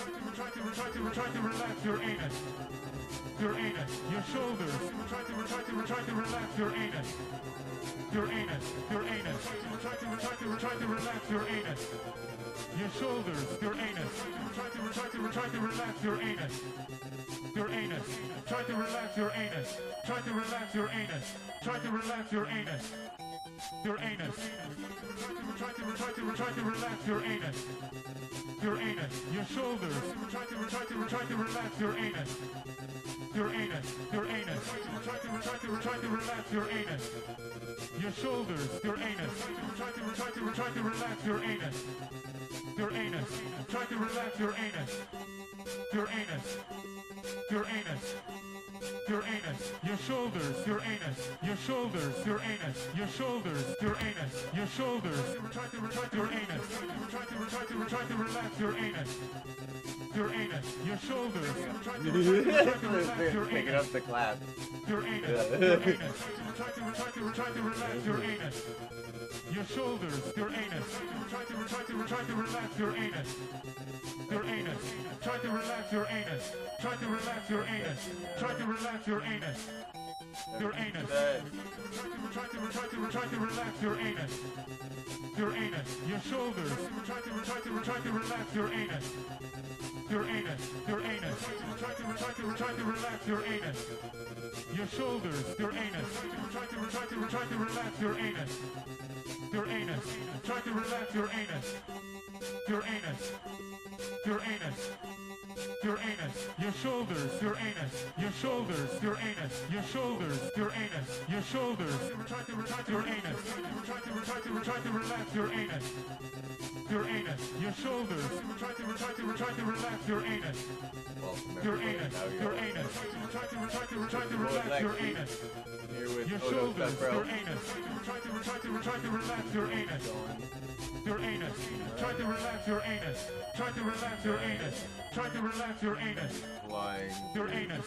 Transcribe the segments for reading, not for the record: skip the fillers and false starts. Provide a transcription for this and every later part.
Try to relax your anus. Your anus. Your shoulders. Try to relax your anus. Your anus. Your anus. Try to relax your anus. Your shoulders. Your anus. Try to relax your anus. Your anus. Try to relax your anus. Try to relax your anus. Try to relax your anus. Your anus. Try to relax your anus. Your anus. Your shoulders. Try to relax your anus. Your anus. Your anus. Try to relax your anus. Your shoulders. Your anus. Try to relax your anus. Your anus. Try to relax your anus. Your anus. Your anus. Your anus, your shoulders, your anus, your shoulders, your anus, your shoulders, your anus, your shoulders. Try to relax your anus. Try to relax your anus. Your anus, your shoulders. Try to relax your Picking anus. up the clap. Your anus, your anus. Try to relax your anus. Your shoulders, your anus. Try to relax your anus. Your anus. Try to relax your anus. Try to relax your anus. Try to relax your anus. Your anus. Try to relax your anus. Your anus. Your shoulders. Try to relax your anus. Your anus. Your anus. Try to relax your anus. Your shoulders. Your anus. Try to relax your anus. Your anus. Try to relax your anus. Your anus. Your anus. Your anus, your shoulders, your anus, your shoulders, your anus, your shoulders, your anus, your shoulders. Try to relax your anus. Try to relax your anus. Your anus, your shoulders. Try to relax your anus. Your anus, your anus. Try to relax your anus. Your shoulders, your anus. Try to relax your anus. Your anus. Try to relax your anus. Try to relax your anus. Try to relax your anus. Flying Your anus.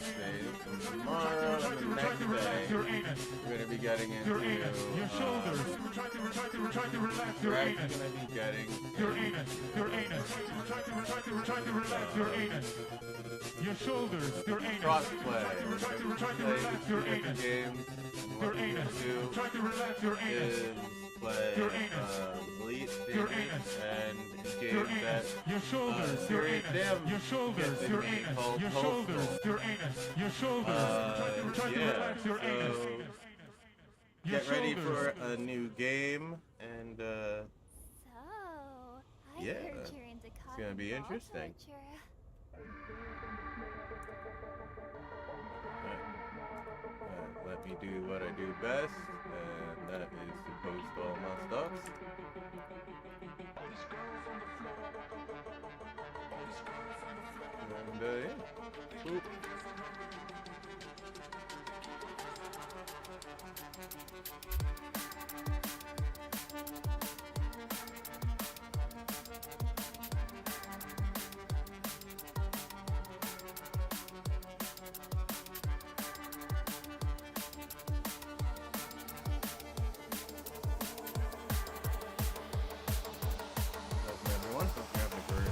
tomorrow and the next day, Your anus. we're going to be getting into... Your anus. Your shoulders. Try to relax your We're anus. actually going to be getting... Your anus. Your anus. Try to relax your anus. Your shoulders. Your anus. Crossplay. Try to relax your anus. Games. Your anus. Try to relax your anus. Play Your anus. Elite Your Dangerous anus. and Your games that anus, your shoulders, your serious anus, damn your shoulders, get your the name anus, called your Postal. shoulders, your anus, your shoulders. Try to relax your anus. Your get ready for shoulders. a new game and So, I Yeah, heard you're into it's gonna be cotton ball interesting. torture. let me do what I do best, and that is to post all my stuff. And yeah. Cool. Welcome everyone. Hope you're having a great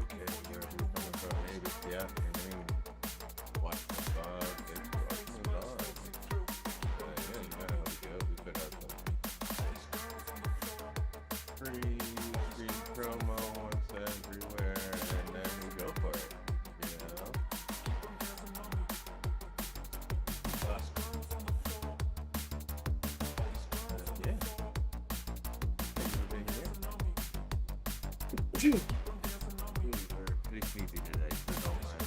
day, wherever you're coming from. Maybe it's the afternoon. Watching the dog. Thanks for watching the dog. Yeah, you know how we go. We put out some free screen promo once everywhere, and then we go for it. You know? Yeah. These are pretty sneaky today, so don't mind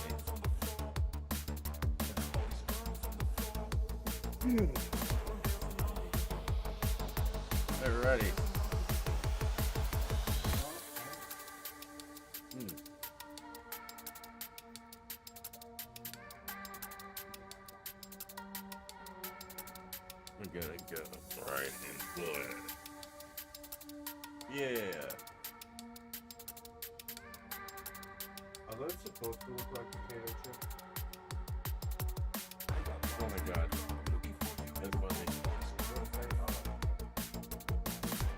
me. Alrighty. We're gonna go right into it. Yeah. Are those supposed to look like potato chips? Oh my god. That's funny.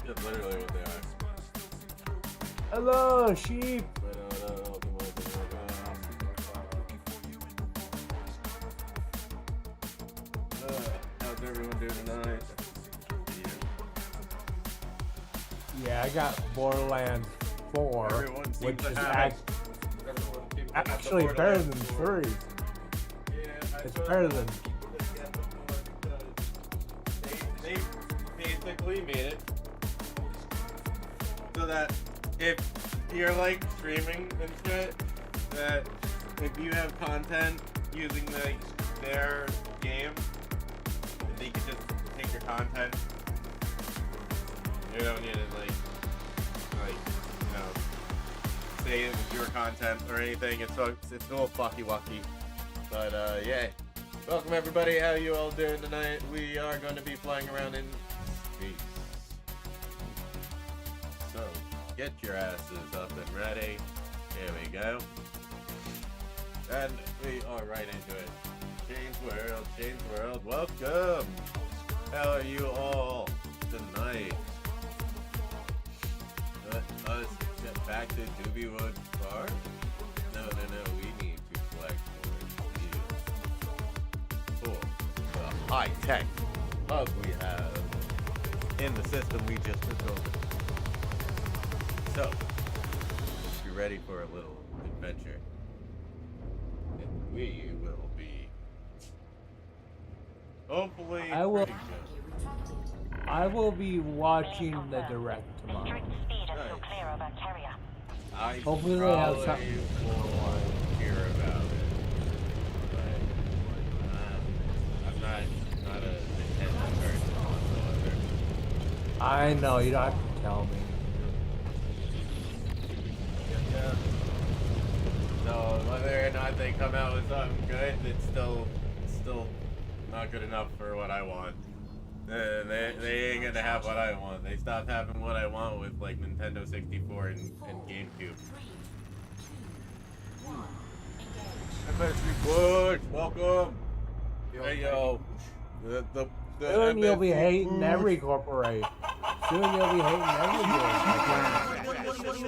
That's literally what they are. Hello, sheep. How's everyone doing tonight? Yeah, I got Borderlands 4, Everyone seems which to is have it. actually better than 3. It's better than. They basically made it so that if you're like streaming and shit, that if you have content using their game, they can just take your content. You don't need to say it was your content or anything. It's a little fucky wucky. But yeah. Welcome everybody. How you all doing tonight? We are going to be flying around in space. So get your asses up and ready. Here we go. And we are right into it. Change world. Welcome. How are you all tonight? Let us get back to Doobiewood Park. No. We need to flex for the high-tech hub we have in the system we just took over. So, be ready for a little adventure. And we will be hopefully I will- pretty good. I will be watching the direct tomorrow. Nice. I Hopefully they have probably something. will hear about it, but I'm not a Nintendo person whatsoever. I know, you don't have to tell me. Yeah. So whether or not they come out with something good, it's still not good enough for what I want. They ain't gonna have what I want. They stopped having what I want with like Nintendo 64 and GameCube. Bush, welcome. Hey yo, the Soon you'll be MSC hating Bush. every corporation. Soon you'll be hating every corporation.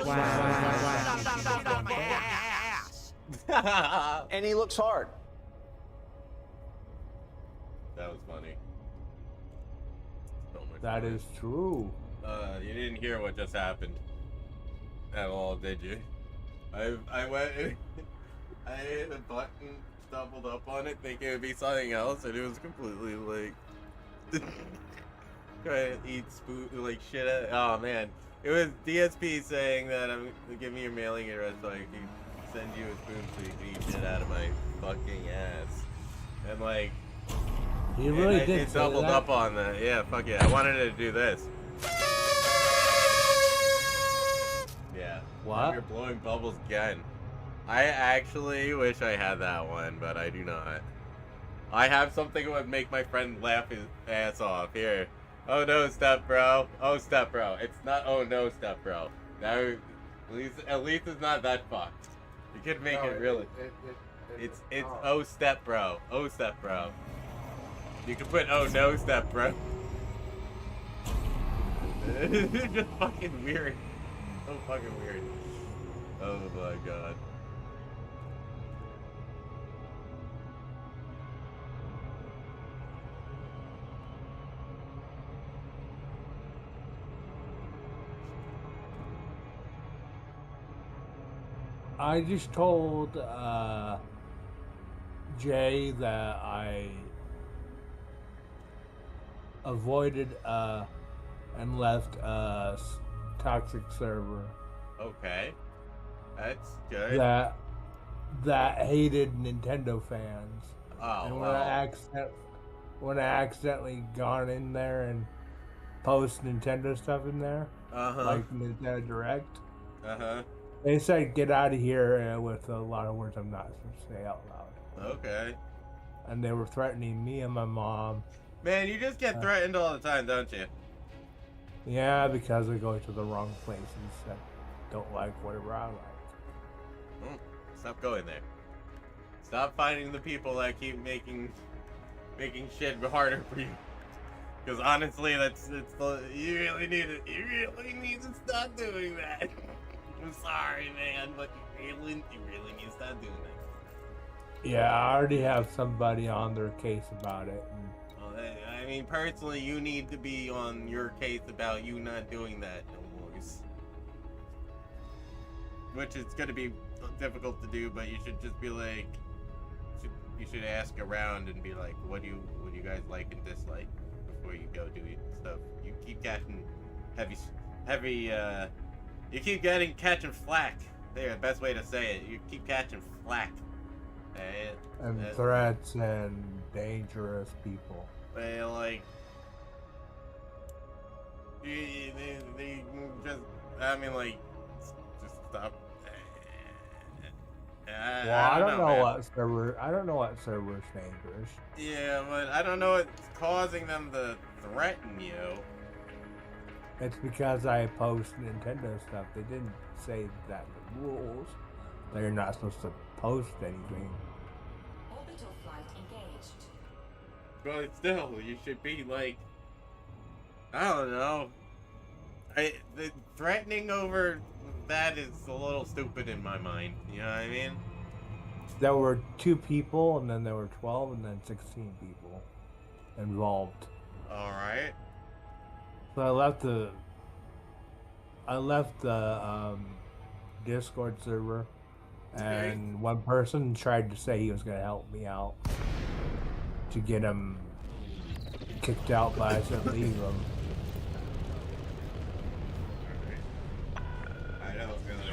And he looks hard. That was funny. So much That fun. is true. You didn't hear what just happened at all, did you? I went and I hit a button, stumbled up on it, thinking it would be something else, and it was completely like trying to eat spoon like shit. Oh man, it was DSP saying that I'm give me your mailing address so I can send you a spoon so you can eat shit out of my fucking ass, and like. He really I did say doubled that. up on that. Yeah, fuck yeah. I wanted to do this. Yeah. What? You're blowing bubbles again. I actually wish I had that one, but I do not. I have something that would make my friend laugh his ass off. Here. Oh no, step bro. Oh step bro. It's not oh no, step bro. Now, at least it's not that fucked. You could make it really. It's oh step bro. Oh step bro. You can put oh no step bro. It's just fucking weird. So fucking weird. Oh my god. I just told Jay that I avoided and left a toxic server Okay. That's good. that hated Nintendo fans. Oh, And wow. when I accidentally gone in there and post Nintendo stuff in there, Uh-huh. like Nintendo Direct, Uh-huh. they said get out of here with a lot of words I'm not supposed to say out loud. Okay. And they were threatening me and my mom. Man, you just get threatened all the time, don't you? Yeah, because I go to the wrong places that don't like whatever I like. Stop going there. Stop finding the people that keep making shit harder for you. Because honestly, you really need to stop doing that. I'm sorry, man, but you really need to stop doing that. Yeah, I already have somebody on their case about it. Well, I mean, personally, you need to be on your case about you not doing that no more. Which is going to be difficult to do, but you should just be like, you should ask around and be like, what do you guys like and dislike before you go do stuff. You keep catching you keep catching flack. There, the best way to say it. You keep catching flack. And threats and dangerous people. Well, like, they just, I mean, like, just stop. I don't know what server's dangerous. Yeah, but I don't know what's causing them to threaten you. It's because I post Nintendo stuff. They didn't say that in the rules. They're not supposed to post anything. Orbital flight engaged. But still, you should be like, I don't know. The threatening over that is a little stupid in my mind. You know what I mean? There were 2 people, and then there were 12, and then 16 people involved. All right. So I left the Discord server, and one person tried to say he was going to help me out to get him kicked out, but I said leave him. I know it's going to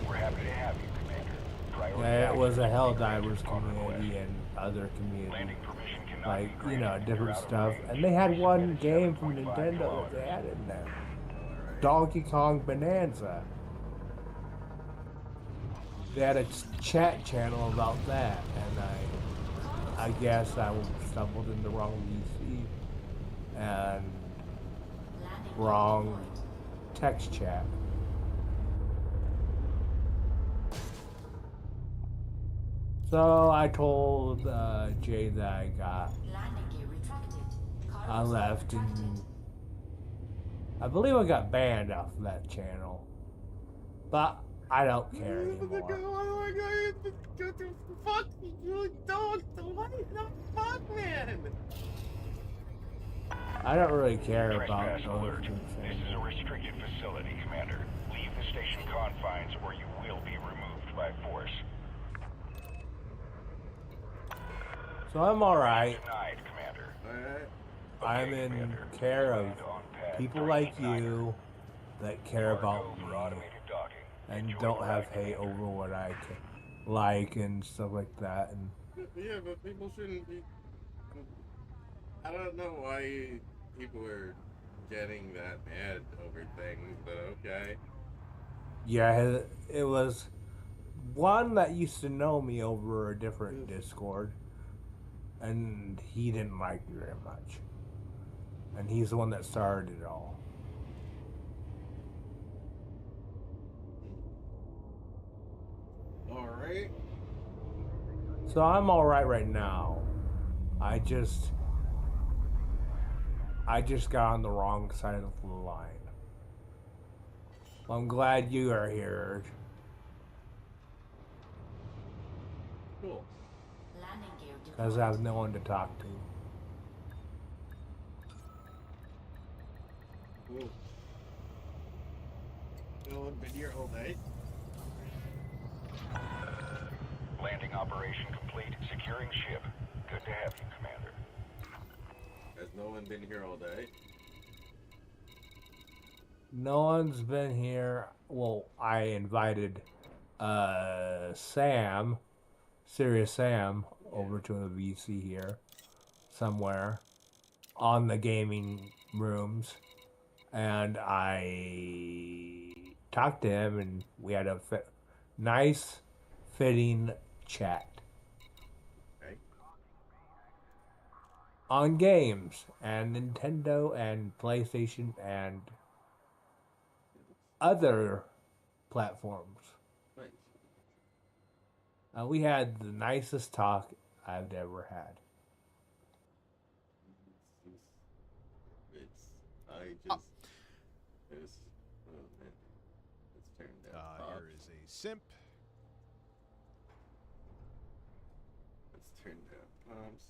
We're happy to have you, Commander. Yeah, it was a Helldivers community and other communities. Landing permission cannot Like, be you know, granted. different You're out of stuff. range. And they had one game from Nintendo that they had in there. Donkey Kong Bonanza. They had a chat channel about that, and I guess I stumbled in the wrong VC and wrong text chat. So I told Jay that Landing gear retracted. I left, and I believe I got banned off of that channel. But I don't care anymore. Oh my god, fuck you, dog. What the fuck, man? I don't really care about Trespass those alert. things This is a anymore. restricted facility, Commander. Leave the station confines or you will be removed by force. So I'm alright. Denied, Commander. Alright. I'm in Commander. care of Land on pad people like 39. you that care about Go for me automated docking. and Enjoy don't the have ride, hate Commander. over what I like and stuff like that. And Yeah, but people shouldn't be. I don't know why people are getting that mad over things, but okay. yeah, it was one that used to know me over a different Discord, and he didn't like me very much. And he's the one that started it all. Alright. So I'm alright right now. I just got on the wrong side of the line. Well, I'm glad you are here. Cool. Landing gear Because I have no one to talk to. Cool. No one been here all day? Landing operation complete. Securing ship. Good to have you, Commander. Has no one been here all day? No one's been here. Well, I invited Sam, Serious Sam, over to the VC here somewhere on the gaming rooms, and I talked to him, and we had a nice, fitting chat Okay. on games and Nintendo and PlayStation and other platforms. Nice. We had the nicest talk I've ever had. I just. simp. Let's turn down pumps.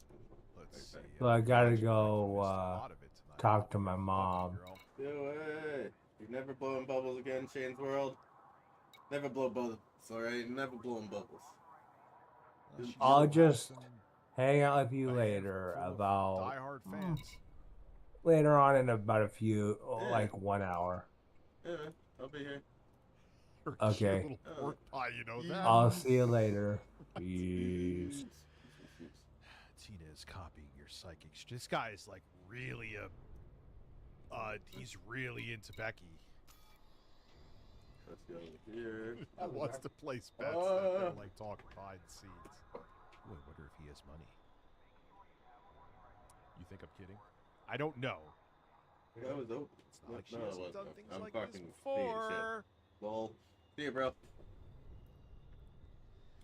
Let's see. So I gotta actually, go, missed a lot of it tonight. talk to my Okay, mom. girl. Do it. You're never blowing bubbles again, Shane's World. Never blow bubbles, alright? Never blowing bubbles. Well, she I'll still has just some hang out with you a later handful of about diehard fans. later on in about a few, Yeah. like 1 hour. Yeah, I'll be here. You're a Okay. cute little pork pie, you know that. I'll see you later. Peace. Tina is copying your psychic. This guy is like really he's really into Becky. Let's go here. He wants to place bets that they're like talking behind the scenes. Ooh, I wonder if he has money. You think I'm kidding? I don't know. That was open. It's not like she No, it hasn't wasn't. done things I'm like this fucking being before. shit. Lol. See you, bro.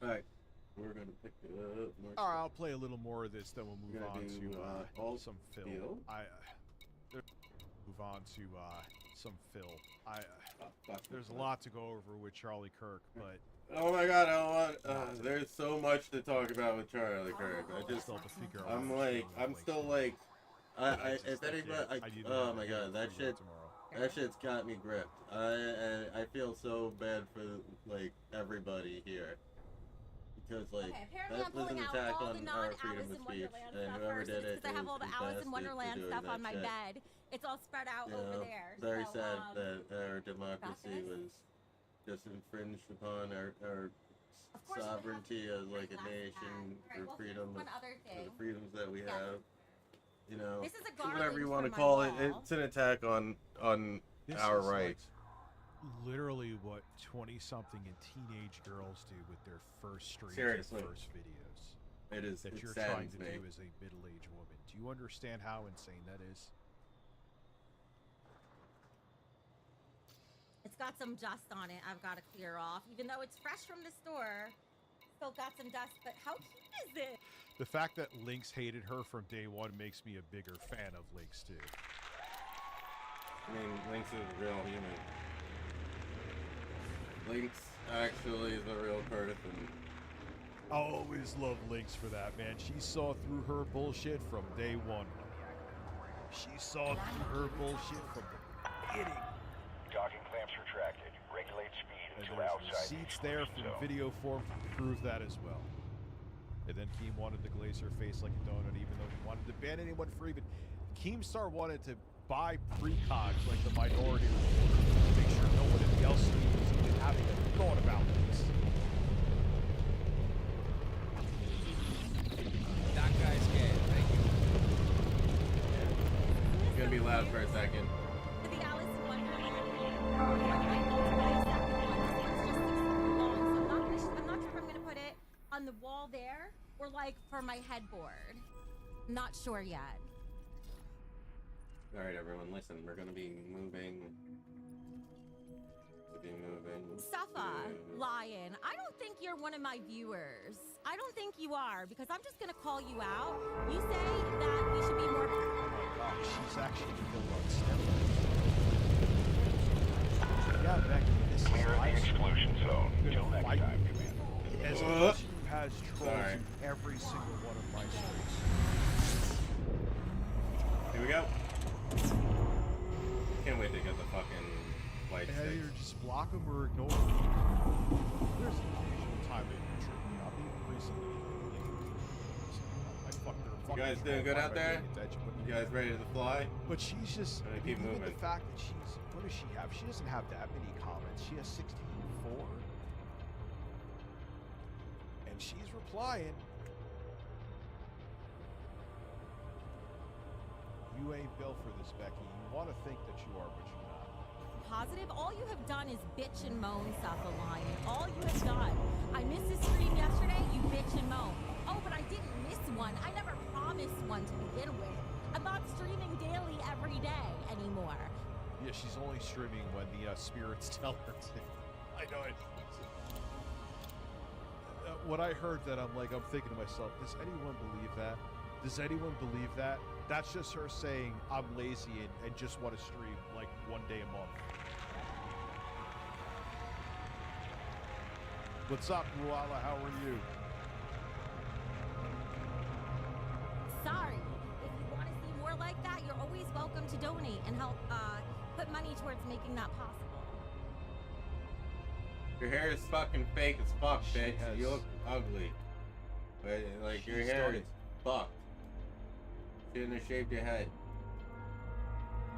Alright. We're gonna pick up more All right, I'll play a little more of this, then we'll move Gotta on do, to all some Phil. Phil? Move on to some Phil. fuck. There's a lot to go over with Charlie Kirk, but Oh my god, I don't want. There's so much to talk about with Charlie Kirk. I just. still have to figure out. I'm what's like. going on I'm with still Link like. Tree. If anybody. need to Oh have my a god, look that through shit. tomorrow. That shit's got me gripped. I feel so bad for like everybody here. Because like Okay, apparently I'm that was pulling an out attack all on the our non-Alice freedom in of speech, Wonderland and stuff whoever first, did it because I have all the is Alice in bastard for Wonderland doing stuff that on my shit. bed. It's all spread out You over know, there. very so, sad that our democracy this? was just infringed upon our Of course, sovereignty as like a last nation ad. Right, for well, freedom, one other for thing. the freedoms that we Yeah. have. You know, This is a garland whatever you want to for my call it, wall. it's an attack on This our is like rights. literally what 20-something and teenage girls do with their first streams Seriously. and first videos. It is. That It you're trying saddens to me. do as a middle-aged woman. Do you understand how insane that is? It's got some dust on it I've got to clear off. Even though it's fresh from the store, still got some dust. But how cute is it? The fact that Lynx hated her from day one makes me a bigger fan of Lynx too. I mean, Lynx is a real human. Lynx actually is a real person. I always love Lynx for that, man. She saw through her bullshit from day one. She saw through her bullshit from the beginning. Docking clamps retracted. Regulate speed And until there's outside the receipts there exclusion from zone. video form to prove that as well. And then Keem wanted to glaze her face like a donut, even though he wanted to ban anyone for even. Keemstar wanted to buy precogs like the minority report to make sure nobody else was even having a thought about this. That guy's gay. Thank you. It's gonna be loud for a second. The Alice in Wonderland. My multiplayer second one. This one's just 6 feet long, so I'm not sure if I'm gonna put it on the wall there or like for my headboard. Not sure yet. All right, everyone, listen. We're gonna be moving. Safa, Lion, I don't think you're one of my viewers. I don't think you are, because I'm just gonna call you out. You say that we should be more. Oh my gosh, she's actually killed on steroids. Yeah, Becky, this is Clear the live. exclusion zone. You're Till gonna next fight time, me. Commander. As much as you has trolls Sorry. in every single one of my streams. Here we go. Can't wait to get the fucking light And sticks. either just block them or ignore them. There's an occasional time they do trip me up, even recently. I fucked her. You guys doing good out there? You guys ready to fly? But she's just, Gotta I keep mean, even moving. the fact that she's, what does she have? She doesn't have that many comments. She has 64. And she's replying. You ain't built for this, Becky. You want to think that you are, but you're not. Positive. All you have done is bitch and moan, Safa Lion. All you have done. I missed the stream yesterday. You bitch and moan. Oh, but I didn't miss one. I never promised one to begin with. I'm not streaming daily every day anymore. Yeah, she's only streaming when the spirits tell her to. I know it. When I heard that, I'm thinking to myself, does anyone believe that? Does anyone believe that? That's just her saying, I'm lazy and just want to stream like one day a month. What's up, Ruala? How are you? Sorry. If you want to see more like that, you're always welcome to donate and help put money towards making that possible. Your hair is fucking fake as fuck, She bitch. has- You look ugly. But, like, your She hair started- is fucked. Shouldn't have shaved your head.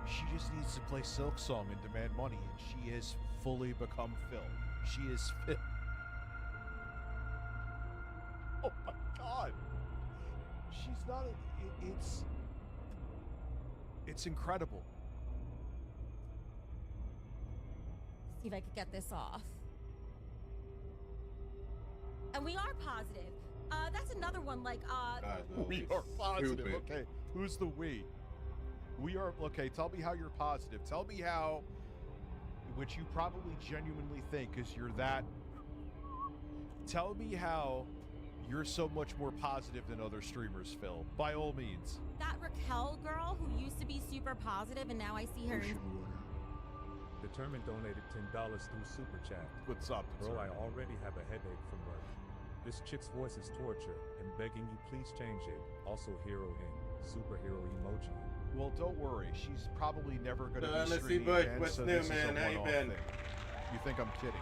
She just needs to play Silk Song and demand money, and she has fully become Phil. She is Phil. Oh my god. She's not. It's incredible. See if I could get this off. And we are positive. That's another one. Like, God, no, We it's are positive. stupid. Okay, who's the we? We are okay. Tell me how you're positive. Tell me how, which you probably genuinely think, because you're that. Tell me how you're so much more positive than other streamers, Phil. By all means. that Raquel girl who used to be super positive, and now I see her. Determined donated $10 through Super Chat. What's up, Bro, I already have a headache from work. This chick's voice is torture, and begging you please change it. Also hero in, superhero emoji. Well, don't worry. She's probably never going to be let's see, streaming Bush. again, What's so new, this is a man? How you one-off been? thing. You think I'm kidding?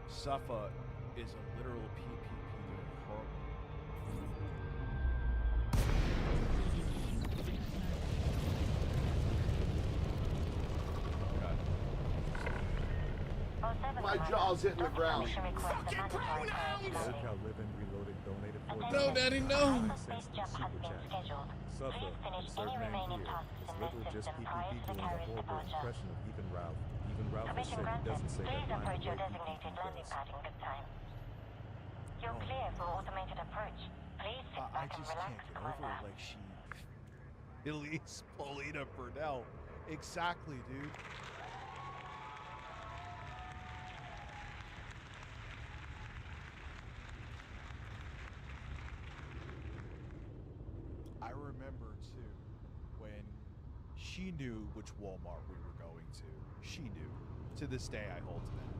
Safa is a literal PPP horrible. My jaw's hitting the ground. SoCal Living Reloaded donated $4. No, Daddy, no. Cents through Super Chat. Suffer, insert name here. It's literally just PPP doing a horrible impression of Even Ralph. Even Ralph has said he doesn't say that line the way PPP does. You're clear for automated approach. Please sit I back and just relax, can't get Commander. over it. Like she, Elise Paulina Burnell. Exactly, dude. I remember too when she knew which Walmart we were going to. She knew. To this day, I hold to that.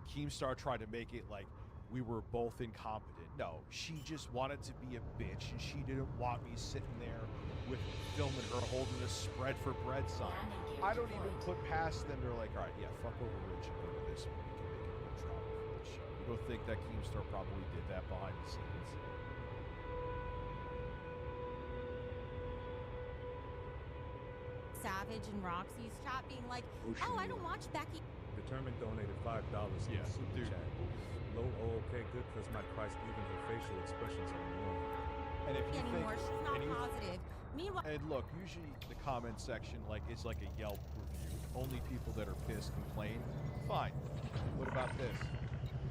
Keemstar tried to make it like we were both incompetent. No, she just wanted to be a bitch, and she didn't want me sitting there with filming her holding a spread for bread sign. I don't even put past them. They're like, all right, yeah, fuck over Rich and go to this one. We can make it more drama for the show. You don't think that Keemstar probably did that behind the scenes? Savage and Roxy's chat being like, oh, I don't watch Becky. Determined donated $5 through Yeah, Super dude. Chat. Low, oh, okay, good, because my Christ, even her facial expressions are annoying. And if you Anymore. think, She's not and you- positive. Meanwhile, and look, usually the comment section is like a Yelp review. Only people that are pissed complain. Fine. What about this?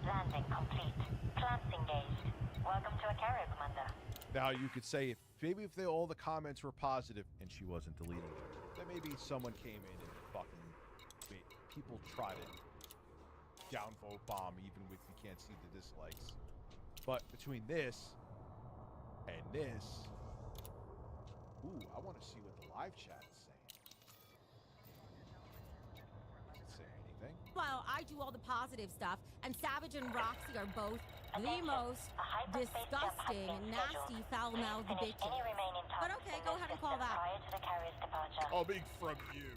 Landing complete. Plants engaged. Welcome to a carrier, Commander. Now you could say if all the comments were positive and she wasn't deleting them, then maybe someone came in and fucking people try to downvote bomb even if you can't see the dislikes. But between this and this, ooh, I want to see what the live chat is saying. Doesn't say anything. while I do all the positive stuff, and Savage and Roxy are both the most disgusting, nasty, foul-mouthed bitches. But okay, go ahead and call that. Prior to the carrier's departure. Coming from you.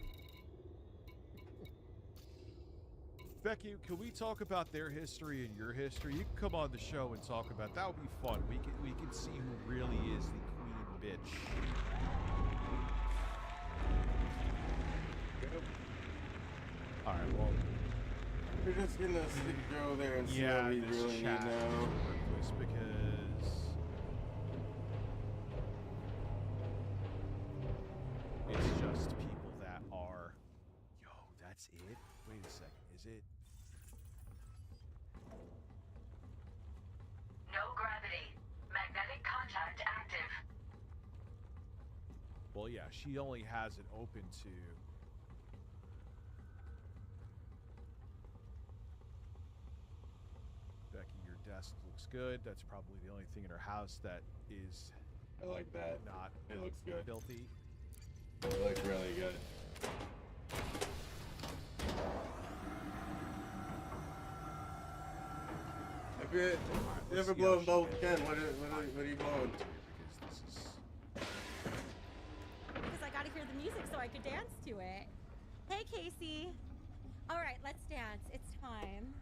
Becky, can we talk about their history and your history? You can come on the show and talk about that. Would be fun. We can see who really is the queen bitch. All right, well, We're just gonna go there and see yeah, what we this really need chat is now. worthless because it's just people that are. Yo, that's it. Wait a second. Is it? No gravity. Magnetic contact active. Well, yeah, she only has it open to. Becky, your desk looks good. That's probably the only thing in her house that is I like that. not It looks good. filthy. It looks really good. If you ever blow them both again, what are you blowing? Because this is... Because I gotta hear the music so I could dance to it. Hey, Casey. All right, let's dance. It's time.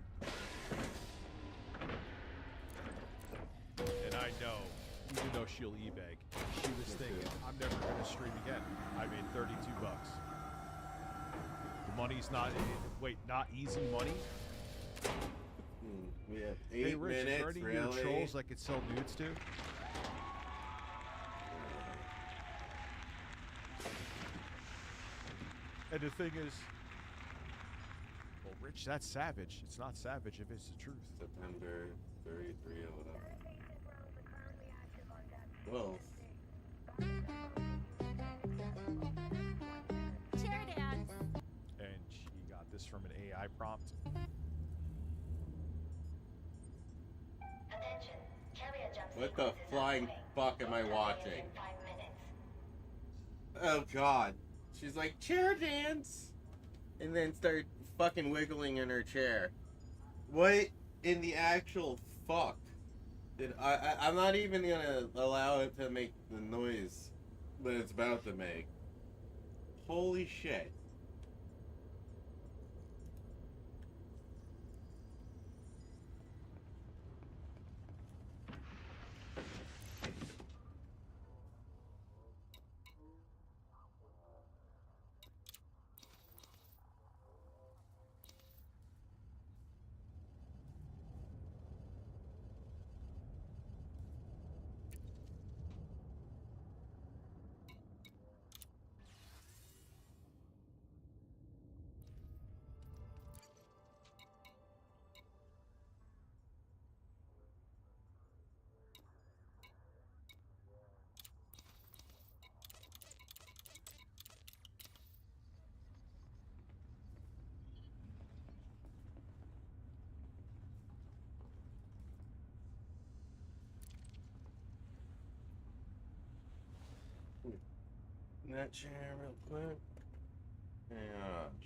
And I know, even though she'll e-beg, she was thinking, I'm never going to stream again. I made $32. The money's not... Wait, not easy money? We have 8 hey, Rich, minutes, is there any really? new trolls I could sell nudes to? And the thing is... Well, Rich, that's savage. It's not savage if it's the truth. September 33 or whatever. Well... Chair dance. And she got this from an AI prompt. Attention. Carrier jump What the sequence is flying underway. fuck am I Starting watching? in 5 minutes. Oh god. She's like, chair dance! And then start fucking wiggling in her chair. What in the actual fuck? I'm not even gonna allow it to make the noise that it's about to make. Holy shit. That chair real quick. Yeah,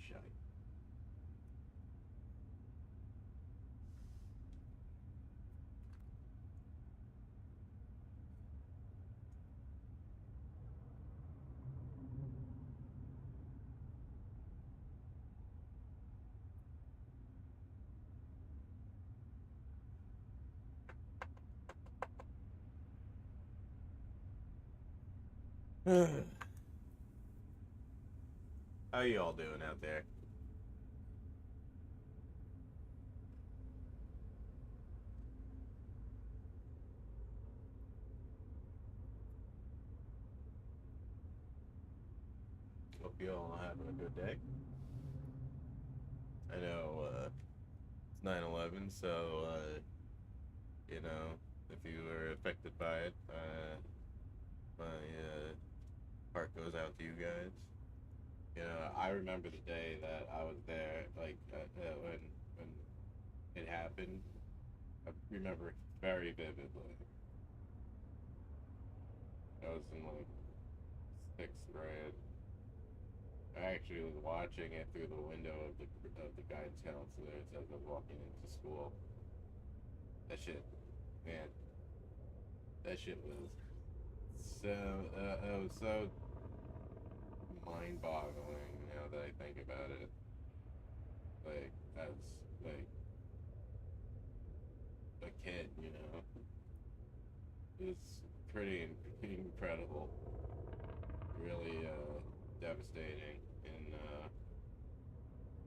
shite. How you all doing out there? Hope you all are having a good day. I know it's 9/11, so you know, if you were affected by it, my heart goes out to you guys. You know, I remember the day that I was there, like when it happened. I remember it very vividly. I was in like 6th grade. I actually was watching it through the window of the guidance counselor as I was walking into school. That shit, man. That shit was so it was so mind-boggling now that I think about it. Like as like a kid, you know. It's pretty incredible. Really devastating in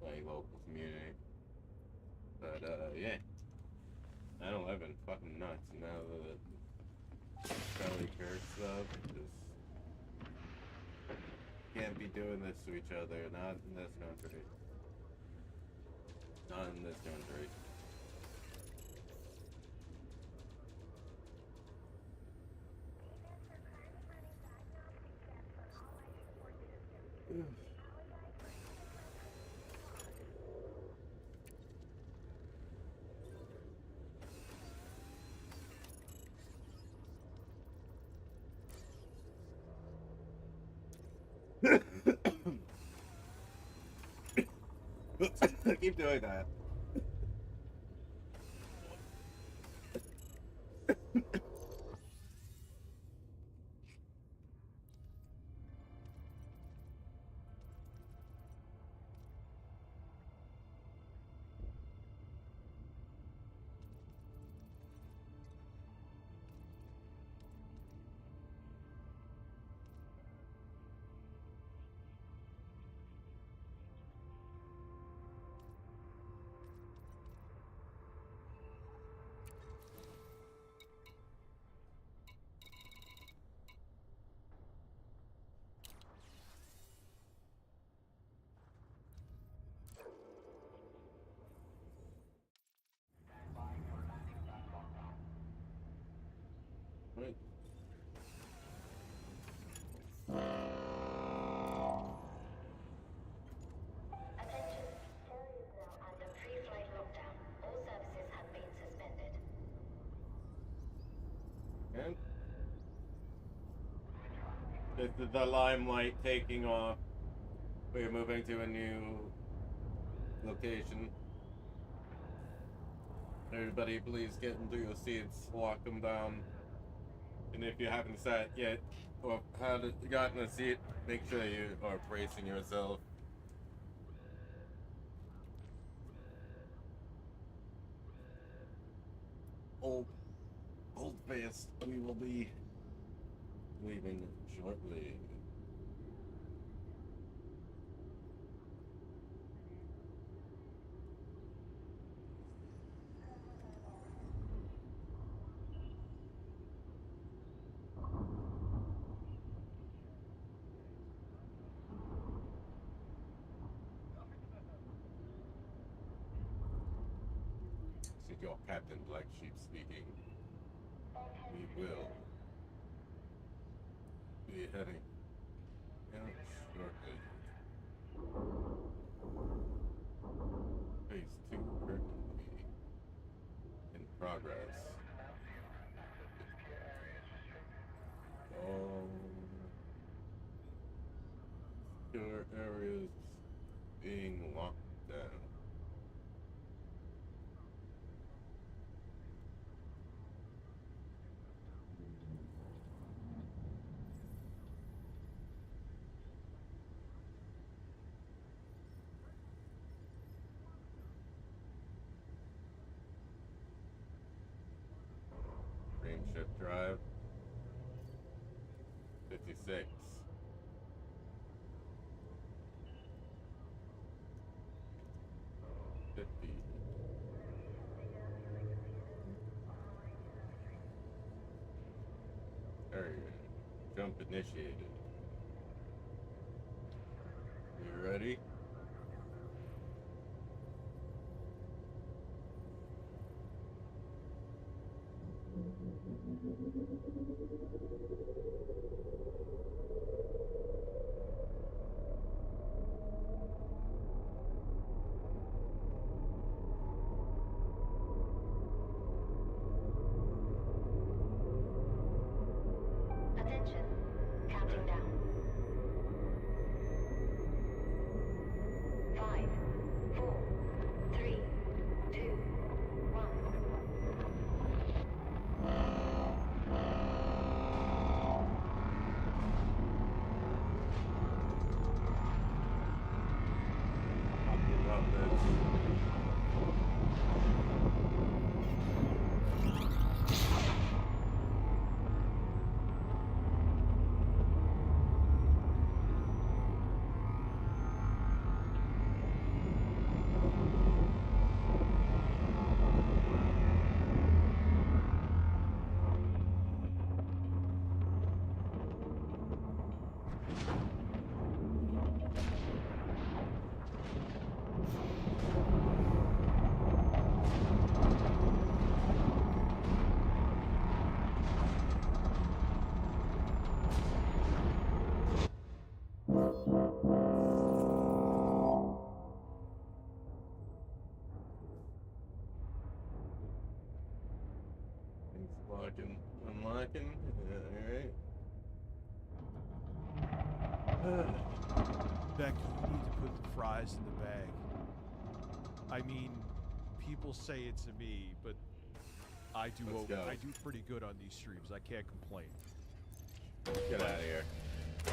my local community. But yeah. 9/11 fucking nuts. Now the Charlie Kirk stuff, just can't be doing this to each other. Not in this country. Not in this country. doing that. Right. Attention, ferry is now under pre-flight lockdown. All services have been suspended. And this is the limelight taking off. We're moving to a new location. Everybody please get into your seats, walk them down. And if you haven't sat yet or gotten a seat, make sure you are bracing yourself. Old fast, we will be leaving shortly. This is your Captain Blaqksheep speaking. We will be heading out shortly. Phase 2 currently in progress. All secure areas being locked down. Shift drive 56. There you go. Jump initiated. You ready? Attention, counting down. 5, 4, 3, 2, 1. Unlocking. Alright. Becky, you need to put the fries in the bag. I mean, people say it to me, but I do pretty good on these streams. I can't complain. Get out of here.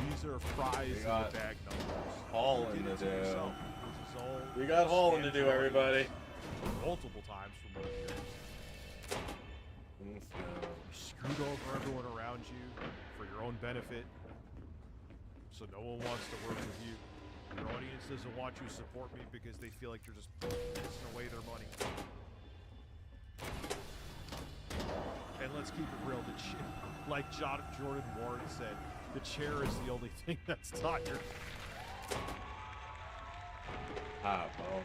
These are fries in the bag numbers. Hauling to do. We We got hauling to do, everybody. Multiple times from what I'm hearing. You screwed over everyone around you for your own benefit, so no one wants to work with you. Your audience doesn't want you to support me because they feel like you're just pissing away their money. And let's keep it real. Like Jordan Warren said, the chair is the only thing that's taught you. Bro.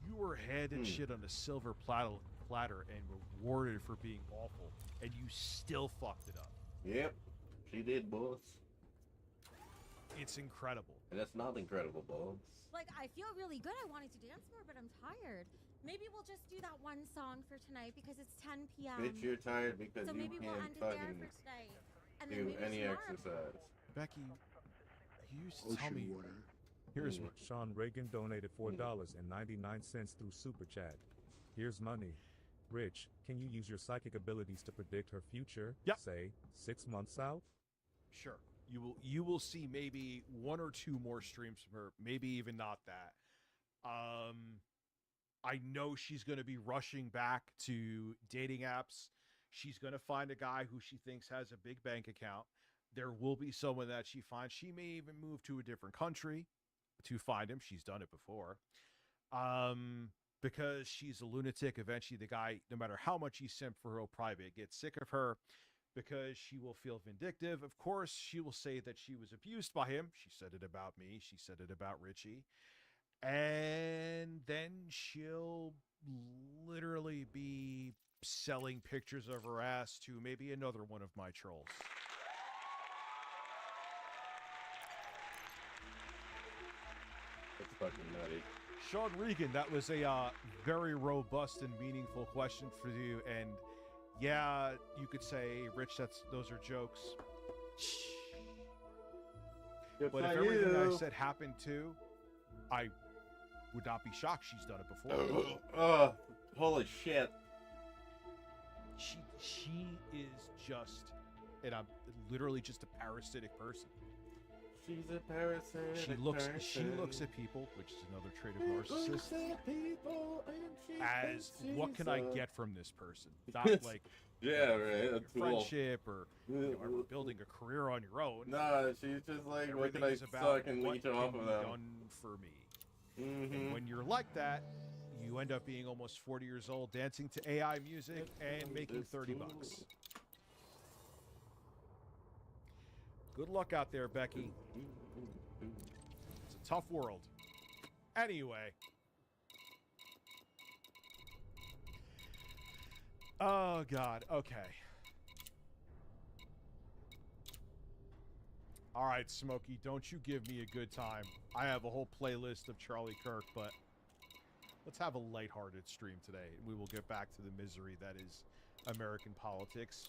You were handed shit on a silver platter and rewarded for being awful, and you still fucked it up. Yep, she did, boss. It's incredible. And that's not incredible, boss. Like, I feel really good. I wanted to dance more, but I'm tired. Maybe we'll just do that one song for tonight because it's 10 p.m. Bitch, you're tired because so you maybe we'll can't end it there fucking for tonight. And then do maybe any tomorrow. exercise. Becky, you used to tell me. Here's what. Sean Reagan donated $4.99 through Super Chat. Here's money. Rich, can you use your psychic abilities to predict her future? Yep. Say 6 months out? Sure. You will see maybe 1 or 2 more streams from her, maybe even not that. I know she's going to be rushing back to dating apps. She's going to find a guy who she thinks has a big bank account. There will be someone that she finds. She may even move to a different country to find him. She's done it before. Because she's a lunatic. Eventually the guy, no matter how much he simped for her private, gets sick of her because she will feel vindictive. Of course, she will say that she was abused by him. She said it about me. She said it about Richie. And then she'll literally be selling pictures of her ass to maybe another one of my trolls. It's fucking nutty. Sean Regan, that was a very robust and meaningful question for you. And yeah, you could say, Rich, those are jokes. Good But if for everything you. I said happened too, I would not be shocked she's done it before. Oh, holy shit. She is just, and I'm literally just a parasitic person. She's a parasite. She looks at people, which is another trait of narcissist, as what can I get from this person? Not like yeah, right. That's cool. friendship or ever building a career on your own. Nah, she's just like, what can Everything I is about suck and what leech can off be of them? done for me. And when you're like that, you end up being almost 40 years old, dancing to AI music and making $30. Good luck out there, Becky. It's a tough world. Anyway. Oh, God. Okay. All right, Smokey, don't you give me a good time. I have a whole playlist of Charlie Kirk, but let's have a lighthearted stream today. We will get back to the misery that is American politics.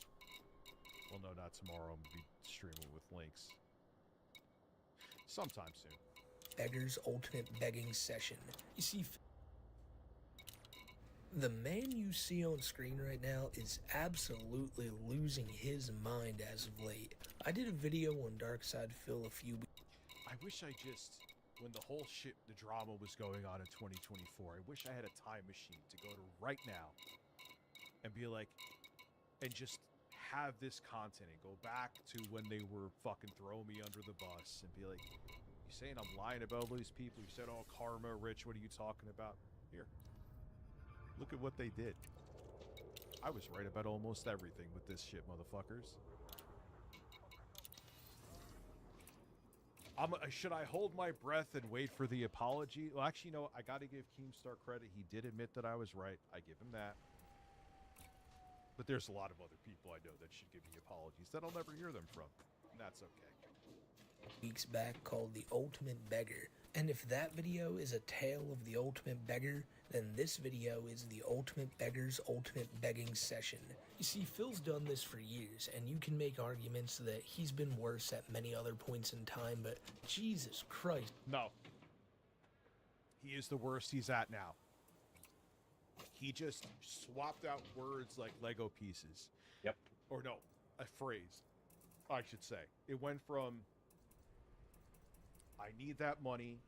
Well, no, not tomorrow. I'm going to be streaming with links. Sometime soon. Beggar's ultimate begging session. You see, the man you see on screen right now is absolutely losing his mind as of late. I did a video on Darkside Phil a few weeks. I wish I just, when the whole shit, the drama was going on in 2024, I wish I had a time machine to go to right now and be like, and just have this content and go back to when they were fucking throwing me under the bus and be like, you saying I'm lying about all these people? You said, oh, karma, Rich, what are you talking about? Here. Look at what they did. I was right about almost everything with this shit, motherfuckers. Should I hold my breath and wait for the apology? Well, actually, no, I got to give Keemstar credit. He did admit that I was right. I give him that. But there's a lot of other people I know that should give me apologies that I'll never hear them from. And that's okay. Weeks back called The Ultimate Beggar, And if that video is a tale of the ultimate beggar, then this video is the ultimate beggar's ultimate begging session. You see, Phil's done this for years, and you can make arguments that he's been worse at many other points in time, but Jesus Christ. No. He is the worst he's at now. He just swapped out words like Lego pieces. Yep. Or no, a phrase, I should say. It went from, I need that money,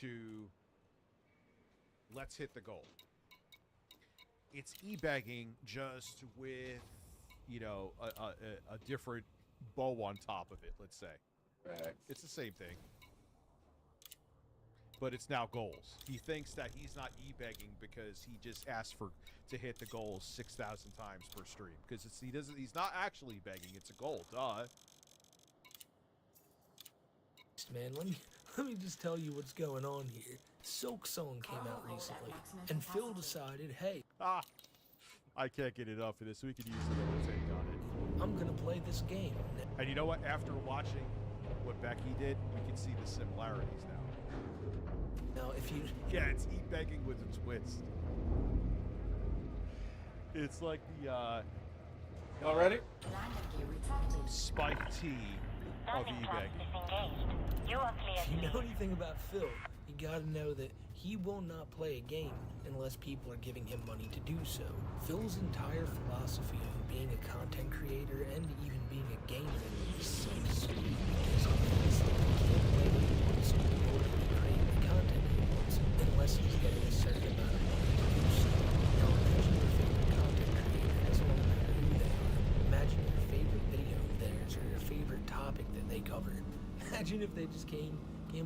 to let's hit the goal. It's e-begging just with, you know, a different bow on top of it, let's say. Right. It's the same thing. But it's now goals. He thinks that he's not e-begging because he just asked to hit the goals 6,000 times per stream. Because he's not actually begging, it's a goal, duh. Man, let me just tell you what's going on here. Silk Song came out recently, and Phil decided, hey, I can't get enough of this. We could use another take on it. I'm gonna play this game. And you know what? After watching what Becky did, we can see the similarities now. Now, if you... Yeah, it's e-begging with a twist. It's like the, Already? Spike T of e-begging. If you know anything about Phil, you gotta know that he will not play a game unless people are giving him money to do so. Phil's entire philosophy of being a content creator and even being a gamer is so sweet because he can't play what he wants or create the content he wants unless he's getting a certain amount of money to do so. Now imagine your favorite content creator, doesn't matter who they are. Imagine your favorite video of theirs or your favorite topic that they covered. Imagine if they just came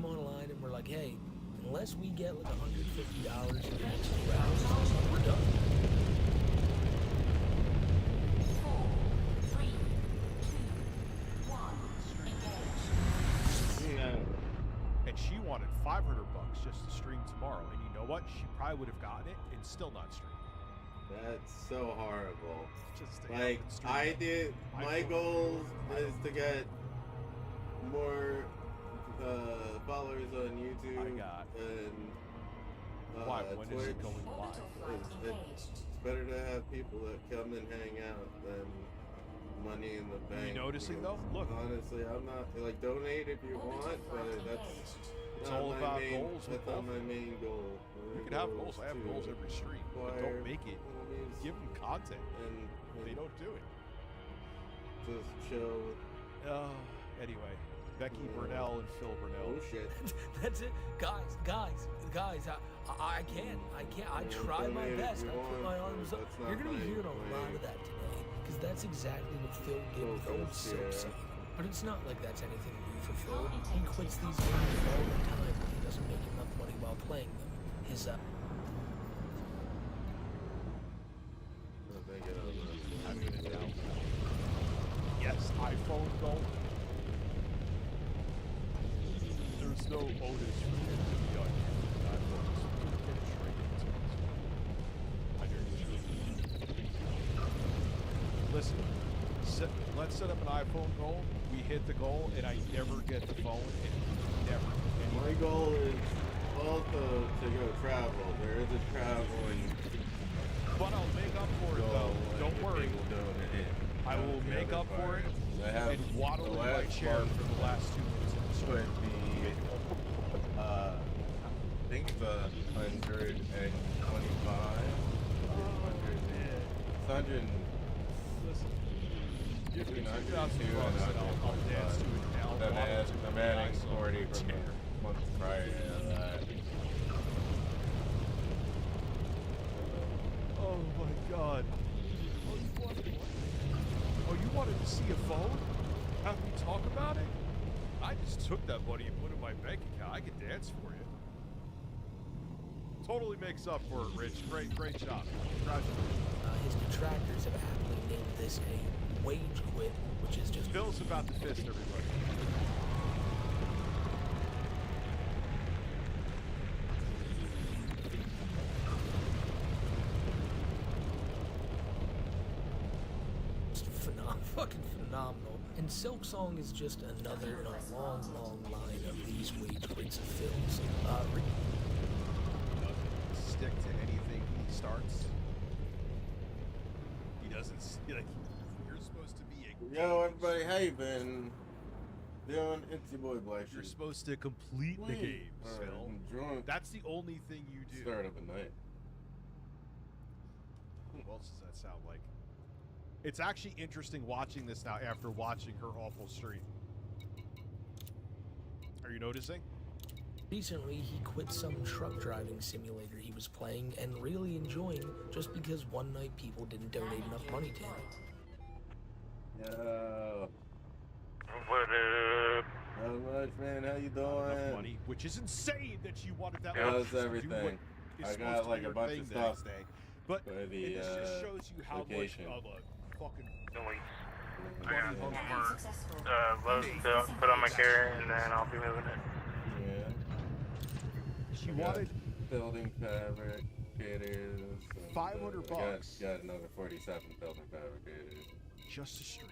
online and were like, hey, unless we get like $150 in the next 2 hours, we're done. 4, 3, 2, 1, engage. Yeah. And she wanted $500 just to stream tomorrow. And you know what? She probably would have gotten it and still not streamed. That's so horrible. Just to like, I did, my goal is to get more followers on YouTube and why? When Twitch. is it going live? It's better to have people that come and hang out than money in the bank. You noticing though? Look, honestly, I'm not like donate if you want, but it's all about goals. That's not my main goal. You can have goals. I have goals every stream, but don't make it. Give them content, and they don't do it. Just chill. Anyway. Becky Burnell and Phil Burnell. Oh shit. That's it. Guys, I can't. I try my best. I put my arms up. You're going to be hearing a lot of that today, because that's exactly what Phil did with old Silk Song. But it's not like that's anything new for Phil. He quits these games all the time when he doesn't make enough money while playing them. His, Yes, iPhone goal. There's no Otis for him to be on iPhones. Get it straight into it. Listen, let's set up an iPhone goal. We hit the goal, and I never get the phone. And never. And my goal is also to go travel. There is a traveling. But I'll make up for it, though. Don't worry. I will make up for it and waddle in my chair for the last 2 minutes of the stream. Would be, I think it's 125. It's 100. Listen, give me 202 $2,000 and I'll dance to it. I'm adding 40 from the month prior to that. Oh my god. Oh, you wanted to see a phone? Have me talk about it? I just took that money and put it in my bank account. I can dance for you. Totally makes up for it, Rich. Great job. Congratulations. his detractors have aptly named this a wage quit, which is just... Phil's about to fist everybody. fucking phenomenal. And Silk Song is just another in a long, long line of these wage quits of Phil's. Doesn't stick to anything he starts. He doesn't like. You're supposed to be a. Yo, everybody, how you been doing? It's your boy Blaqksheep. You're supposed to complete the games, Phil. I'm drunk. That's the only thing you do. Start of the night. What else does that sound like? It's actually interesting watching this now after watching her awful stream. Are you noticing? Recently, he quit some truck driving simulator he was playing and really enjoying just because one night people didn't donate enough money to him. Yo. What up? Not much, man. How you doing? Enough money, which is insane that you wanted that. How's much to do everything? what is I supposed got to like be a your bunch thing of the stuff next day. But for the this just shows you how location. much of a fucking I got load stuff, put on my carrier, and then I'll be moving it. Yeah. She wanted building fabricators. $500. Got another 47 building fabricators. Just a stream.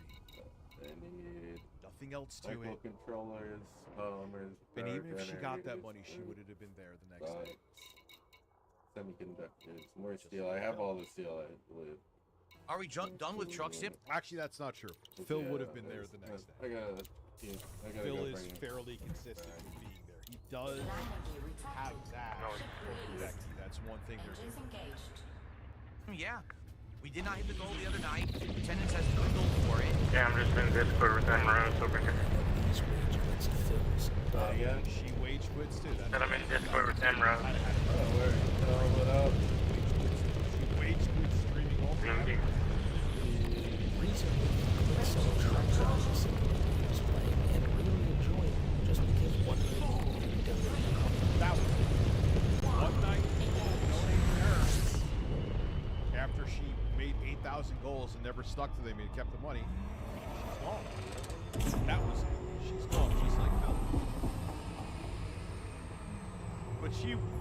They need nothing else to it. Microcontrollers, polymers, And even if she got that generators, money, she would have been there the next day. Semiconductors, more steel. I have all the steel, I believe. Are we done with truck sim? Actually, that's not true. Phil would have been there the next day. I gotta Phil go is bring him. fairly consistent with being there. He does have that. Becky, that's one thing there's. Yeah. We did not hit the goal the other night. Attendance has dwindled for it. Yeah, I'm just in Discord with Emrose over here. Again? She wage quits too. And I'm in Discord with Emrose. What up? She wage quits streaming all the time. Recently, he quit some truck driving simulator he was playing and really enjoying just because one night people didn't donate enough money. That was one night donated her after she made 8,000 goals and never stuck to them and kept the money. She's gone. That was it. She's gone, just like Phil. But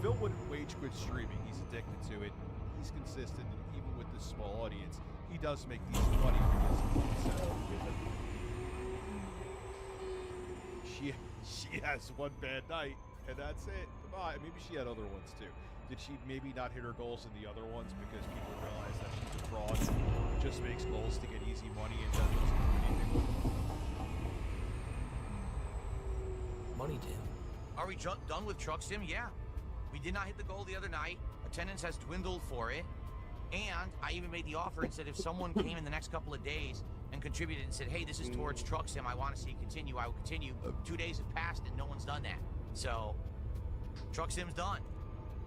Phil wouldn't wage quit streaming. He's addicted to it. He's consistent, and even with this small audience, he does make decent money because she has one bad night, and that's it. Goodbye. Maybe she had other ones too. Did she maybe not hit her goals in the other ones because people realize that she's a fraud, just makes goals to get easy money and doesn't do anything with them? Money, Tim. Are we done with truck sim? Yeah. We did not hit the goal the other night. Attendance has dwindled for it. And I even made the offer and said if someone came in the next couple of days and contributed and said, hey, this is towards truck sim, I want to see it continue, I will continue. 2 days have passed and no one's done that. So, truck sim's done.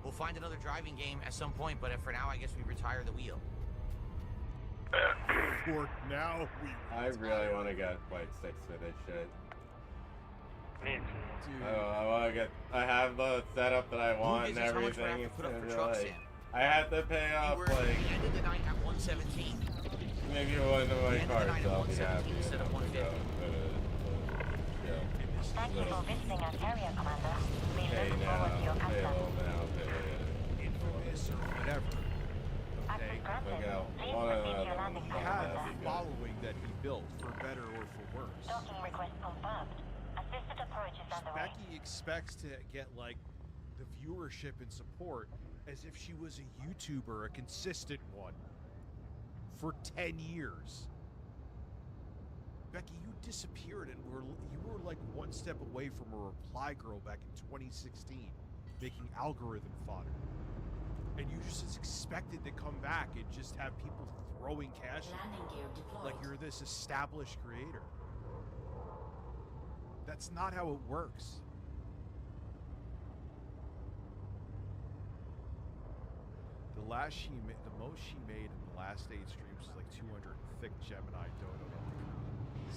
We'll find another driving game at some point, but for now, I guess we retire the wheel. For now, I really want to get like 6 for this shit. I want to get. I have the setup that I want and everything. Put up for truck sim. I have to pay off like. We ended the night at 117. Maybe one of my cards. I'll be 117 happy. instead of 150. Thank you for visiting our carrier, Commander. We Pay look now. forward to your Pay custom. all now. infamous or whatever. Okay? Look out. One of them. He has a following that he built, for better or for worse. Docking request confirmed. Assisted approach is underway. Becky expects to get like the viewership and support as if she was a YouTuber, a consistent one, for 10 years. Becky, you disappeared and you were like one step away from a reply girl back in 2016, making algorithm fodder. And you just expected to come back and just have people throwing cash at you, like you're this established creator. That's not how it works. The most she made in the last 8 streams was like 200 thick Gemini dodo.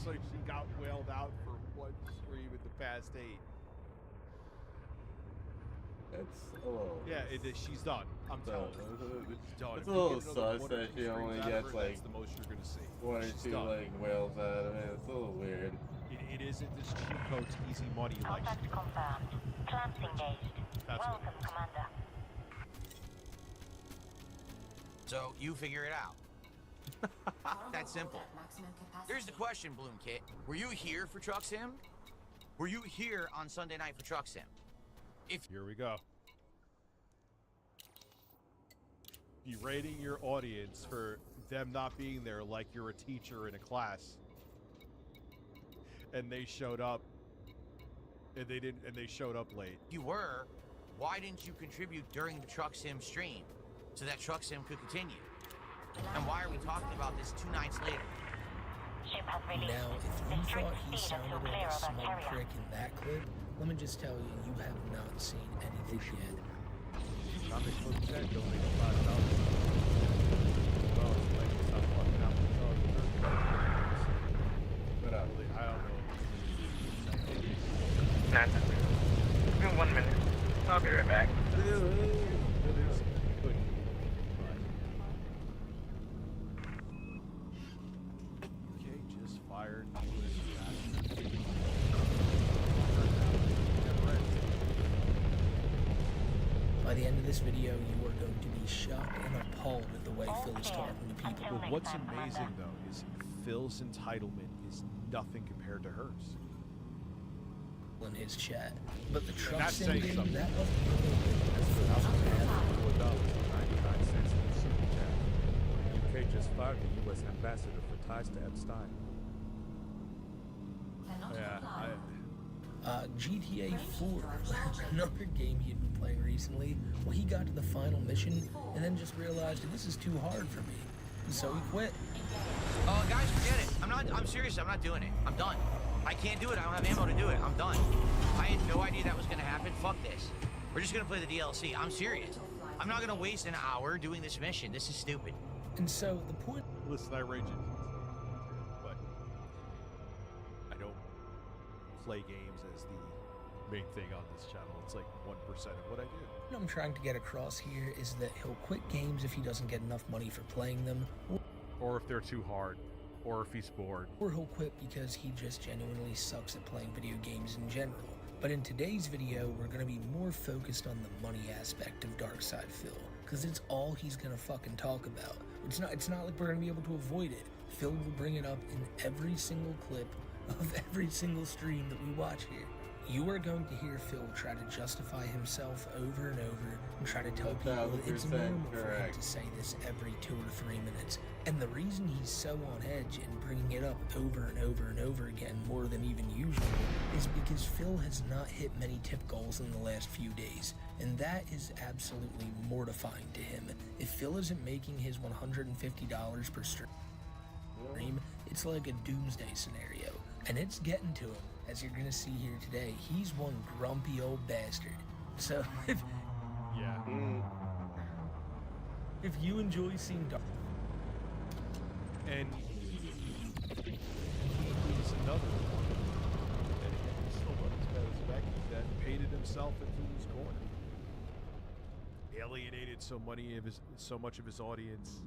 So she got whaled out for one stream in the past 8. It's a little. Yeah, she's done. I'm telling you. She's done. It's If a you little get another sus 1 or that 2 she streams only out of gets her, like that's the most you're gonna see. 1 or She's 2 done. like whales out of it. It's a little weird. It isn't this cheap coats easy money like. Contact confirmed. Clamps engaged. That's Welcome, Commander. So you figure it out. that simple. Here's the question, Bloom Kit. Were you here for Truck Sim? Were you here on Sunday night for Truck Sim? Here we go. Berating your audience for them not being there like you're a teacher in a class. And they showed up. And they showed up late. You were, why didn't you contribute during the Truck Sim stream so that Truck Sim could continue? And why are we talking about this 2 nights later? Now, if you thought he sounded like a smug prick in that clip, let me just tell you, you have not seen anything yet. Comic book chat donated $5. Well, like, stop walking out with all But I don't know. Nah, give me 1 minute. I'll be right back. Okay, just fired. By the end of this video, you are going to be shocked and appalled at the way Phil is talking to people. But what's amazing, though, is Phil's entitlement is nothing compared to hers. In his chat, but the And truck that's sim saying game, something. that wasn't really $4.99 in the super chat. UK just fired the U.S. ambassador for ties to Epstein. Yeah, GTA 4, another game he had been playing recently. Well, he got to the final mission and then just realized this is too hard for me, and so he quit. Guys, forget it. I'm serious. I'm not doing it. I'm done. I can't do it. I don't have ammo to do it. I'm done. I had no idea that was going to happen. Fuck this. We're just going to play the DLC. I'm serious. I'm not going to waste an hour doing this mission. This is stupid. And so the point... Listen, I rage it. But I don't play games as the main thing on this channel. It's like 1% of what I do. What I'm trying to get across here is that he'll quit games if he doesn't get enough money for playing them. Or if they're too hard. Or if he's bored. Or he'll quit because he just genuinely sucks at playing video games in general. But in today's video, we're going to be more focused on the money aspect of Darkside Phil, because it's all he's going to fucking talk about. It's not like we're going to be able to avoid it. Phil will bring it up in every single clip of every single stream that we watch here. You are going to hear Phil try to justify himself over and over and try to tell people that it's normal for him to say this every 2 or 3 minutes. And the reason he's so on edge and bringing it up over and over and over again more than even usual is because Phil has not hit many tip goals in the last few days. And that is absolutely mortifying to him. If Phil isn't making his $150 per stream, it's like a doomsday scenario. And it's getting to him. As you're gonna see here today, he's one grumpy old bastard. So if you enjoy seeing Dark, and he's another one, and he's still not as bad as Becky, that painted himself into his corner, alienated so much of his audience,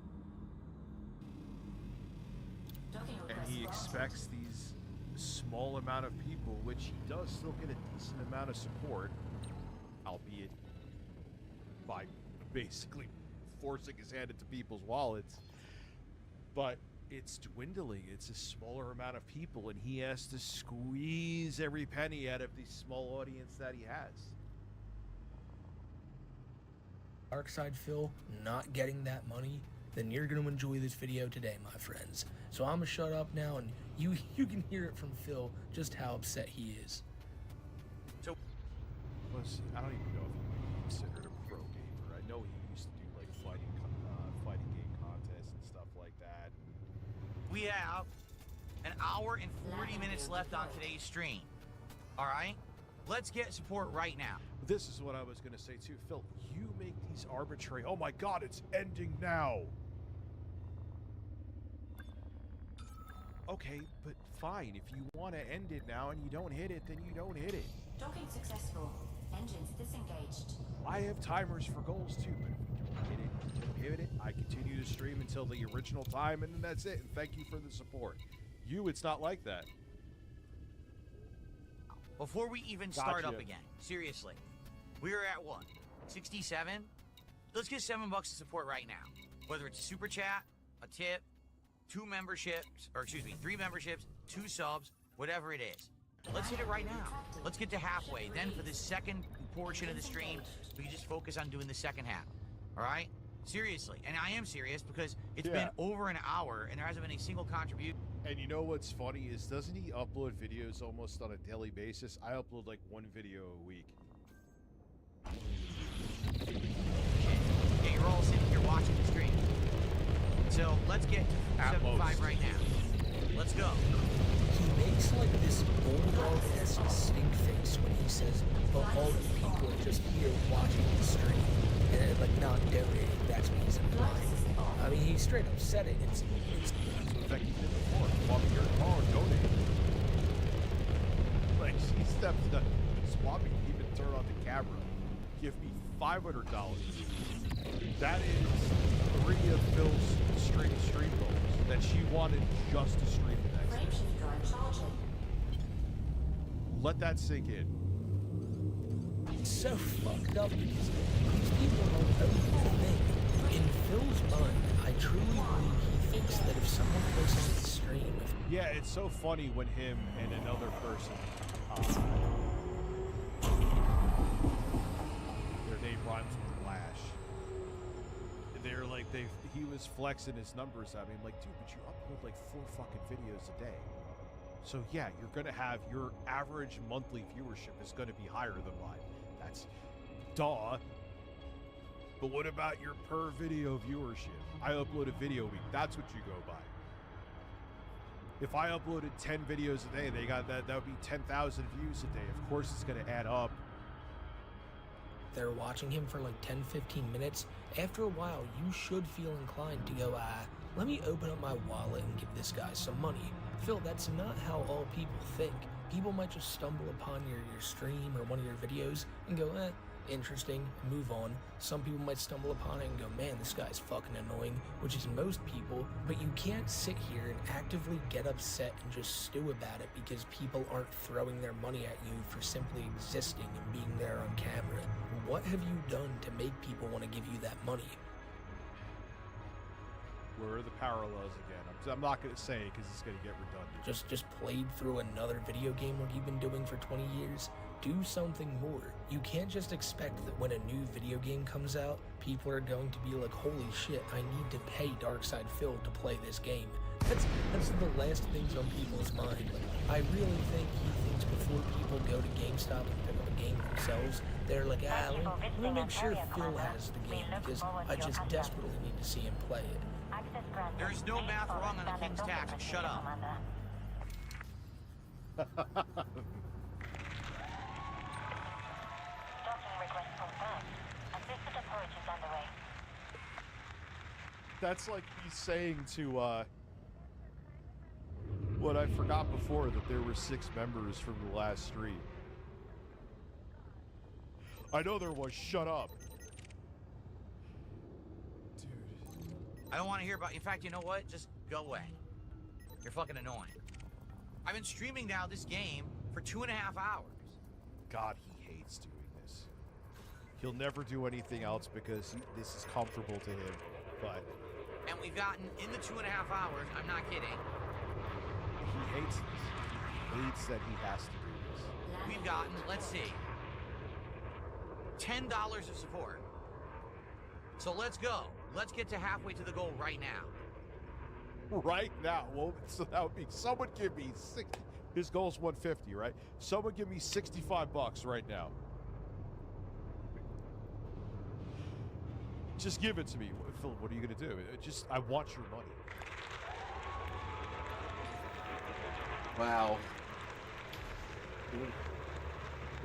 and he expects these small amount of people, which he does still get a decent amount of support, albeit by basically forcing his hand into people's wallets, but it's dwindling. It's a smaller amount of people, and he has to squeeze every penny out of the small audience that he has. Darkside Phil not getting that money, then you're going to enjoy this video today, my friends. So I'm going to shut up now, and you can hear it from Phil just how upset he is. So, I don't even know if he would be considered a pro gamer. I know he used to do like fighting game contests and stuff like that. we have an hour and 40 minutes left on today's stream. All right? Let's get support right now. This is what I was going to say too. Phil, you make these arbitrary... Oh my god, it's ending now! Okay, but fine. If you want to end it now and you don't hit it, then you don't hit it. Docking successful. Engines disengaged. I have timers for goals too, but if you don't hit it, I continue to stream until the original time, and then that's it. And thank you for the support. You, it's not like that. Before we even start up again, seriously, we're at what? 67? Let's get $7 to support right now. Whether it's a super chat, a tip, 2 memberships, or excuse me, 3 memberships, 2 subs, whatever it is. Let's hit it right now. Let's get to halfway. Then for the second portion of the stream, we can just focus on doing the second half. All right? Seriously. And I am serious because it's been over an hour and there hasn't been a single contribution. And you know what's funny is, doesn't he upload videos almost on a daily basis? I upload like 1 video a week. Yeah, you're all sitting here watching the stream. So let's get to 75 right now. Let's go. He makes like this bulldog-esque stink face when he says, "But all the people are just here watching the stream and like not donating." That's what he's implying. I mean, he straight up said it. It's in fact, he did before. Walk here tomorrow and donate. Like, she stepped up. Swapping even turn on the camera. Give me $500. That is 3 of Phil's stream goals that she wanted just to stream the next day. Let that sink in. It's so fucked up because these people don't know the thing. In Phil's mind, I truly believe he thinks that if someone posts on the stream... Yeah, it's so funny when him and another person, their name rhymes with Lash. They're like, he was flexing his numbers at me. I'm like, dude, but you upload like 4 fucking videos a day. So yeah, you're gonna have your average monthly viewership is gonna be higher than mine. That's duh. But what about your per video viewership? I upload a video a week. That's what you go by. If I uploaded 10 videos a day, they got that would be 10,000 views a day. Of course it's gonna add up. They're watching him for like 10-15 minutes. After a while, you should feel inclined to go, let me open up my wallet and give this guy some money. Phil, that's not how all people think. People might just stumble upon your stream or one of your videos and go, interesting, move on. Some people might stumble upon it and go, man, this guy's fucking annoying, which is most people, but you can't sit here and actively get upset and just stew about it because people aren't throwing their money at you for simply existing and being there on camera. What have you done to make people want to give you that money? Where are the parallels again? I'm not going to say it because it's going to get redundant. Just played through another video game like you've been doing for 20 years? Do something more. You can't just expect that when a new video game comes out, people are going to be like, holy shit, I need to pay Darkside Phil to play this game. That's the last things on people's mind. I really think he thinks before people go to GameStop and pick up a game themselves, they're like, let me make sure Phil has the game because I just desperately need to see him play it. There is no math wrong on the King's tax. Shut up. That's like me saying to, what I forgot before, that there were 6 members from the last stream. I know there was. Shut up. I don't want to hear about. In fact, you know what? Just go away. You're fucking annoying. I've been streaming now this game for 2.5 hours. God, he hates doing this. He'll never do anything else because this is comfortable to him. But and we've gotten in the 2.5 hours. I'm not kidding. He hates this. He hates that he has to do this. We've gotten, let's see, $10 of support. So let's go. Let's get to halfway to the goal right now. Right now? Well, so that would be, someone give me 60. His goal's 150, right? Someone give me $65 right now. Just give it to me. Phil, what are you going to do? I want your money. Wow.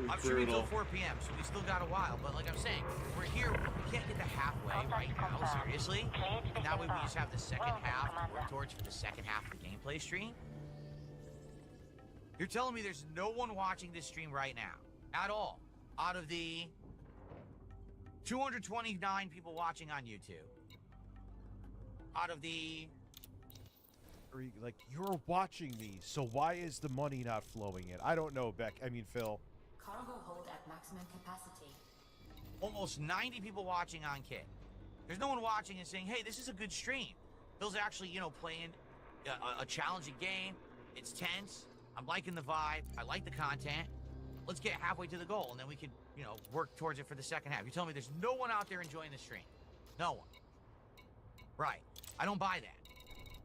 I'm streaming until 4 p.m., so we still got a while. But like I'm saying, we're here. We can't get to halfway right now, seriously. And that way we just have the second half to work towards for the second half of the gameplay stream. You're telling me there's no one watching this stream right now, at all, out of the 229 people watching on YouTube. Out of the... Like, you're watching me, so why is the money not flowing in? I don't know, Phil. Cargo hold at maximum capacity. Almost 90 people watching on Kit. There's no one watching and saying, hey, this is a good stream. Phil's actually, playing a challenging game. It's tense. I'm liking the vibe. I like the content. Let's get halfway to the goal, and then we could, you know, work towards it for the second half. You're telling me there's no one out there enjoying the stream? No one. Right. I don't buy that.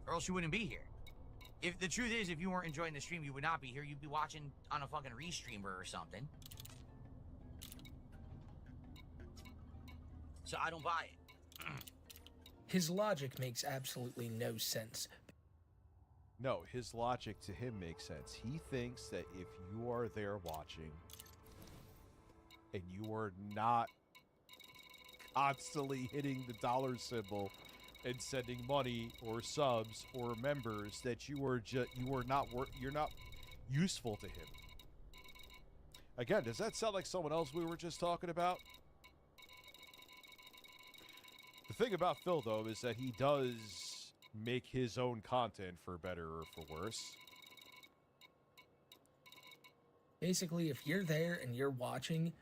Or else you wouldn't be here. If the truth is, if you weren't enjoying the stream, you would not be here. You'd be watching on a fucking restreamer or something. So I don't buy it. His logic makes absolutely no sense. No, his logic to him makes sense. He thinks that if you are there watching and you are not constantly hitting the dollar symbol and sending money or subs or members, that you're not useful to him. Again, does that sound like someone else we were just talking about? The thing about Phil, though, is that he does make his own content, for better or for worse. Basically, if you're there and you're watching,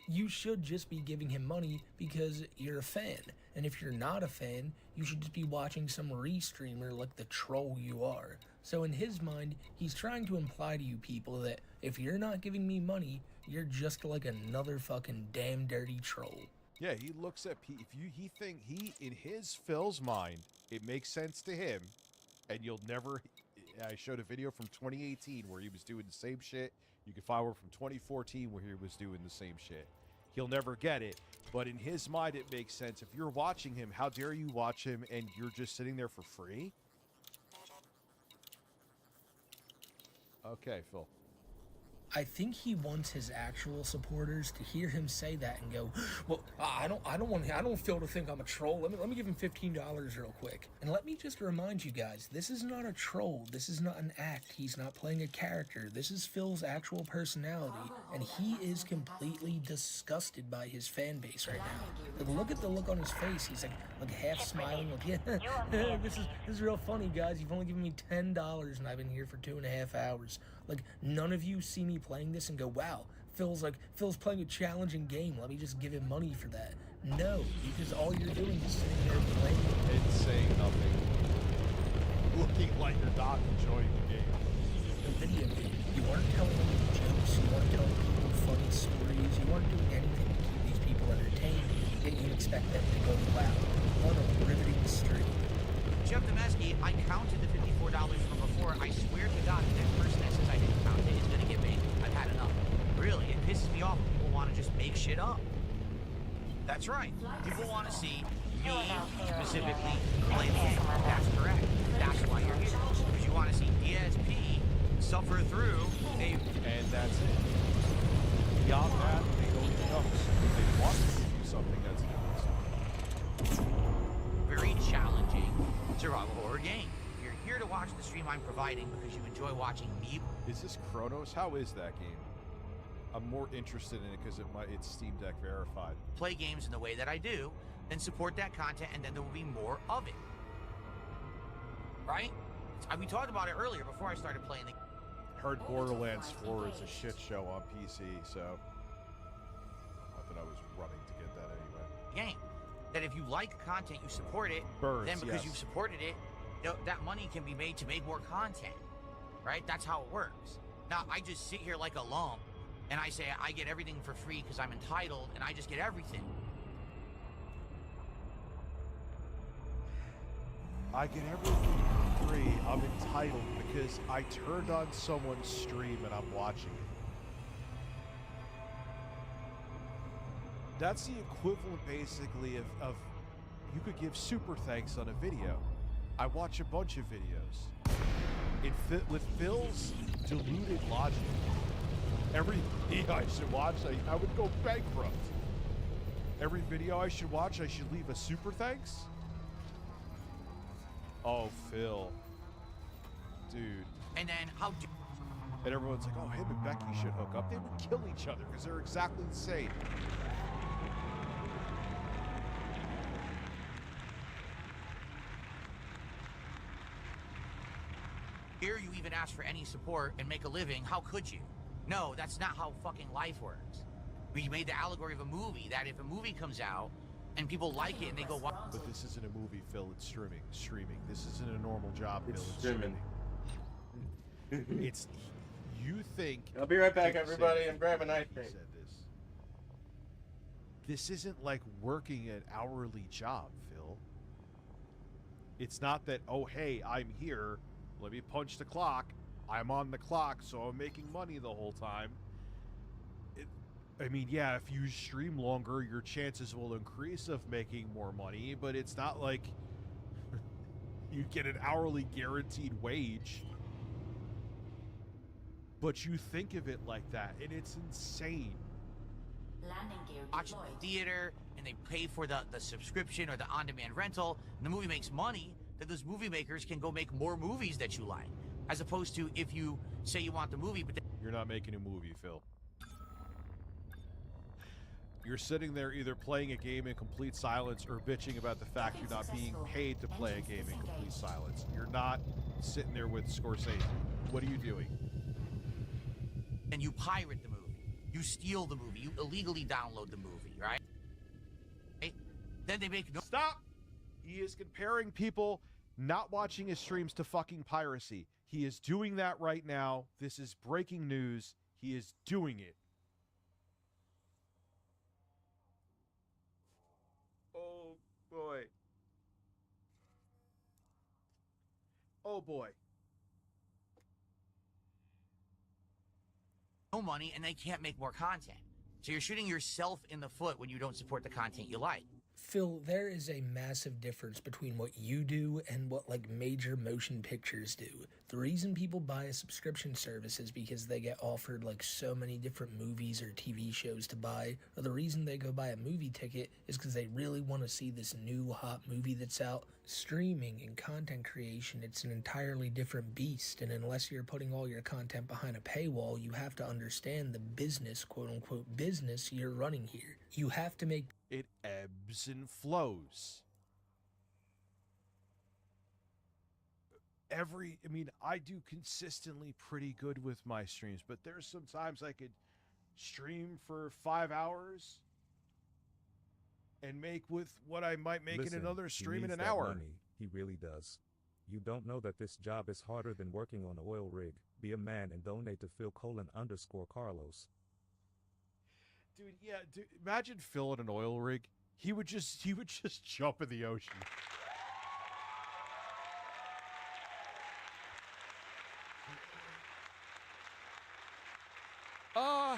you should just be giving him money because you're a fan. And if you're not a fan, you should just be watching some restreamer like the troll you are. So in his mind, he's trying to imply to you people that if you're not giving me money, you're just like another fucking damn dirty troll. Yeah, he looks at in his Phil's mind, it makes sense to him, and you'll never. I showed a video from 2018 where he was doing the same shit. You can find one from 2014 where he was doing the same shit. He'll never get it, but in his mind, it makes sense. If you're watching him, how dare you watch him and you're just sitting there for free? Okay, Phil. I think he wants his actual supporters to hear him say that and go, well, I don't want Phil to think I'm a troll. Let me give him $15 real quick. And let me just remind you guys, this is not a troll. This is not an act. He's not playing a character. This is Phil's actual personality, and he is completely disgusted by his fan base right now. Like, look at the look on his face. He's like half smiling, like, yeah, this is real funny, guys. You've only given me $10 and I've been here for 2.5 hours. Like, none of you see me playing this and go, wow, Phil's playing a challenging game. Let me just give him money for that. No, because all you're doing is sitting there playing and saying nothing. Looking like you're not enjoying the game. The video game. You aren't telling any jokes. You aren't telling people funny stories. You aren't doing anything to keep these people entertained. Yet you expect them to go, wow, what a riveting stream. Jeff Demesky, I counted the $54 from before. I swear to God, the next person that says I didn't count it is going to get banned. I've had enough. Really, it pisses me off when people want to just make shit up. That's right. People want to see me specifically play the game. That's correct. That's why you're here. Because you want to see DSP suffer through a... And that's it. Beyond that, they don't know. If they want to do something that's very challenging survival horror game. You're here to watch the stream I'm providing because you enjoy watching me. Is this Chronos? How is that game? I'm more interested in it because it's Steam Deck verified. Play games in the way that I do, then support that content, and then there will be more of it. Right? We talked about it earlier before I started playing the game. Heard Borderlands 4 is a shit show on PC, so not that I was running to get that anyway. Game. That if you like content, you support it, Birds, then because yes. you've supported it, that money can be made to make more content. Right? That's how it works. Now, I just sit here like a lump, and I say I get everything for free because I'm entitled, and I just get everything. I get everything for free. I'm entitled because I turned on someone's stream and I'm watching it. That's the equivalent, basically, of you could give super thanks on a video. I watch a bunch of videos. With Phil's deluded logic, every video I should watch, I would go bankrupt. Every video I should watch, I should leave a super thanks? Oh, Phil. Dude. And then how do... And everyone's like, oh, him and Becky should hook up. They would kill each other because they're exactly the same. Here you even ask for any support and make a living. How could you? No, that's not how fucking life works. We made the allegory of a movie that if a movie comes out, and people like it and they go, "Wow." But this isn't a movie, Phil. It's streaming. Streaming. This isn't a normal job, Phil. It's streaming. It's you think. I'll be right back, Dick everybody. said- I'm grabbing ice he cream. said this. This isn't like working an hourly job, Phil. It's not that, oh, hey, I'm here. Let me punch the clock. I'm on the clock, so I'm making money the whole time. I mean, yeah, if you stream longer, your chances will increase of making more money, but it's not like you get an hourly guaranteed wage. But you think of it like that, and it's insane. Landing gear Watch deployed. the theater and they pay for the subscription or the on-demand rental, and the movie makes money, that those movie makers can go make more movies that you like. As opposed to if you say you want the movie, but You're not making a movie, Phil. You're sitting there either playing a game in complete silence or bitching about the fact you're not being paid to play a game in complete silence. You're not sitting there with Scorsese. What are you doing? and you pirate the movie, you steal the movie, you illegally download the movie, right? Then they make no. Stop! He is comparing people not watching his streams to fucking piracy. He is doing that right now. This is breaking news. He is doing it. Oh, boy. Oh, boy. No money, and they can't make more content. So you're shooting yourself in the foot when you don't support the content you like. Phil, there is a massive difference between what you do and what like major motion pictures do. The reason people buy a subscription service is because they get offered like so many different movies or TV shows to buy, or the reason they go buy a movie ticket is because they really want to see this new hot movie that's out. Streaming and content creation, it's an entirely different beast, and unless you're putting all your content behind a paywall, you have to understand the business, quote unquote business you're running here. You have to make It ebbs and flows. I do consistently pretty good with my streams, but there's sometimes I could stream for 5 hours and make with what I might make in another stream in an hour. Money. He really does. You don't know that this job is harder than working on an oil rig. Be a man and donate to Phil:_Carlos. Dude, imagine Phil in an oil rig. He would just jump in the ocean.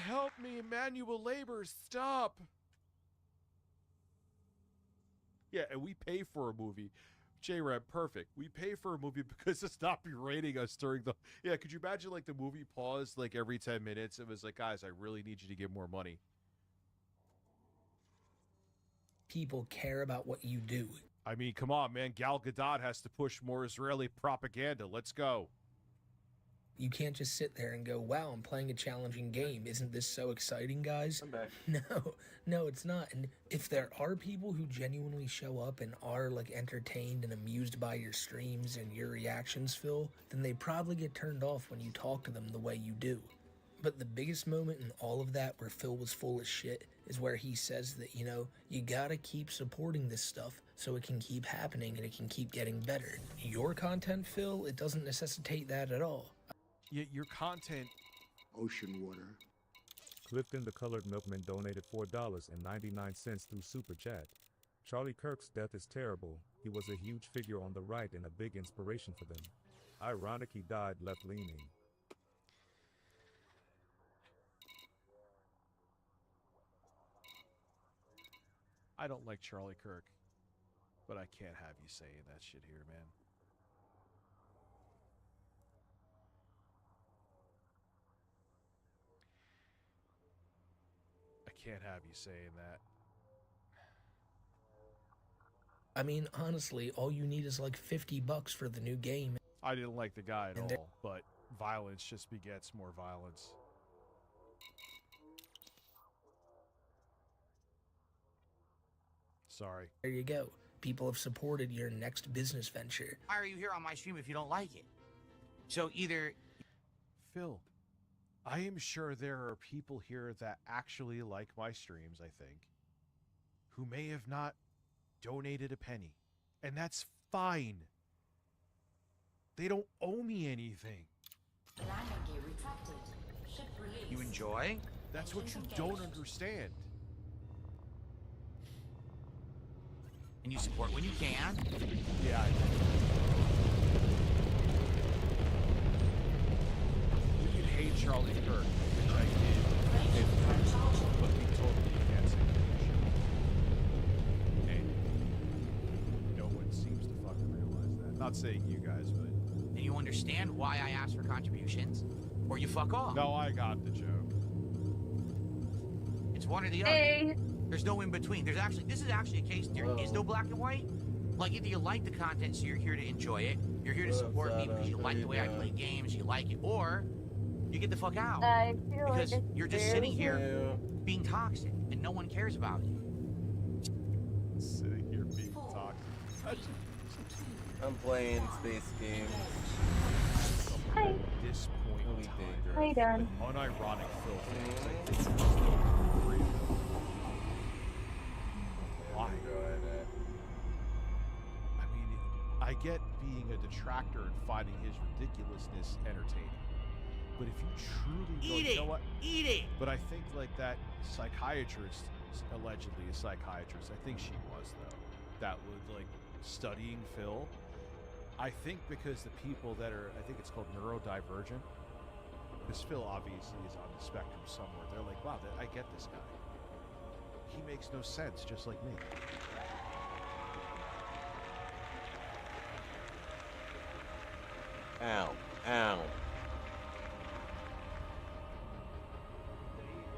Help me, manual labor, stop. Yeah, and we pay for a movie. J-Rab, perfect. We pay for a movie because it's not berating us during the... Yeah, could you imagine, like, the movie paused, like, every 10 minutes? It was like, guys, I really need you to give more money. people care about what you do. I mean, come on, man. Gal Gadot has to push more Israeli propaganda. Let's go. You can't just sit there and go, wow, I'm playing a challenging game. Isn't this so exciting, guys? I'm back. No, it's not. And if there are people who genuinely show up and are like entertained and amused by your streams and your reactions, Phil, then they probably get turned off when you talk to them the way you do. But the biggest moment in all of that where Phil was full of shit is where he says that, you know, you gotta keep supporting this stuff so it can keep happening and it can keep getting better. Your content, Phil, it doesn't necessitate that at all. Yeah, your content... Ocean water. Clifton the Colored Milkman donated $4.99 through Super Chat. Charlie Kirk's death is terrible. He was a huge figure on the right and a big inspiration for them. Ironic he died left-leaning. I don't like Charlie Kirk, but I can't have you saying that shit here, man. I can't have you saying that. I mean, honestly, all you need is like $50 for the new game. I didn't like the guy at all, but violence just begets more violence. Sorry. There you go. People have supported your next business venture. Why are you here on my stream if you don't like it? So either... Phil, I am sure there are people here that actually like my streams, I think, who may have not donated a penny. And that's fine. They don't owe me anything. You enjoy? That's what you don't understand. And you support when you can? Yeah, you can hate Charlie Kirk, which I did, but be totally against it. And no one seems to fucking realize that. Not saying you guys, but... And you understand why I asked for contributions? Or you fuck off. No, I got the joke. It's one or the other. There's no in between. This is actually a case, there is no black and white. Like, either you like the content, so you're here to enjoy it, you're here to support me because you like the way I play games, you like it, or you get the fuck out. Because you're just sitting here being toxic, and no one cares about you. Sitting here being toxic. I'm playing space games. Hi. At this point in time, How you doing? unironic filters, I think why? I mean, I get being a detractor and finding his ridiculousness entertaining. But if you truly Eat you know it! what? Eat it! But I think like that psychiatrist, allegedly a psychiatrist, I think she was though, that was like studying Phil. I think because the people that are, I think it's called neurodivergent, because Phil obviously is on the spectrum somewhere. They're like, wow, I get this guy. He makes no sense, just like me. Ow. Ow.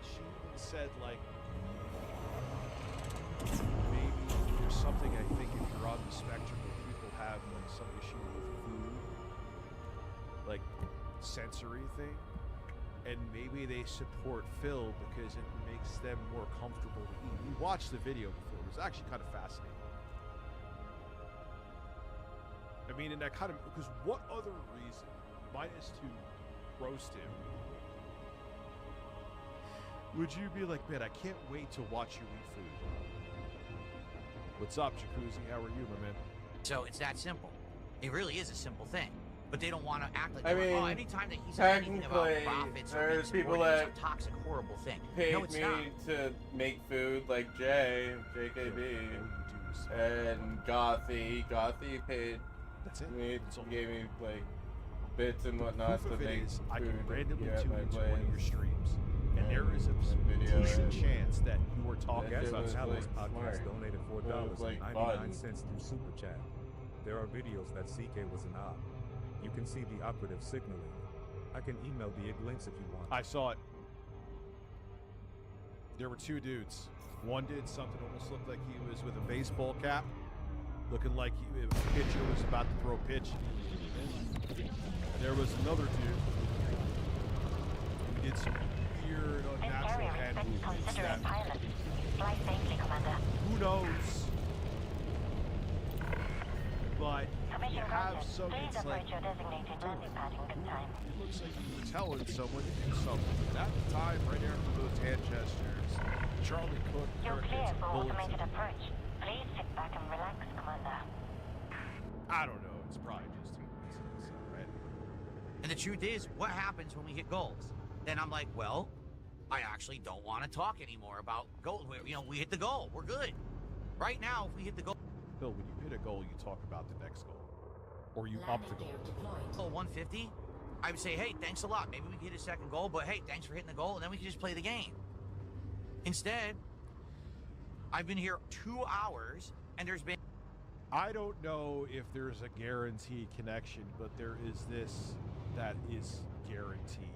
She even said, like, maybe there's something I think if you're on the spectrum where people have, like, some issue with food, like, sensory thing, and maybe they support Phil because it makes them more comfortable to eat. We watched the video before. It was actually kind of fascinating. I mean, and that kind of, because what other reason, minus to roast him, would you be like, man, I can't wait to watch you eat food? What's up, Jacuzzi? How are you, my man? So it's that simple. It really is a simple thing. But they don't want to act like, I mean, oh, anytime that he says anything about profits or there's makes people money, that it's a toxic, horrible thing. paid No, it's me not. to make food like JKB, and Gothy paid That's it. me, gave me like bits and whatnot Proof to of it make is, food. I can randomly yeah, tune my into place. one of your streams, and there is a video decent chance that you were talking That Guest shit on was, Talent's like, podcast smart. donated It was, like, $4.99 fun. through Super Chat. There are videos that CK was an op. You can see the operative signaling. I can email the links if you want. I saw it. There were two dudes. One did something almost looked like he was with a baseball cap, looking like a pitcher was about to throw a pitch. And there was another dude who did some weird, unnatural hand movements that, who knows? But you have some, it's like, it looks like you were telling someone to do something. But at the time, right after those hand gestures, Charlie Cook gets a bulletin. Please sit back and relax, Commander. I don't know. It's probably just a coincidence, right? And the truth is, what happens when we hit goals? Then I'm like, well, I actually don't want to talk anymore about goals. You know, we hit the goal. We're good. Right now, if we hit the goal. Bill, when you hit a goal, you talk about the next goal. Or you up the goal. Goal 150, I would say, hey, thanks a lot. Maybe we can hit a second goal, but hey, thanks for hitting the goal, and then we can just play the game. Instead, I've been here 2 hours, and there's been... I don't know if there's a guaranteed connection, but there is this that is guaranteed.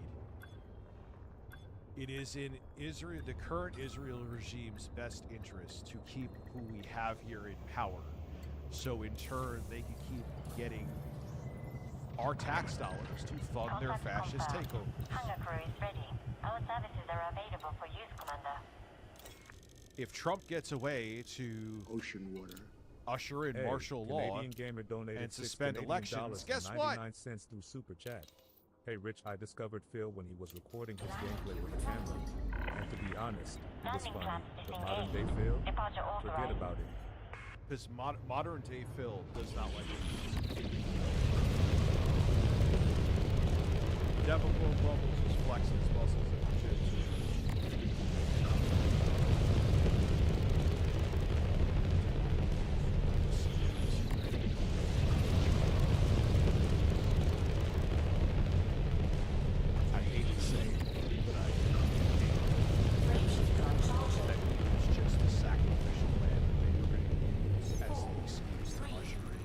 It is in Israel, the current Israel regime's best interest to keep who we have here in power. So in turn, they can keep getting our tax dollars to fund their fascist takeovers. Hangar crew is ready. Our services are available for use, Commander. If Trump gets away to Ocean water. usher in Hey, martial law Canadian Gamer donated and $6 suspend Canadian elections, dollars guess and what? 99 cents through Super Chat. Hey Rich, I discovered Phil when he was recording his gameplay with a camera. And to be honest, he was funny. But modern day Phil, forget about it. Because modern day Phil does not like it. Devil Bubbles is flexing his muscles at the gym. I hate to say it, but I that it's just a sacrificial lamb that they were going to use as the excuse to usher in.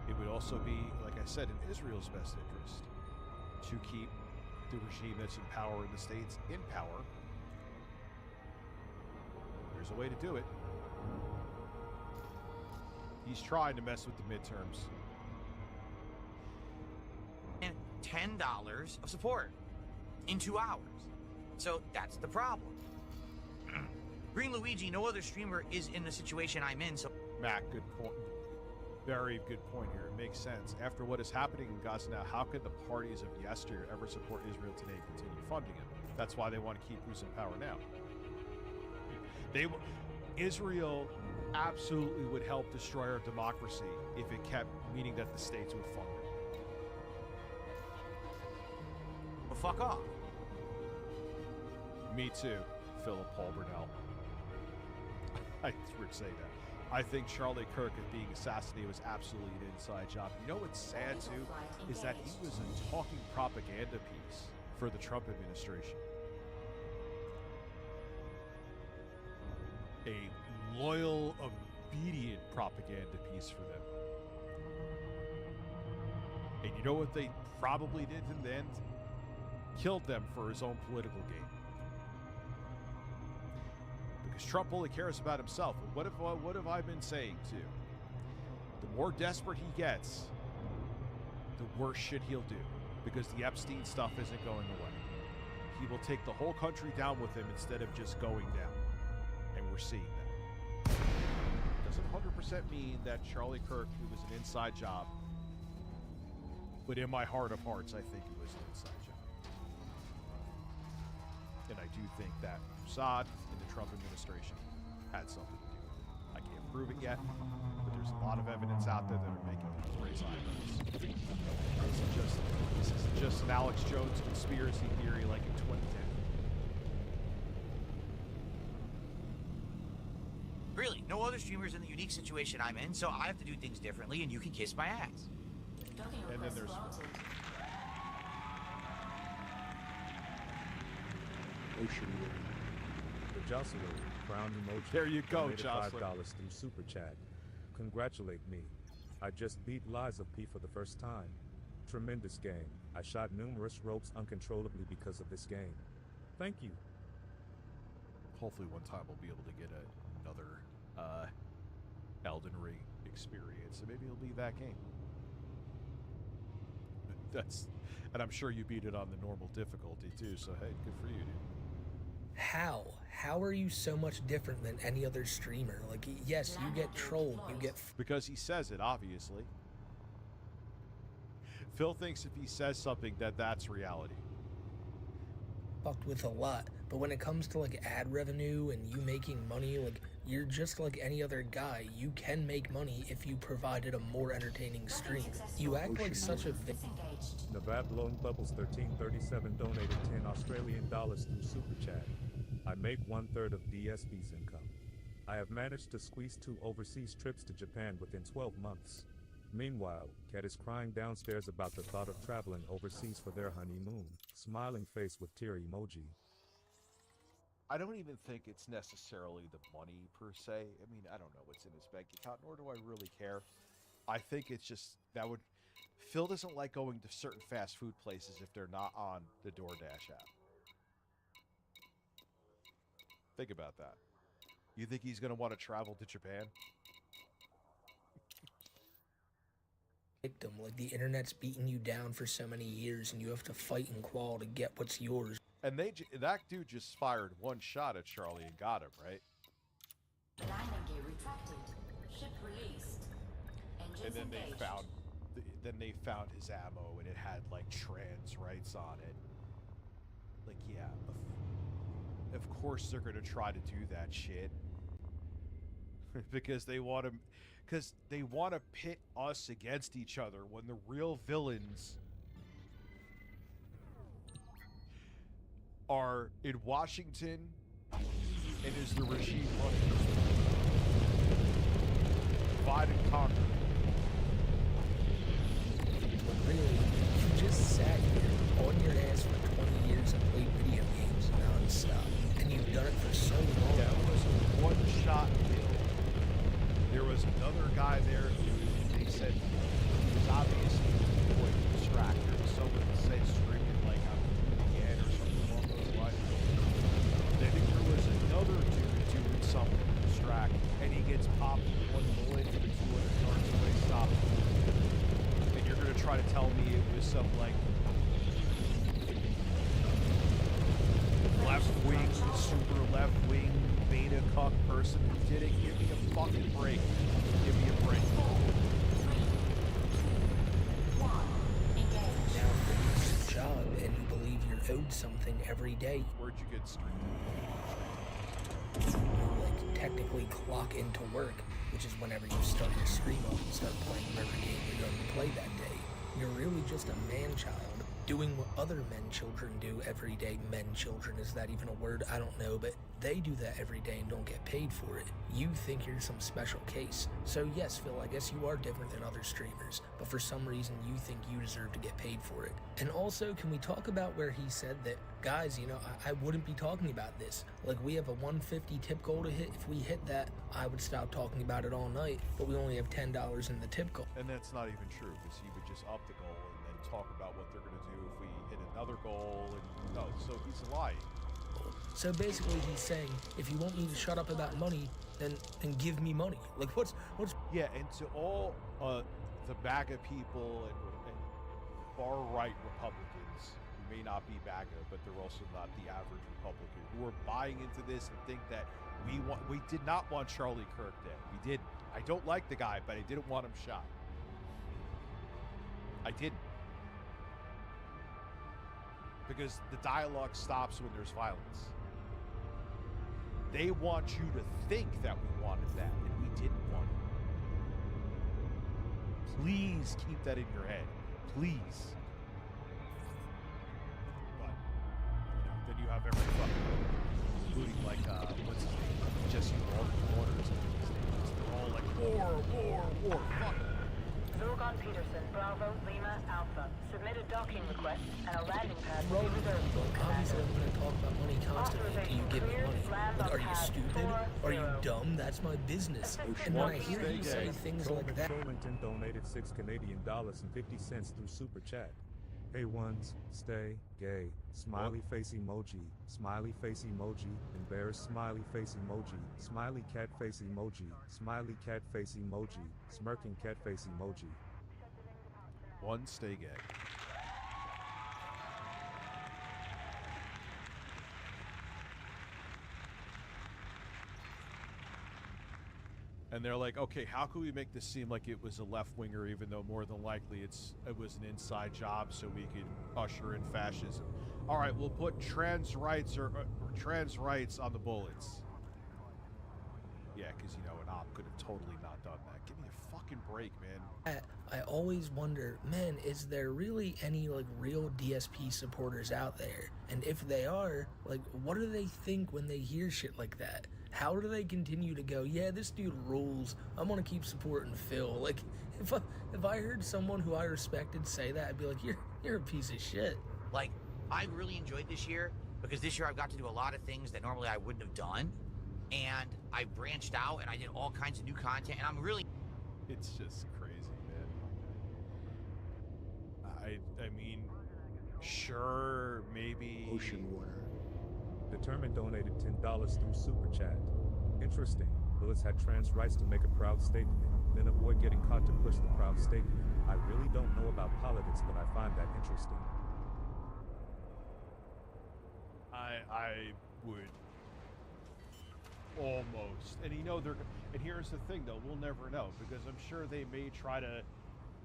It would also be, like I said, in Israel's best interest to keep the regime that's in power in the States in power. There's a way to do it. He's trying to mess with the midterms. And $10 of support in 2 hours. So that's the problem. Green Luigi, no other streamer is in the situation I'm in, so... Matt, good point. Very good point here. It makes sense. After what is happening in Gaza now, how could the parties of yesteryear ever support Israel today and continue funding him? That's why they want to keep who's in power now. Israel absolutely would help destroy our democracy if it kept meaning that the states would fund it. Well, fuck off. Me too, Philip Paul Burnell. I would say that. I think Charlie Kirk being assassinated was absolutely an inside job. You know what's sad too is that he was a talking propaganda piece for the Trump administration. A loyal, obedient propaganda piece for them. And you know what they probably did in the end? Killed them for his own political gain. Because Trump only cares about himself. What have I been saying too? The more desperate he gets, the worse shit he'll do. Because the Epstein stuff isn't going away. He will take the whole country down with him instead of just going down. And we're seeing that. Doesn't 100% mean that Charlie Kirk, who was an inside job, but in my heart of hearts, I think it was an inside job. And I do think that Mossad and the Trump administration had something to do with it. I can't prove it yet, but there's a lot of evidence out there that are making people raise eyebrows. This isn't just an Alex Jones conspiracy theory like in 2010. Really, no other streamer's in the unique situation I'm in, so I have to do things differently, and you can kiss my ass. And then there's... Ocean World. The Jocelyn crown emoji. There you go, donated Jocelyn. $5 through Super Chat. Congratulate me. I just beat Lies of P for the first time. Tremendous game. I shot numerous ropes uncontrollably because of this game. Thank you. Hopefully one time we'll be able to get another Elden Ring experience, and maybe it'll be that game. And I'm sure you beat it on the normal difficulty too, so hey, good for you, dude. How are you so much different than any other streamer? Like, yes, you get trolled, you get... Because he says it, obviously. Phil thinks if he says something that's reality. Fucked with a lot, but when it comes to like ad revenue and you making money, like, you're just like any other guy. You can make money if you provided a more entertaining stream. You act like such a... Nevada Blown Bubbles 1337 donated 10 Australian dollars through Super Chat. I make 1/3 of DSP's income. I have managed to squeeze 2 overseas trips to Japan within 12 months. Meanwhile, Kat is crying downstairs about the thought of traveling overseas for their honeymoon. Smiling face with tear emoji. I don't even think it's necessarily the money per se. I mean, I don't know what's in his bank account, nor do I really care. I think it's just that would... Phil doesn't like going to certain fast food places if they're not on the DoorDash app. Think about that. You think he's going to want to travel to Japan? Victim, like the internet's beating you down for so many years and you have to fight and claw to get what's yours. And that dude just fired one shot at Charlie and got him, right? Landing gear retracted. Ship released. And then engaged. they found his ammo and it had like trans rights on it. Like, yeah, of course they're gonna try to do that shit. Because they want to pit us against each other when the real villains are in Washington and is the regime running this world. Divide and conquer. Really, you just sat here on your ass for 20 years and played video games non-stop. And you've done it for so long. Yeah, it was a one-shot kill. There was another guy there who they said he was obviously going to distract. There was someone that said screaming like I'm doing it or something along those lines. I think there was another dude doing something to distract, and he gets popped with one bullet and 200 yards away, stopped. And you're gonna try to tell me it was some like left-wing, super left-wing, beta cuck person who did it? Give me a fucking break. Give me a break. Now, if it's a job and you believe you're owed something every day, Where'd you get streamed? you like technically clock into work, which is whenever you start your stream up and start playing whatever game you're going to play that day. You're really just a man-child doing what other men-children do every day. Men-children, is that even a word? I don't know, but they do that every day and don't get paid for it. You think you're some special case. So yes, Phil, I guess you are different than other streamers, but for some reason you think you deserve to get paid for it. And also, can we talk about where he said that, guys, you know, I wouldn't be talking about this. Like, we have a 150 tip goal to hit. If we hit that, I would stop talking about it all night, but we only have $10 in the tip goal. And that's not even true, because he would just up the goal and then talk about what they're going to do if we hit another goal. And no, so he's lying. So basically he's saying, if you want me to shut up about money, then give me money. Like, what's Yeah, and to all the MAGA people and far-right Republicans, who may not be MAGA, but they're also not the average Republican, who are buying into this and think that we did not want Charlie Kirk dead. We didn't. I don't like the guy, but I didn't want him shot. I didn't. Because the dialogue stops when there's violence. They want you to think that we wanted that, and we didn't want it. Please keep that in your head. Please. But, you know, then you have every fucking, including like, what's his name? Jesse Waters. They're all like, war, fuck. Zorgon Peterson, Bravo, Lima, Alpha. Submitted docking request and a landing pad Bro, will be reserved for obviously I'm going to talk about money constantly until you give me money. Like, are you stupid? Are you dumb? That's my business. And when I hear you say things like that... Trollington donated $6 Canadian and 50 cents through Super Chat. Hey ones, stay gay. Smiley face emoji. Smiley face emoji. Embarrassed smiley face emoji. Smiley cat face emoji. Smiley cat face emoji. Smirking cat face emoji. One, stay gay. And they're like, okay, how can we make this seem like it was a left-winger, even though more than likely it was an inside job so we could usher in fascism? All right, we'll put trans rights or trans rights on the bullets. Yeah, because, you know, an op could have totally not done that. Give me a fucking break, man. I always wonder, man, is there really any, like, real DSP supporters out there? And if they are, like, what do they think when they hear shit like that? How do they continue to go, yeah, this dude rules, I'm gonna keep supporting Phil? Like, if I heard someone who I respected say that, I'd be like, you're a piece of shit. Like, I really enjoyed this year, because this year I've got to do a lot of things that normally I wouldn't have done, and I branched out, and I did all kinds of new content, and I'm really... It's just crazy, man. I mean, sure, maybe... Ocean water. Determined donated $10 through Super Chat. Interesting. Bullets had trans rights to make a proud statement, then avoid getting caught to push the proud statement. I really don't know about politics, but I find that interesting. I would almost. And you know, and here's the thing though, we'll never know, because I'm sure they may try to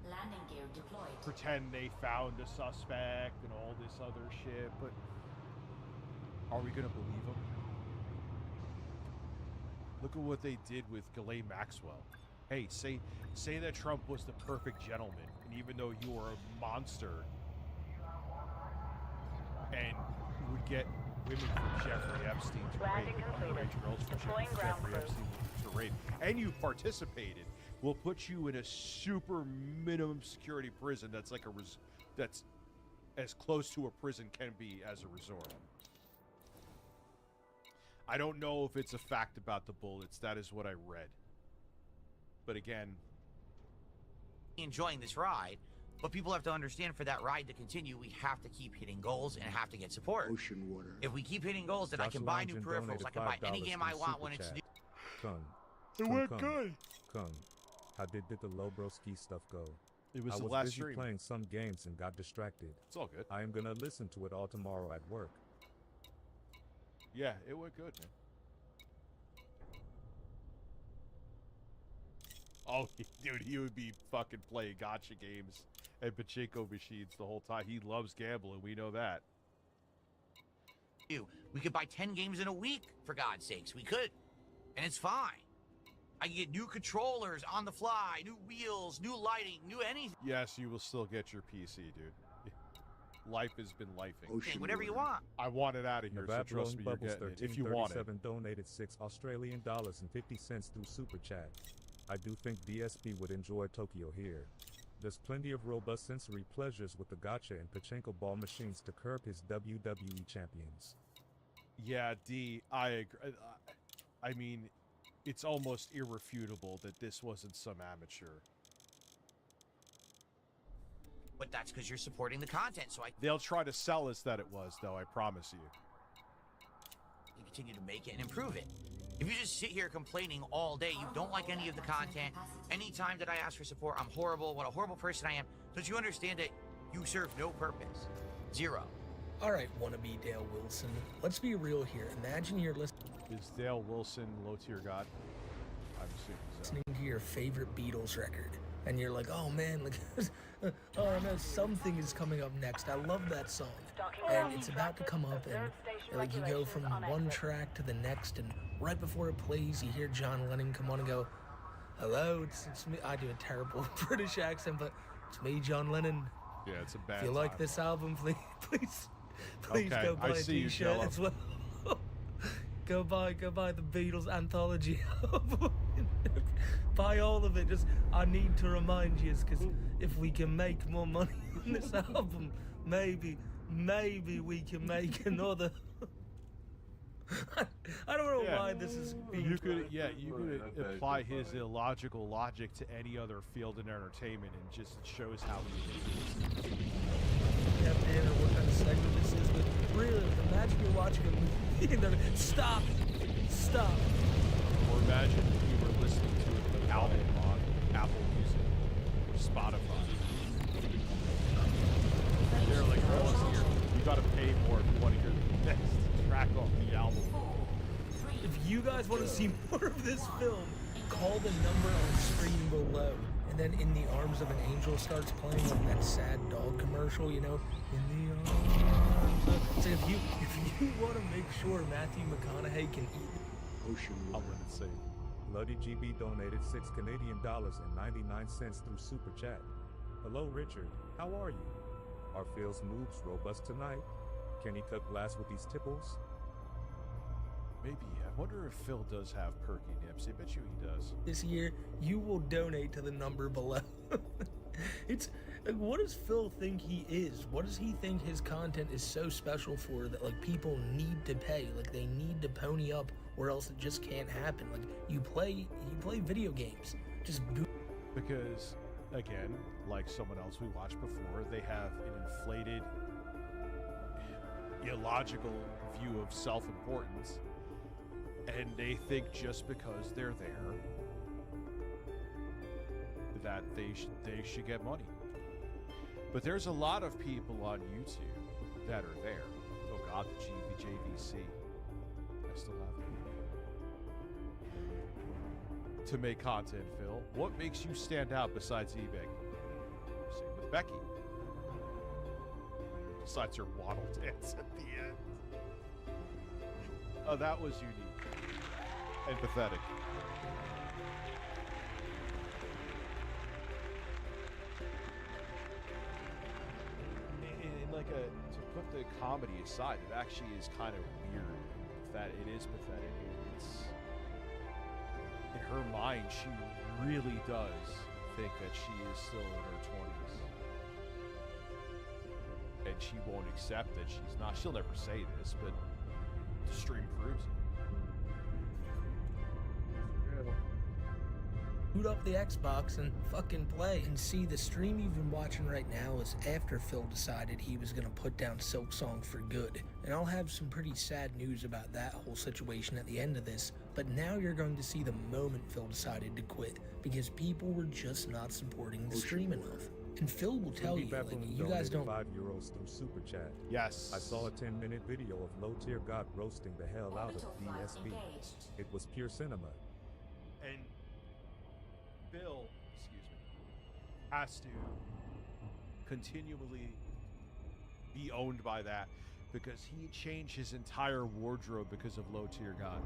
landing gear deployed. pretend they found a suspect and all this other shit, but Are we going to believe them? Look at what they did with Ghislaine Maxwell. Hey, say that Trump was the perfect gentleman, and even though you were a monster, and would get women from Jeffrey Epstein to rape, underage girls from Jeffrey Epstein to rape, and you participated, we'll put you in a super minimum security prison that's like that's as close to a prison can be as a resort. I don't know if it's a fact about the bullets. That is what I read. But again, enjoying this ride, but people have to understand for that ride to continue, we have to keep hitting goals and have to get support. Ocean water. If we keep hitting goals, then I can buy new peripherals. I can buy any game I want when it's new. It went good. How did the Lowbroski stuff go? It was I the was last busy stream. playing some games and got distracted. It's all good. I am gonna listen to it all tomorrow at work. Yeah, it went good, man. Oh, dude, he would be fucking playing gotcha games and pachinko machines the whole time. He loves gambling. We know that. We could buy 10 games in a week, for God's sakes. We could. And it's fine. I can get new controllers on the fly, new wheels, new lighting, new anything. Yes, you will still get your PC, dude. Life has been lifing. Whatever you want. I want it out of here, so trust me, you're getting it. If you want it. Donated $6.50 through Super Chat. I do think DSP would enjoy Tokyo here. There's plenty of robust sensory pleasures with the gacha and pachinko ball machines to curb his WWE champions. Yeah, D, I agree. I mean, it's almost irrefutable that this wasn't some amateur. But that's because you're supporting the content, so They'll try to sell us that it was, though, I promise you. can continue to make it and improve it. If you just sit here complaining all day, you don't like any of the content, anytime that I ask for support, I'm horrible, what a horrible person I am, don't you understand that you serve no purpose? Zero. All right, wannabe Dale Wilson. Let's be real here. Imagine you're listening. Is Dale Wilson low tier god? I'm assuming so. Listening to your favorite Beatles record, and you're like, oh man, like, oh no, something is coming up next. I love that song, and it's about to come up, and like you go from one track to the next, and right before it plays, you hear John Lennon come on and go, hello, it's me. I do a terrible British accent, but it's me, John Lennon. Yeah, it's a bad. If you like this album, please Okay, go buy I a see you, t-shirt Jello. as well. Go buy the Beatles anthology album. Buy all of it. Just, I need to remind you, because if we can make more money on this album, maybe we can make another. I don't know why this is being. You could apply his illogical logic to any other field in entertainment, and just shows how he is. Have dinner, what kind of segment this is, but really, imagine you're watching a movie and they're like, stop. Or imagine you were listening to an album on Apple Music or Spotify. They're like, oh, listen here, you gotta pay more if you want to hear the next track off the album. If you guys want to see more of this film, call the number on screen below. And then In the Arms of an Angel starts playing, like that sad dog commercial, you know? In the arms of... So if you want to make sure Matthew McConaughey can eat... Ocean I water. wouldn't say. Bloody GB donated $6 Canadian and 99 cents through Super Chat. Hello, Richard. How are you? Are Phil's moves robust tonight? Can he cut glass with these tipples? Maybe. I wonder if Phil does have perky nips. I bet you he does. this year, you will donate to the number below. It's like, what does Phil think he is? What does he think his content is so special for that like people need to pay? Like they need to pony up, or else it just can't happen. Like you play video games, just Because, again, like someone else we watched before, they have an inflated, illogical view of self-importance, and they think just because they're there that they should get money. But there's a lot of people on YouTube that are there. Oh God, the JVC. I still have it. To make content, Phil. What makes you stand out besides eBay? Same with Becky. Besides her waddle dance at the end. That was unique and pathetic. And like to put the comedy aside, it actually is kind of weird. That it is pathetic. It's in her mind, she really does think that she is still in her 20s. And she won't accept that she's not. She'll never say this, but the stream proves it. Boot up the Xbox and fucking play. And see, the stream you've been watching right now is after Phil decided he was gonna put down Silksong for good. And I'll have some pretty sad news about that whole situation at the end of this, but now you're going to see the moment Phil decided to quit, because people were just not supporting the stream enough. And Phil will tell you, like, you guys don't... €5 through Super Chat. Yes. I saw a 10-minute video of low-tier God roasting the hell out of DSP. It was pure cinema. And Bill, has to continually be owned by that, because he changed his entire wardrobe because of Low Tier God.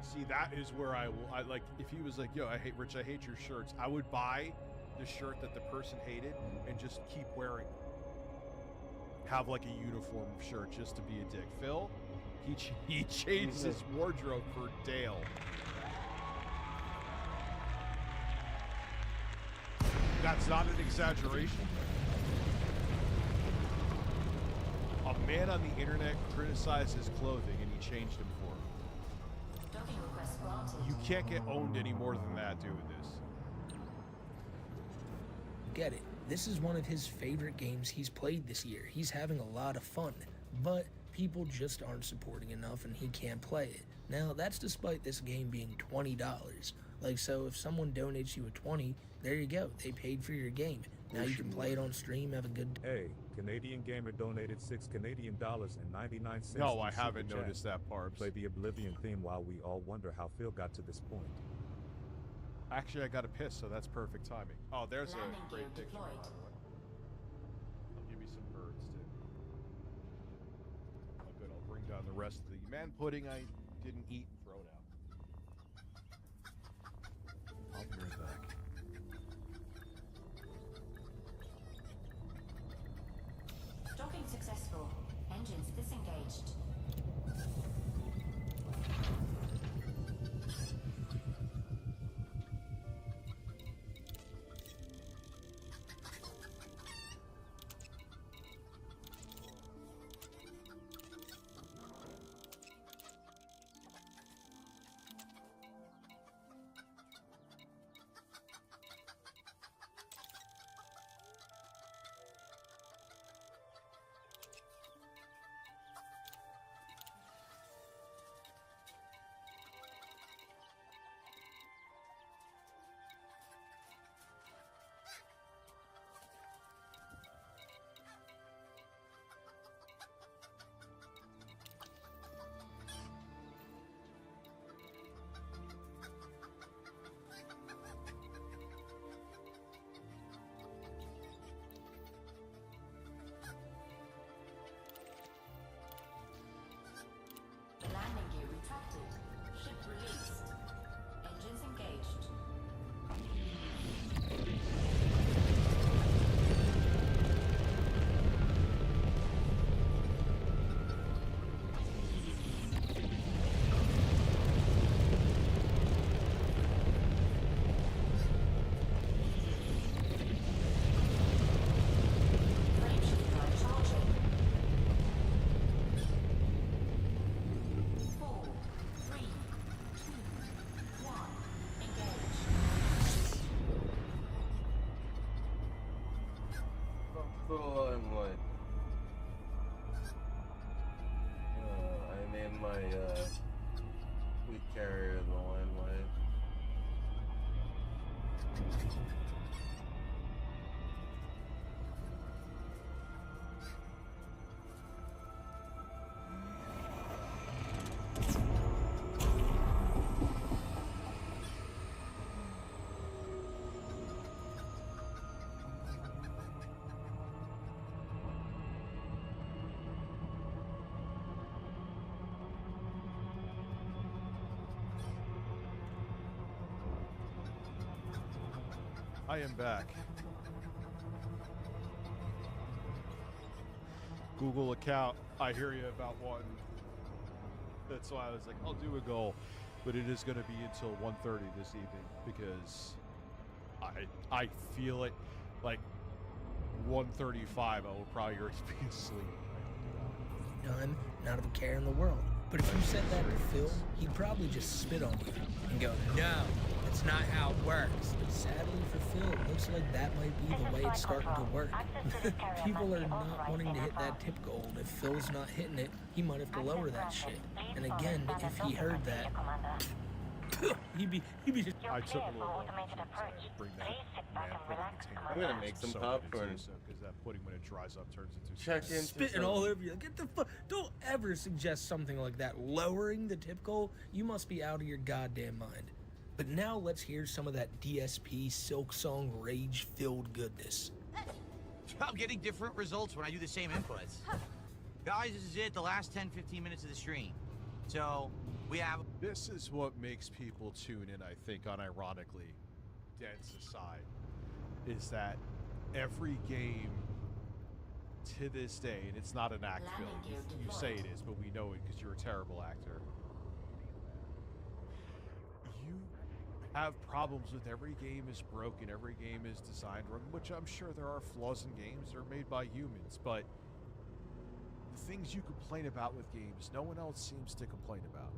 See, that is where I like, if he was like, yo, Rich, I hate your shirts, I would buy the shirt that the person hated and just keep wearing it. Have like a uniform shirt just to be a dick. Phil, he changed his wardrobe for Dale. That's not an exaggeration. A man on the internet criticized his clothing and he changed him for him. You can't get owned any more than that doing this. Get it. This is one of his favorite games he's played this year. He's having a lot of fun, but people just aren't supporting enough and he can't play it. Now, that's despite this game being $20. Like, so if someone donates you a 20, there you go. They paid for your game. Now you can play it on stream, have a good... Hey, Canadian Gamer donated $6 Canadian and 99 cents. No, I haven't noticed that part. Play the Oblivion theme while we all wonder how Phil got to this point. Actually, I got to piss, so that's perfect timing. Oh, there's a great picture, by the way. I'll give you some birds, too. Oh, good, I'll bring down the rest of the man pudding I didn't eat and throw it out. I'll be right back. Docking successful. Engines disengaged. Landing gear retracted. Ship released. Engines engaged. I'm in my fleet carrier, the limelight. I am back. Google account. I hear you about one. That's why I was like, I'll do a goal, but it is going to be until 1:30 this evening because I feel it like 1:35. I will probably already be asleep. None, not of a care in the world. But if you said that to Phil, he'd probably just spit on you and go, no, that's not how it works. Sadly for Phil, it looks like that might be the way it's starting to work. People are not wanting to hit that tip goal. If Phil's not hitting it, he might have to lower that shit. And again, if he heard that, he'd be just... I took a little bring that man pudding container. I'm gonna make some popcorn. Because that pudding, when it dries up, turns into Check in. spitting all over you. Get the fuck! Don't ever suggest something like that. Lowering the tip goal, you must be out of your goddamn mind. But now let's hear some of that DSP Silk Song rage-filled goodness. I'm getting different results when I do the same inputs. Guys, this is it. The last 10-15 minutes of the stream. So we have. This is what makes people tune in, I think, unironically, dense aside, is that every game to this day, and it's not an act film, you say it is, but we know it because you're a terrible actor. You have problems with every game is broken, every game is designed wrong, which I'm sure there are flaws in games that are made by humans, but the things you complain about with games, no one else seems to complain about.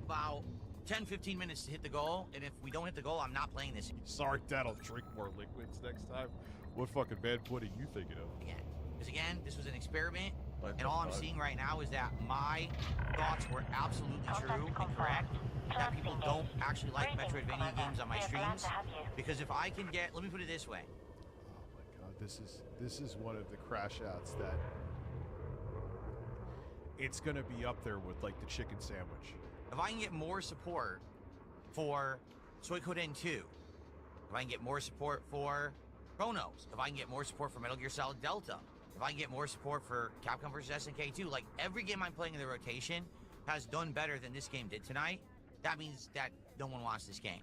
About 10-15 minutes to hit the goal, and if we don't hit the goal, I'm not playing this. Sorry, Dad, I'll drink more liquids next time. What fucking bad pudding you thinking of? Because again, this was an experiment, and all I'm seeing right now is that my thoughts were absolutely true and correct. That people don't actually like Metroidvania games on my streams, because if I can get, let me put it this way. Oh my God, this is one of the crash outs that it's gonna be up there with like the chicken sandwich. If I can get more support for Suikoden 2, if I can get more support for Chronos, if I can get more support for Metal Gear Solid Delta, if I can get more support for Capcom vs. SNK 2, like every game I'm playing in the rotation has done better than this game did tonight, that means that no one wants this game.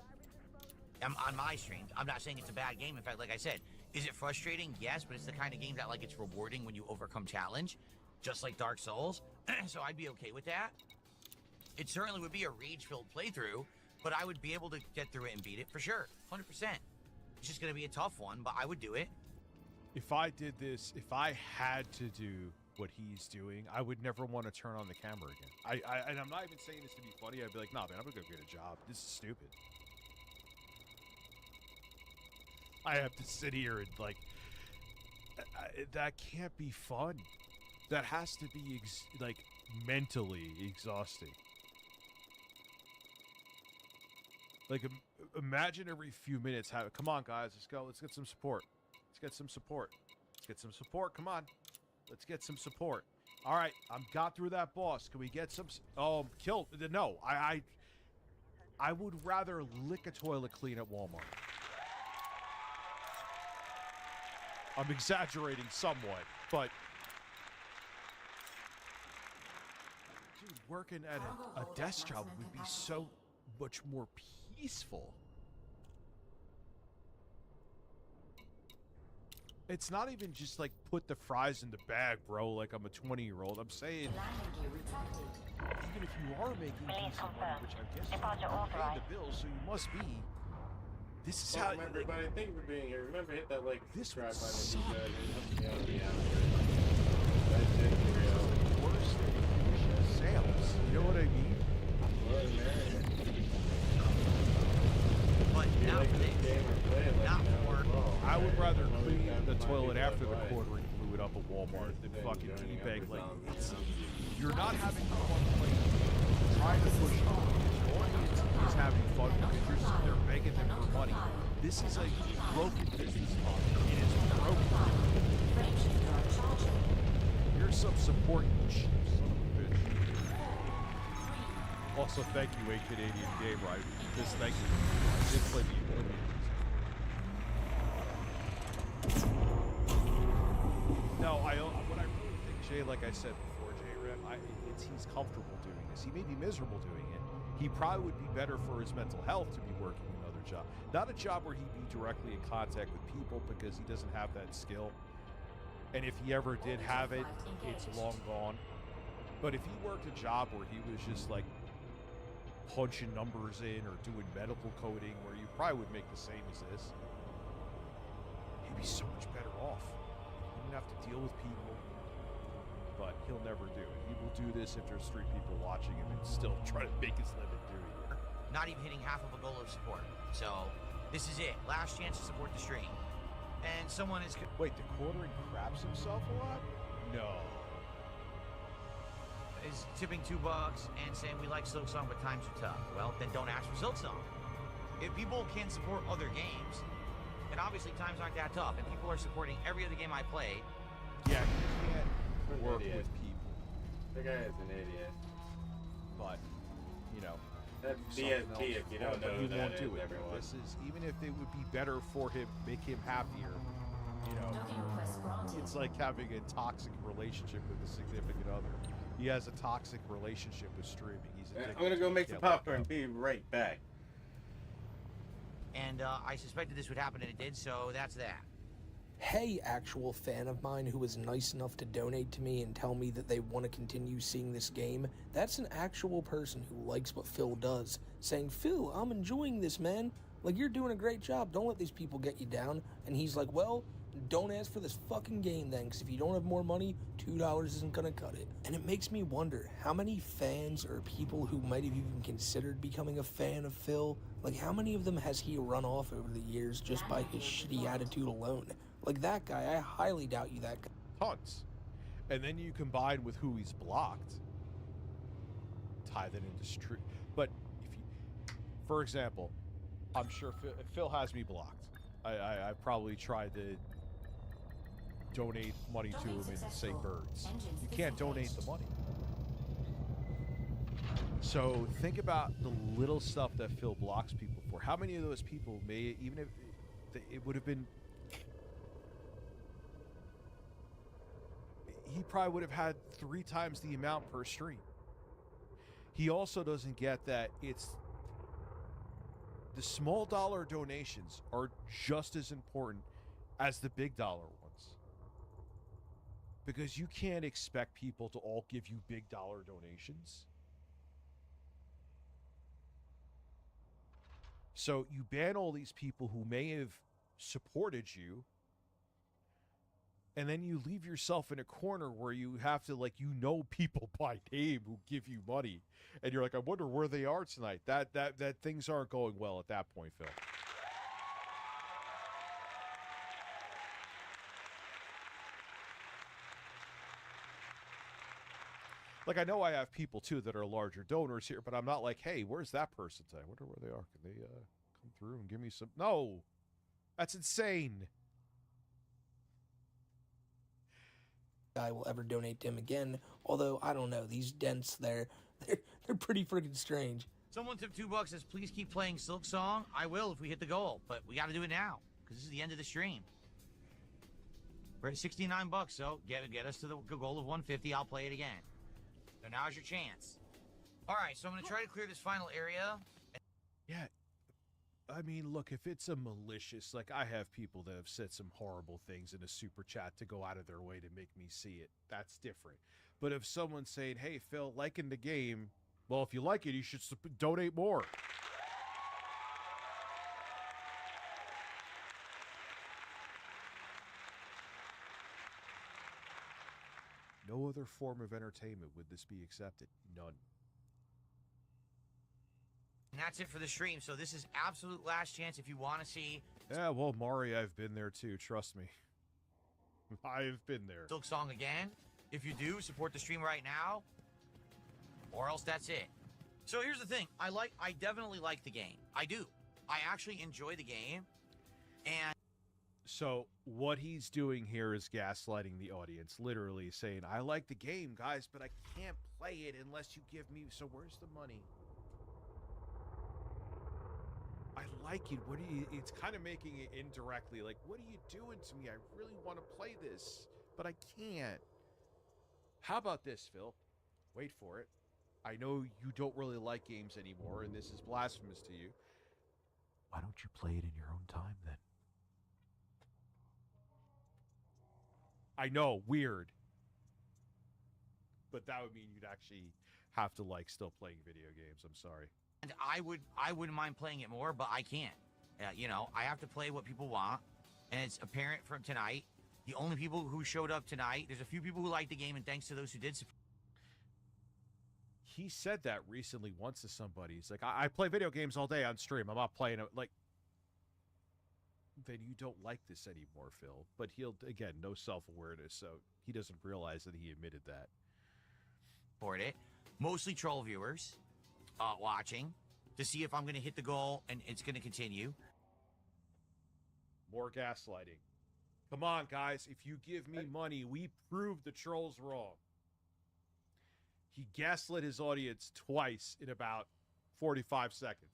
On my streams, I'm not saying it's a bad game. In fact, like I said, is it frustrating? Yes, but it's the kind of game that like it's rewarding when you overcome challenge, just like Dark Souls. So I'd be okay with that. It certainly would be a rage-filled playthrough, but I would be able to get through it and beat it for sure, 100%. It's just going to be a tough one, but I would do it. If I did this, if I had to do what he's doing, I would never want to turn on the camera again. And I'm not even saying this to be funny. I'd be like, nah, man, I'm going to go get a job. This is stupid. I have to sit here and, like, that can't be fun. That has to be, like, mentally exhausting. Like, imagine every few minutes have, come on, guys, let's go. Let's get some support. Let's get some support. Let's get some support. Come on. Let's get some support. All right, I'm got through that boss. Can we get some? Oh, killed. No, I would rather lick a toilet clean at Walmart. I'm exaggerating somewhat, but dude, working at a desk job would be so much more peaceful. It's not even just like put the fries in the bag, bro, like I'm a 20-year-old. I'm saying, even if you are making decent money, which I guess you're paying the bills, so you must be. This is how. Remember, but I think we're being here. Remember, hit that like subscribe button if you could. And help me out. That's it, real. Worst sales. You know what I mean? But not for this. Not for. I would rather clean the toilet after the quartering fluid up at Walmart than fucking teabag. Like, you're not having fun playing. Trying to push on. Is having fun because they're begging them for money. This is a broken business model. It is broken. Here's some support, you cheap son of a bitch. Also, thank you, A Canadian Game Right. Just thank you. I did play the No, what I really think, Jay, like I said before, J-Rip, he's comfortable doing this. He may be miserable doing it. He probably would be better for his mental health to be working in other job. Not a job where he'd be directly in contact with people because he doesn't have that skill. And if he ever did have it, it's long gone. But if he worked a job where he was just like punching numbers in or doing medical coding where you probably would make the same as this, he'd be so much better off. He wouldn't have to deal with people. But he'll never do it. He will do this if there's 3 people watching him and still try to make his living doing it. Not even hitting half of a goal of support. So, this is it. Last chance to support the stream. And someone is... Wait, the quartering craps himself a lot? No. Is tipping $2 and saying we like Silksong but times are tough. Well, then don't ask for Silksong. If people can support other games, and obviously times aren't that tough, and people are supporting every other game I play. Yeah, you can't work with people. The guy is an idiot. But, you know. That's DSP if you don't know he who won't that do is, it. everyone. This is, even if it would be better for him, make him happier, you know, it's like having a toxic relationship with a significant other. He has a toxic relationship with streaming. He's addicted. I'm gonna go to it. make some popcorn. Be right back. And I suspected this would happen, and it did, so that's that. Hey, actual fan of mine who was nice enough to donate to me and tell me that they want to continue seeing this game, that's an actual person who likes what Phil does, saying, Phil, I'm enjoying this, man. Like, you're doing a great job. Don't let these people get you down. And he's like, well, don't ask for this fucking game then, because if you don't have more money, $2 isn't going to cut it. And it makes me wonder, how many fans or people who might have even considered becoming a fan of Phil, like, how many of them has he run off over the years just by his shitty attitude alone? Like, that guy, I highly doubt you that guy. Tons. And then you combine with who he's blocked, tie that into stream. But if you, for example, I'm sure Phil has me blocked. I probably tried to donate money to him and say birds. You can't donate the money. So think about the little stuff that Phil blocks people for. How many of those people may, even if it would have been, he probably would have had 3 times the amount per stream. He also doesn't get that it's the small dollar donations are just as important as the big dollar ones. Because you can't expect people to all give you big dollar donations. So you ban all these people who may have supported you, and then you leave yourself in a corner where you have to, like, you know, people by name who give you money, and you're like, I wonder where they are tonight. That things aren't going well at that point, Phil. Like, I know I have people too that are larger donors here, but I'm not like, hey, where's that person today? I wonder where they are. Can they come through and give me some? No, that's insane. I will ever donate to him again. Although I don't know, these dents they're pretty freaking strange. Someone tipped $2 says, please keep playing Silksong. I will if we hit the goal, but we got to do it now because this is the end of the stream. We're at $69, so get us to the goal of 150. I'll play it again. So now's your chance. All right, so I'm going to try to clear this final area. Yeah, I mean, look, if it's a malicious, like, I have people that have said some horrible things in a super chat to go out of their way to make me see it. That's different. But if someone's saying, hey, Phil, liking the game, well, if you like it, you should donate more. No other form of entertainment would this be accepted. None. And that's it for the stream. So this is absolute last chance if you want to see. Yeah, well, Mari, I've been there too. Trust me. I've been there. Silksong again. If you do, support the stream right now. Or else that's it. So here's the thing. I definitely like the game. I do. I actually enjoy the game. And so what he's doing here is gaslighting the audience, literally saying, I like the game, guys, but I can't play it unless you give me, so where's the money? I like it. What do you, it's kind of making it indirectly, like, what are you doing to me? I really want to play this, but I can't. How about this, Phil? Wait for it. I know you don't really like games anymore, and this is blasphemous to you. Why don't you play it in your own time then? I know, weird. But that would mean you'd actually have to like still playing video games. I'm sorry. And I wouldn't mind playing it more, but I can't. You know, I have to play what people want, and it's apparent from tonight. The only people who showed up tonight, there's a few people who liked the game, and thanks to those who did. He said that recently once to somebody. He's like, I play video games all day on stream. I'm not playing it. Like, then you don't like this anymore, Phil. But he'll, again, no self-awareness, so he doesn't realize that he admitted that. Support it. Mostly troll viewers watching to see if I'm going to hit the goal, and it's going to continue. More gaslighting. Come on, guys. If you give me money, we prove the trolls wrong. He gaslit his audience twice in about 45 seconds.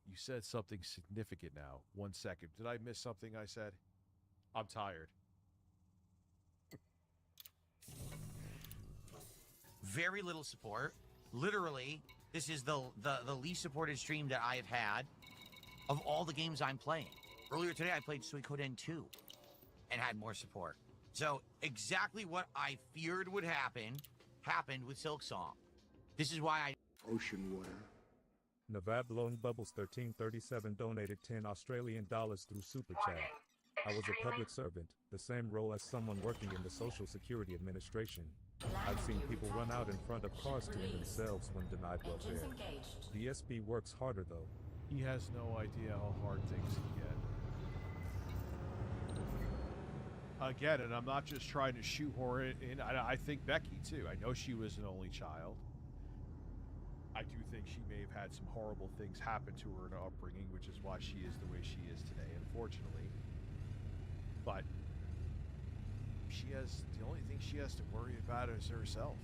You said something significant now. 1 second. Did I miss something I said? I'm tired. Very little support. Literally, this is the least supported stream that I have had of all the games I'm playing. Earlier today, I played Suikoden 2 and had more support. So exactly what I feared would happen happened with Silksong. This is why I... Ocean water. Navab Blowing Bubbles 1337 donated 10 Australian dollars through Super Chat. I was a public servant, the same role as someone working in the Social Security Administration. I've seen people run out in front of cars to end themselves when denied welfare. The SP works harder though. He has no idea how hard things can get. Again, and I'm not just trying to shoehorn it in. I think Becky, too. I know she was an only child. I do think she may have had some horrible things happen to her in her upbringing, which is why she is the way she is today, unfortunately. But the only thing she has to worry about is herself.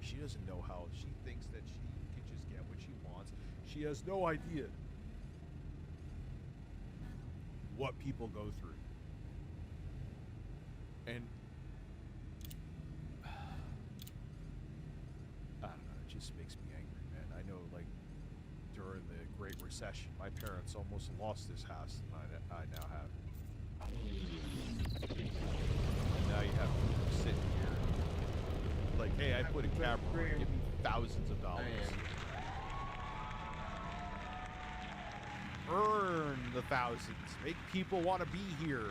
She doesn't know how. She thinks that she can just get what she wants. She has no idea what people go through. And I don't know, it just makes me angry, man. I know, like, during the Great Recession, my parents almost lost this house that I now have. And now you have people sitting here like, hey, I put a camera on, give me thousands of dollars. Earn the thousands. Make people want to be here.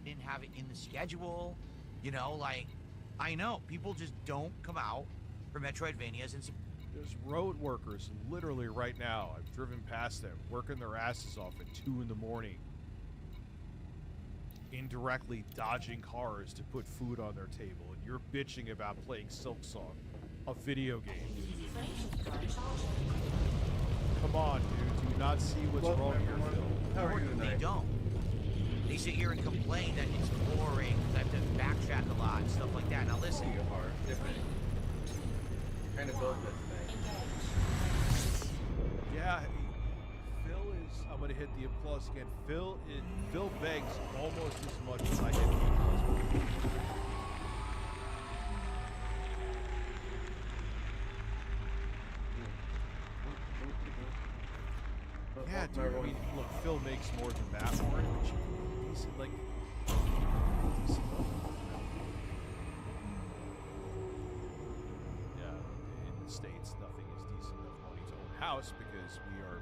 Didn't have it in the schedule, you know, like, I know people just don't come out for Metroidvanias. And there's road workers literally right now. I've driven past them working their asses off at 2 in the morning, indirectly dodging cars to put food on their table, and you're bitching about playing Silksong, a video game. Come on, dude. Do you not see what's wrong here, Phil? How are you tonight? They don't. They sit here and complain that it's boring, that I have to backtrack a lot and stuff like that. Now listen. Your heart. Different. Trying to build this thing. Yeah, Phil is. I'm gonna hit the applause again. Phil begs almost as much as I hit the applause. Yeah, dude. I mean, look, Phil makes more than that for it, but you can decent, like, decent level. Yeah, in the States, nothing is decent enough money to own a house because we are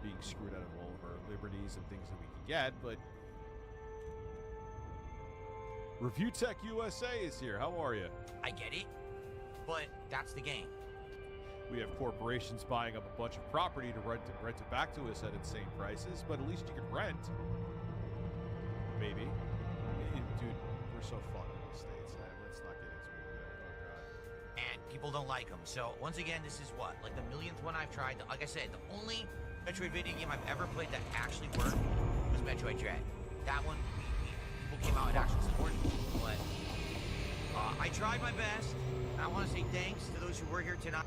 being screwed out of all of our liberties and things that we can get, but Review Tech USA is here. How are you? I get it, but that's the game. We have corporations buying up a bunch of property to rent it back to us at insane prices, but at least you can rent. Maybe. Dude, we're so fucked in the States, man. Let's not get into it. Oh, God. And people don't like them. So, once again, this is what? Like the millionth one I've tried. Like I said, the only Metroidvania game I've ever played that actually worked was Metroid Dread. That one, people came out and actually supported me. But I tried my best. And I want to say thanks to those who were here tonight.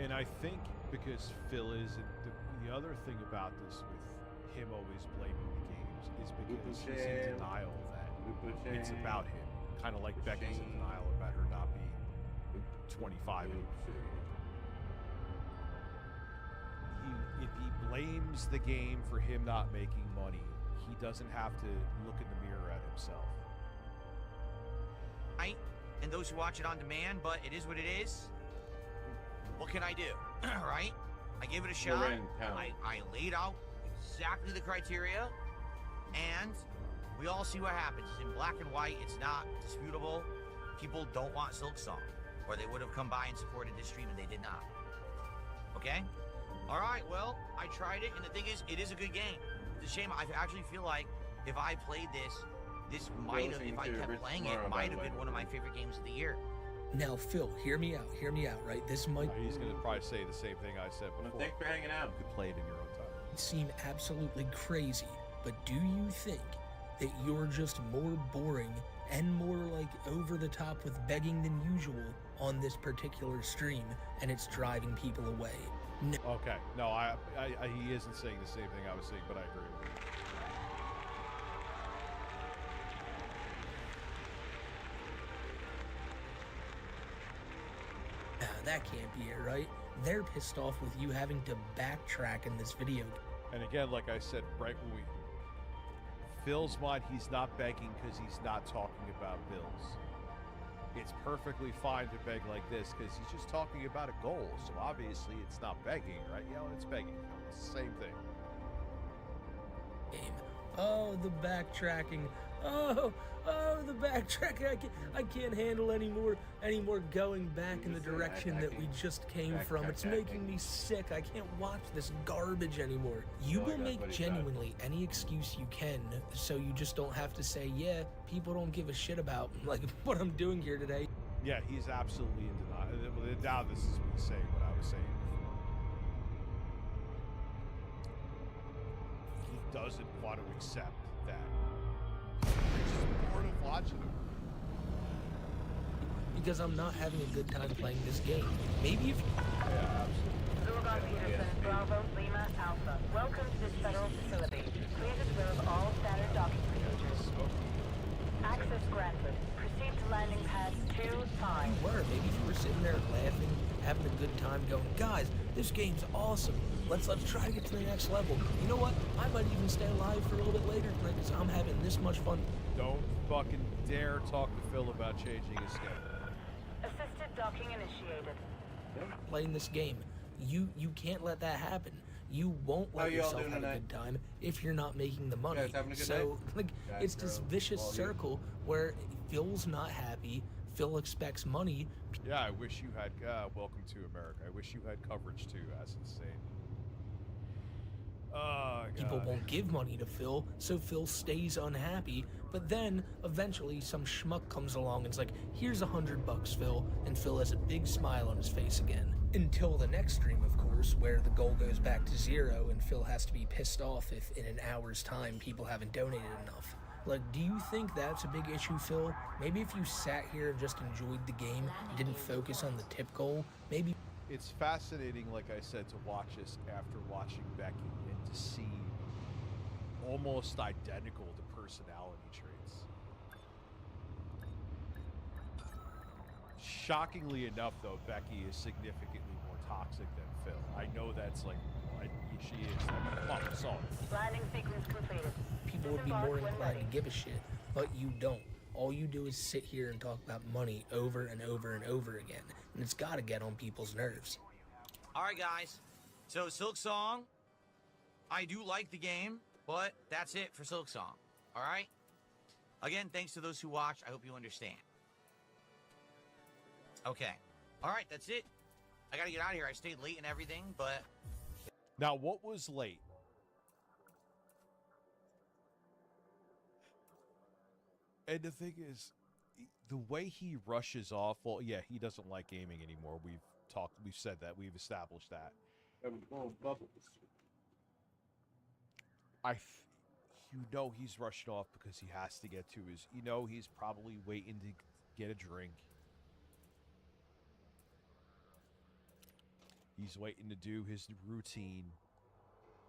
And I think because Phil is, the other thing about this with him always blaming the games is because he's in denial that it's about him. Kind of like Becky's in denial about her not being 25. If he blames the game for him not making money, he doesn't have to look in the mirror at himself. Right? And those who watch it on demand, but it is what it is. What can I do? Right? I gave it a shot. I laid out exactly the criteria, and we all see what happens. It's in black and white. It's not disputable. People don't want Silk Song, or they would have come by and supported this stream, and they did not. Okay? All right, well, I tried it, and the thing is, it is a good game. It's a shame. I actually feel like if I played this might have, if I kept playing it, might have been one of my favorite games of the year. Now, Phil, hear me out, right? This might... He's going to probably say the same thing I said before. Thanks for hanging out. You could play it in your own time. Seem absolutely crazy, but do you think that you're just more boring and more, like, over the top with begging than usual on this particular stream, and it's driving people away? No. Okay, no, he isn't saying the same thing I was saying, but I agree with you. That can't be it, right? They're pissed off with you having to backtrack in this video. And again, like I said, right when we... Phil's mind, he's not begging because he's not talking about bills. It's perfectly fine to beg like this because he's just talking about a goal. So obviously it's not begging, right? Yeah, it's begging. It's the same thing. Oh, the backtracking. Oh, the backtracking. I can't handle any more going back in the direction that we just came from. It's making me sick. I can't watch this garbage anymore. You will make genuinely any excuse you can, so you just don't have to say, yeah, people don't give a shit about, like, what I'm doing here today. Yeah, he's absolutely in denial. Now this is me saying what I was saying before. He doesn't want to accept that. He's just bored of watching him. Because I'm not having a good time playing this game. Maybe if... Yeah, absolutely. Zulugon Peterson, Bravo, Lima, Alpha. Welcome to this federal facility. Please observe all standard docking procedures. Access granted. Proceed to landing pad 2-5. You were. Maybe if you were sitting there laughing, having a good time going, guys, this game's awesome. Let's try to get to the next level. You know what? I might even stay alive for a little bit later tonight because I'm having this much fun. Don't fucking dare talk to Phil about changing his schedule. Assisted docking initiated. Playing this game, you can't let that happen. You won't let yourself have a good time if you're not making the money. So, like, it's this vicious circle where Phil's not happy, Phil expects money. Yeah, I wish you had, welcome to America. I wish you had coverage too, that's insane. Oh, God. People won't give money to Phil, so Phil stays unhappy, but then, eventually, some schmuck comes along and is like, here's $100, Phil, and Phil has a big smile on his face again. Until the next stream, of course, where the goal goes back to 0 and Phil has to be pissed off if in an hour's time people haven't donated enough. Like, do you think that's a big issue, Phil? Maybe if you sat here and just enjoyed the game and didn't focus on the tip goal, maybe... It's fascinating, like I said, to watch this after watching Becky and to see almost identical to personality traits. Shockingly enough, though, Becky is significantly more toxic than Phil. I know that's like, she is. Like, song. Landing sequence completed. People would be more inclined to give a shit, but you don't. All you do is sit here and talk about money over and over and over again, and it's got to get on people's nerves. All right, guys. So Silk Song, I do like the game, but that's it for Silk Song. All right? Again, thanks to those who watch. I hope you understand. Okay. All right, that's it. I got to get out of here. I stayed late and everything, but... Now, what was late? And the thing is, the way he rushes off, well, yeah, he doesn't like gaming anymore. We've said that, we've established that. You know he's rushing off because he has to get to his, he's probably waiting to get a drink. He's waiting to do his routine.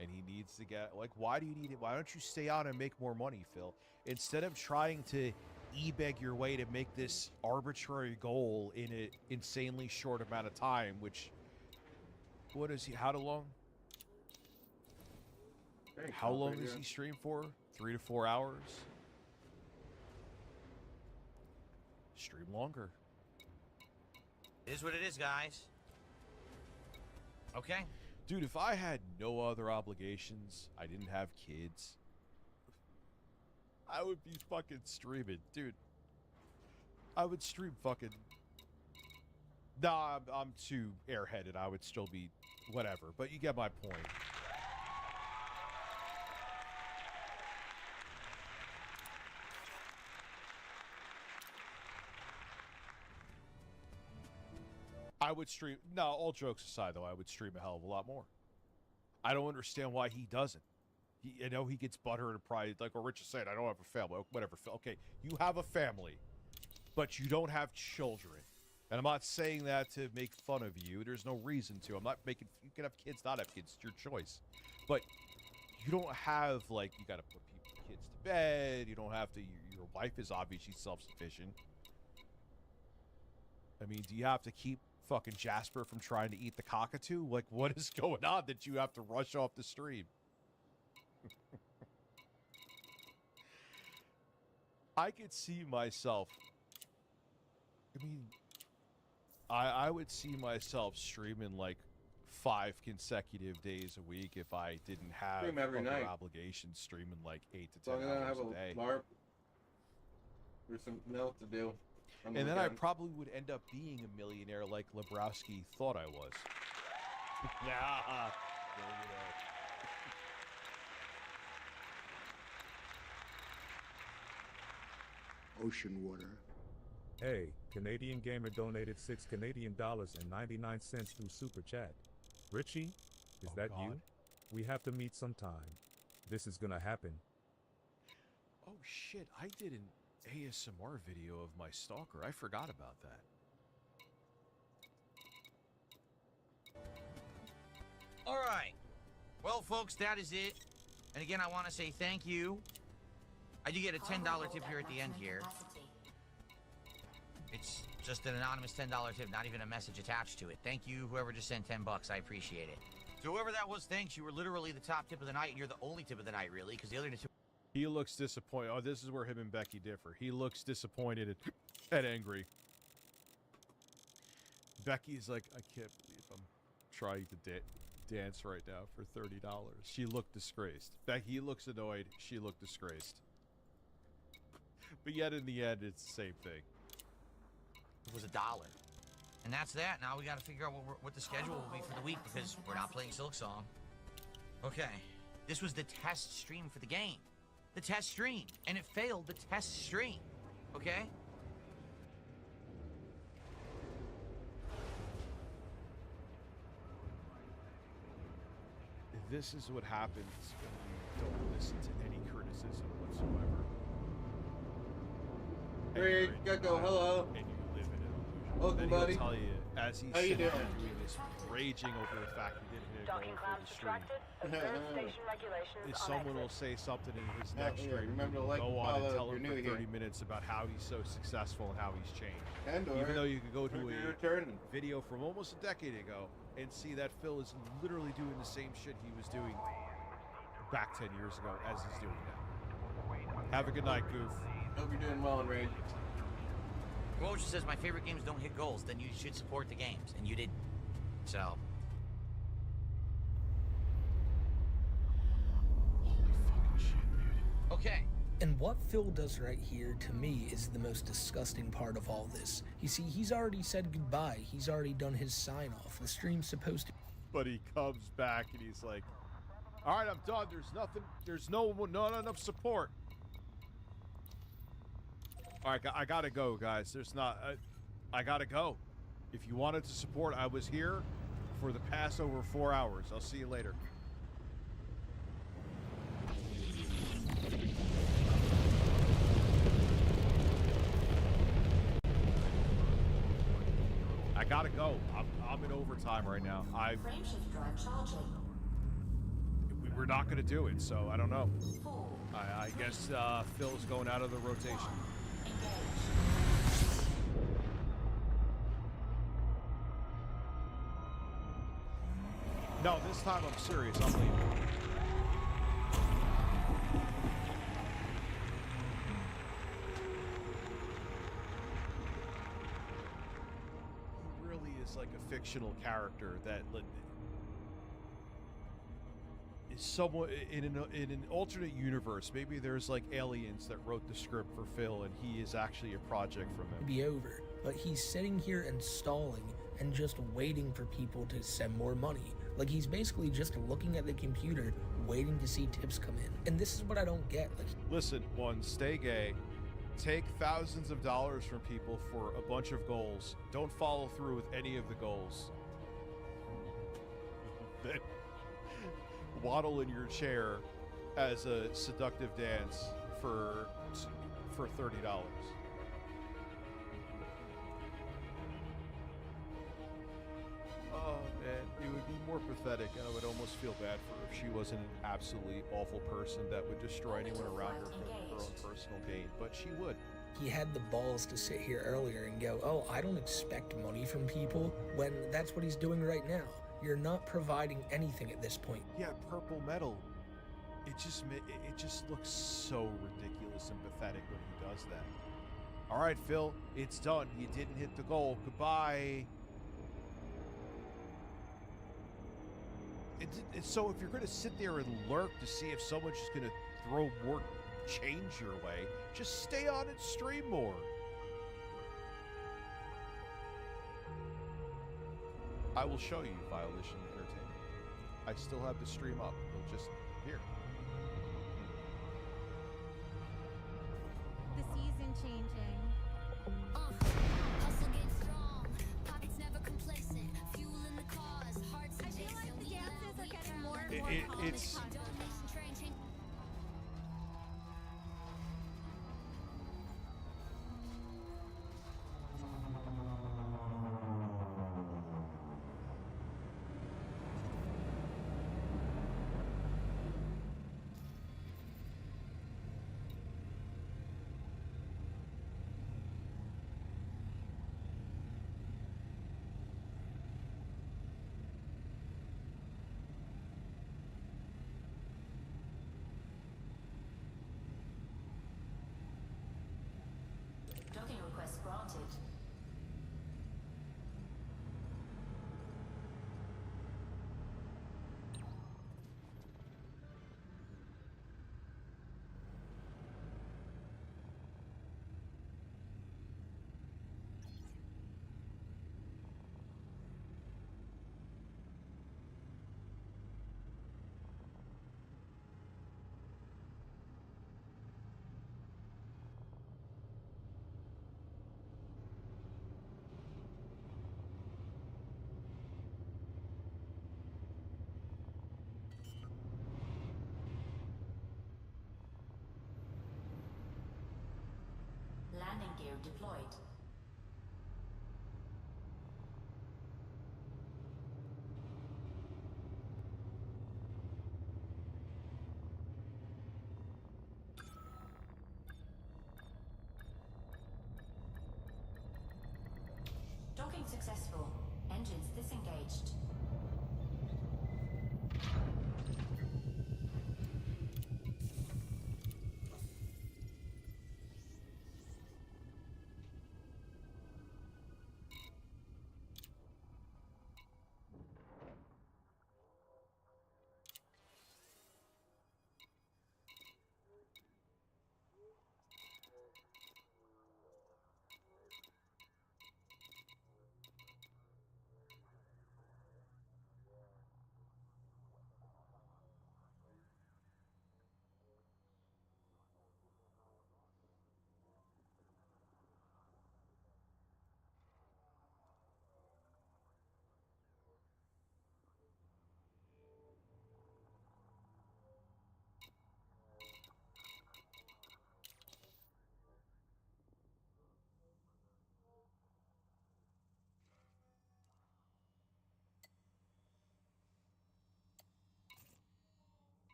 And he needs to get, like, why do you need it? Why don't you stay on and make more money, Phil? Instead of trying to e-beg your way to make this arbitrary goal in an insanely short amount of time, which, what is he, how long? How long does he stream for? 3 to 4 hours? Stream longer. It is what it is, guys. Okay. Dude, if I had no other obligations, I didn't have kids, I would be fucking streaming. Dude, I would stream fucking... Nah, I'm too airheaded. I would still be whatever, but you get my point. I would stream... No, all jokes aside, though, I would stream a hell of a lot more. I don't understand why he doesn't. You know, he gets butthurt and pride. Like what Rich is saying, I don't have a family. Whatever. Okay, you have a family, but you don't have children. And I'm not saying that to make fun of you. There's no reason to. I'm not making... You can have kids, not have kids. It's your choice. But you don't have, like, you got to put kids to bed. You don't have to... Your wife is obviously self-sufficient. I mean, do you have to keep fucking Jasper from trying to eat the cockatoo? Like, what is going on that you have to rush off the stream? I could see myself... I mean, I would see myself streaming, like, 5 consecutive days a week if I didn't have Stream every other night. obligations, streaming, like, 8 to So 10 I'm gonna hours have a day. LARP. There's something else to do. And then I probably would end up being a millionaire like Lebrowski thought I was. Yeah. Ocean water. Hey, Canadian Gamer donated $6 Canadian and 99 cents through Super Chat. Richie, is that God. you? We have to meet sometime. This is gonna happen. Oh shit, I did an ASMR video of my stalker. I forgot about that. All right. Well, folks, that is it. And again, I want to say thank you. I do get a $10 tip here at the end here. It's just an anonymous $10 tip, not even a message attached to it. Thank you, whoever just sent $10. I appreciate it. So whoever that was, thanks. You were literally the top tip of the night, and you're the only tip of the night, really, because the other two... He looks disappointed. Oh, this is where him and Becky differ. He looks disappointed and angry. Becky's like, I can't believe I'm trying to dance right now for $30. She looked disgraced. Becky looks annoyed. She looked disgraced. But yet in the end, it's the same thing. It was $1. And that's that. Now we got to figure out what the schedule will be for the week, because we're not playing Silksong. Okay. This was the test stream for the game. The test stream. And it failed the test stream. Okay? This is what happens when you don't listen to any criticism whatsoever. Hey, Gecko, hello. And you live in an illusion. Welcome, Then buddy. he'll tell you, as he's How you sitting there doing? doing this, raging over the fact he didn't hit a goal Docking for cloud the stream. subtracted. Observe station regulations If on someone exit. will say something in his next yeah, stream, remember to he'll like go and on and follow tell if him you're for new 30 here. minutes about how he's so successful and how he's changed. And Even though you could go to You're a returning. video from almost a decade ago and see that Phil is literally doing the same shit he was doing back 10 years ago as he's doing now. Have a good night, Goof. Hope you're doing well in Raid. Roach says my favorite games don't hit goals, then you should support the games. And you did. So... Okay. And what Phil does right here, to me, is the most disgusting part of all this. You see, he's already said goodbye. He's already done his sign-off. The stream's supposed to... But he comes back and he's like, all right, I'm done. There's nothing. There's not enough support. All right, I gotta go, guys. There's not... I gotta go. If you wanted to support, I was here for the past over 4 hours. I'll see you later. I gotta go. I'm in overtime right now. We're not gonna do it, so I don't know. I guess Phil's going out of the rotation. No, this time I'm serious. I'm leaving. He really is like a fictional character that is someone in an alternate universe. Maybe there's like aliens that wrote the script for Phil, and he is actually a project from him. Be over, but he's sitting here and stalling and just waiting for people to send more money. Like, he's basically just looking at the computer, waiting to see tips come in. And this is what I don't get. Like, listen, one, stay gay. Take thousands of dollars from people for a bunch of goals. Don't follow through with any of the goals. Then waddle in your chair as a seductive dance for $30. Oh man, it would be more pathetic, and I would almost feel bad for her if she wasn't an absolutely awful person that would destroy anyone around her for her own personal gain, but she would. he had the balls to sit here earlier and go, oh, I don't expect money from people, when that's what he's doing right now. You're not providing anything at this point. Yeah, purple metal. It just looks so ridiculous and pathetic when he does that. All right, Phil, it's done. You didn't hit the goal. Goodbye. So if you're going to sit there and lurk to see if someone's just going to throw more change your way, just stay on and stream more. I will show you Violation Entertainment. I still have the stream up. It'll just here. The season changing. Hustle gets strong, pockets never complacent, fuel in the cause, hearts I feel like the dances are getting more and more It's common. Docking request granted. Landing gear deployed. Docking successful. Engines disengaged.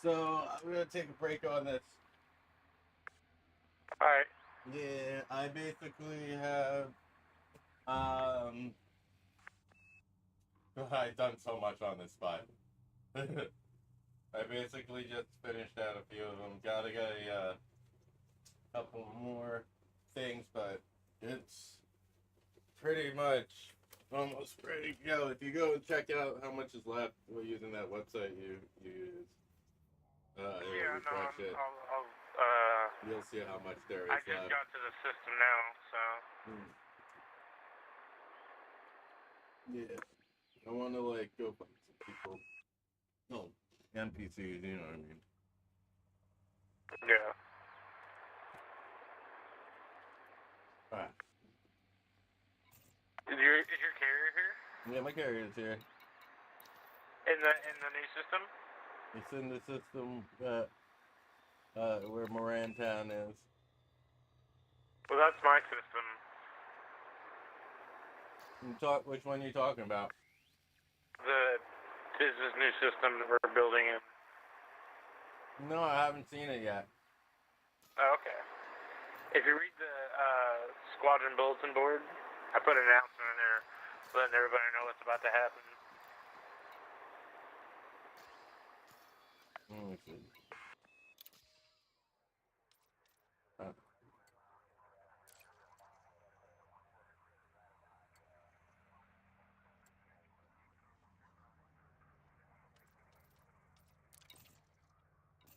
So I'm gonna take a break on this. Alright. Yeah, I basically have I've done so much on this spot. I basically just finished out a few of them. Gotta get a couple more things, but it's pretty much almost ready to go. If you go and check out how much is left, we're using that website you use. Yeah, no, refresh it. I'll You'll see how much there is I just left. got to the system now, so. Yeah. I want to, like, go find some people. No, NPCs, you know what I mean. Yeah. Alright. Is your carrier here? Yeah, my carrier is here. In the new system? It's in the system that, where Morantown is. Well, that's my system. Which one are you talking about? This is new system that we're building in. No, I haven't seen it yet. Oh, okay. If you read the squadron bulletin board, I put an announcement in there letting everybody know what's about to happen. Let me see.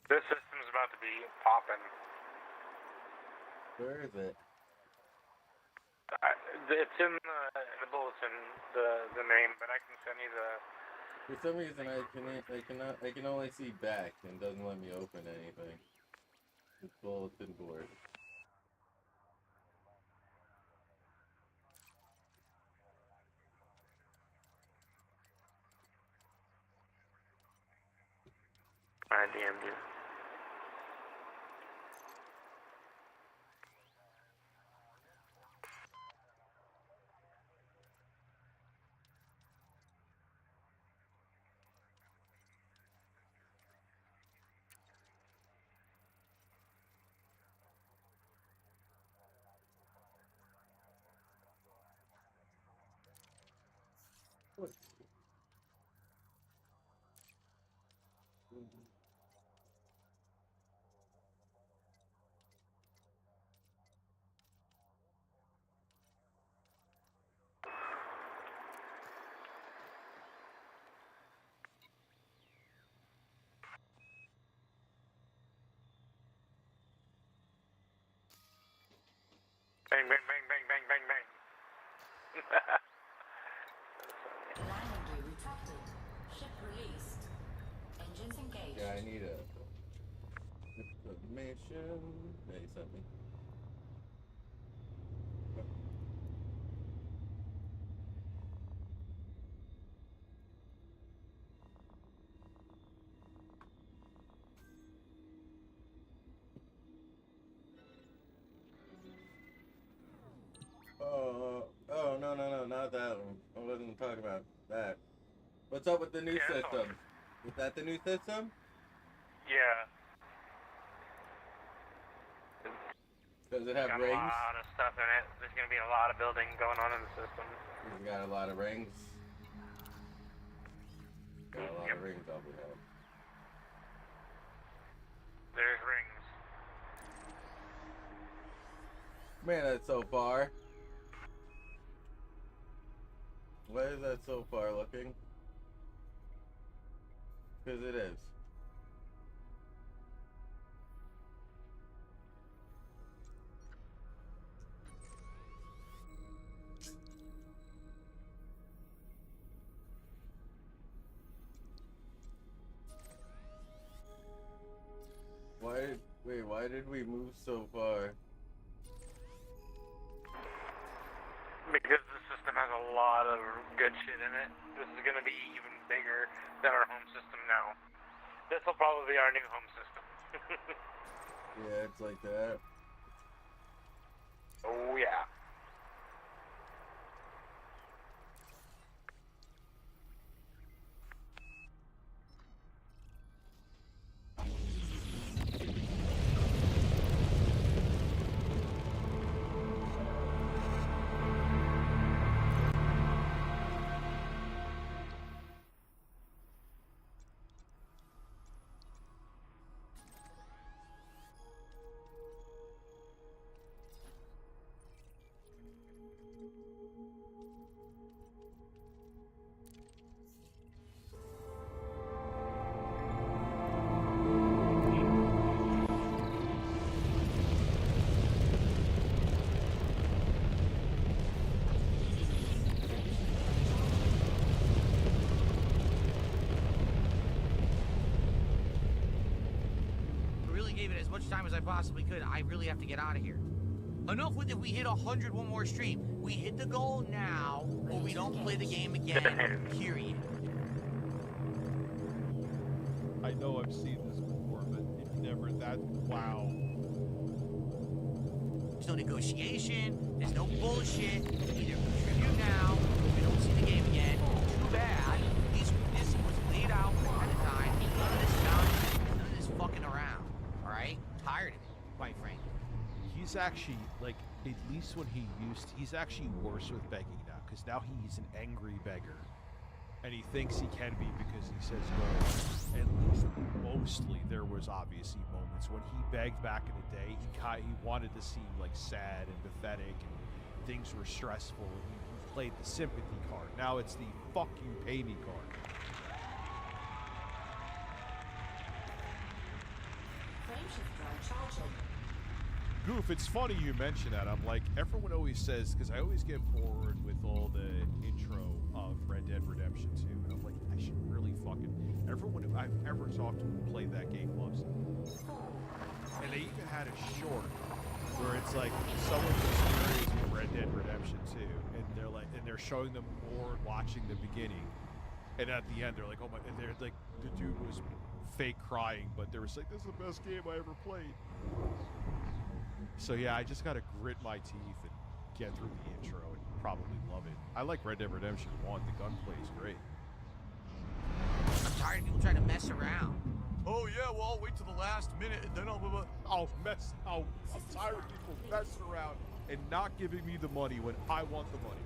This system's about to be popping. Where is it? It's in the bulletin, the name, but I can send you the. For some reason, I can only see back and doesn't let me open anything. The bulletin board. I DM'd you. What? Bang, bang, bang, bang, bang, bang, bang. Landing gear retracted. Ship released. Engines engaged. Yeah, I need a information. Hey, something. Oh, no, not that one. I wasn't talking about that. What's up with the new system? Is that the new system? Yeah. Does it have got rings? a lot of stuff in it. There's going to be a lot of building going on in the system. It's got a lot of rings. Got a lot of rings, I'll be held. There's rings. Man, that's so far. Why is that so far looking? Because it is. Why did we move so far? Because the system has a lot of good shit in it. This is going to be even bigger than our home system now. This will probably be our new home system. Yeah, it's like that. Oh, yeah. gave it as much time as I possibly could. I really have to get out of here. Enough with if we hit 100 one more stream. We hit the goal now, or we don't play the game again. Period. I know I've seen this before, but it's never that. Wow. There's no negotiation. There's no bullshit. Either contribute now, or we don't see the game again. Too bad. This was laid out ahead of time. None of this nonsense. None of this fucking around. All right? Tired of it, quite frankly. He's actually, like, at least when he's actually worse with begging now, because now he's an angry beggar. And he thinks he can be because he says go. At least mostly there was obviously moments when he begged back in the day, he wanted to seem like sad and pathetic and things were stressful and he played the sympathy card. Now it's the fuck you pay me card. Goof, it's funny you mention that. I'm like, everyone always says, because I always get bored with all the intro of Red Dead Redemption 2, and I'm like, I should really fucking, everyone who I've ever talked to who played that game loves it. And they even had a short where it's like someone's experience with Red Dead Redemption 2, and they're like, and they're showing them more watching the beginning, and at the end they're like, oh my, and they're like, the dude was fake crying, but they were like, this is the best game I ever played. So yeah, I just gotta grit my teeth and get through the intro and probably love it. I like Red Dead Redemption 1, the gunplay is great. I'm tired of people trying to mess around. Oh yeah, well I'll wait till the last minute and then I'm tired of people messing around and not giving me the money when I want the money.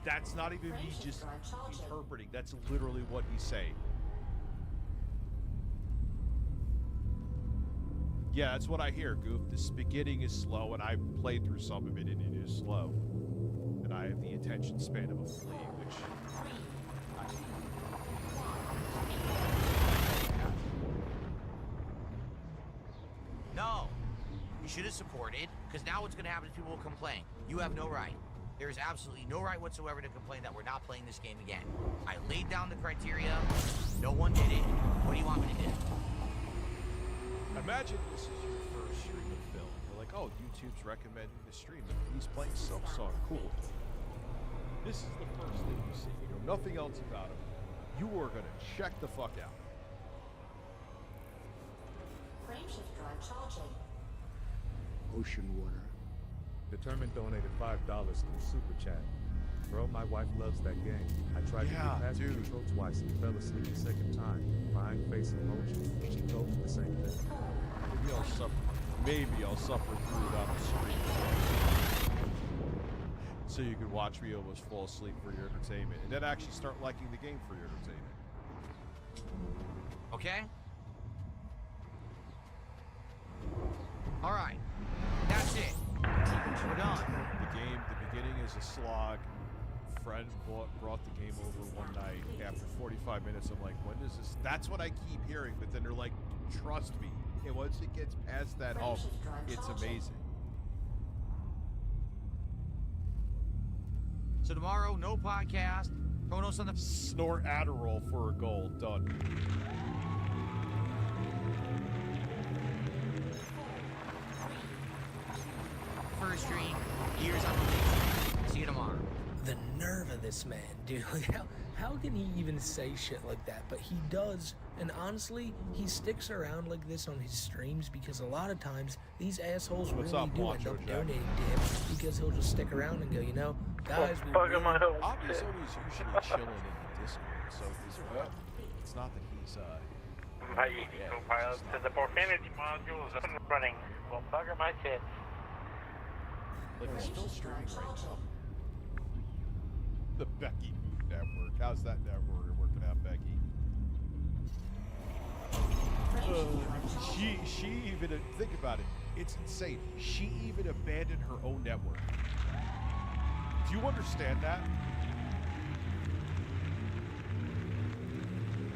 That's not even me just interpreting, that's literally what he's saying. Yeah, that's what I hear, Goof. This beginning is slow, and I've played through some of it, and it is slow. And I have the attention span of a flea, which... No. You should have supported, because now what's going to happen is people will complain. You have no right. There is absolutely no right whatsoever to complain that we're not playing this game again. I laid down the criteria. No one did it. What do you want me to do? Imagine this is your first stream of film. You're like, oh, YouTube's recommending the stream. He's playing some song. Cool. This is the first thing you see. You know nothing else about him. You are going to check the fuck out. Frameshift drive charging. Ocean water. Determined donated $5 through Super Chat. Bro, my wife loves that game. I tried to get past the control twice and fell asleep the second time. Crying face emoji. She told me the same thing. Maybe I'll suffer through it on the screen. So you can watch me almost fall asleep for your entertainment. And then actually start liking the game for your entertainment. Okay? Alright. That's it. We're done. The beginning is a slog. Friend brought the game over one night. After 45 minutes, I'm like, when does this... That's what I keep hearing, but then they're like, trust me. And once it gets past that hump, it's amazing. So tomorrow, no podcast. Chronos on the... Snort Adderall for a goal. Done. First stream. Years on the LinkTree. See you tomorrow. The nerve of this man, dude. Like, how can he even say shit like that? But he does, and honestly, he sticks around like this on his streams because a lot of times these assholes really do end up donating to him because he'll just stick around and go, you know, guys, we really... Obviously, always usually chilling in the Discord, so it's not that he's My co-pilot said the profanity module is up and running. Well, bugger my tits. Like, he's still streaming right now. The Becky Network. How's that network working out, Becky? She even, think about it. It's insane. She even abandoned her own network. Do you understand that?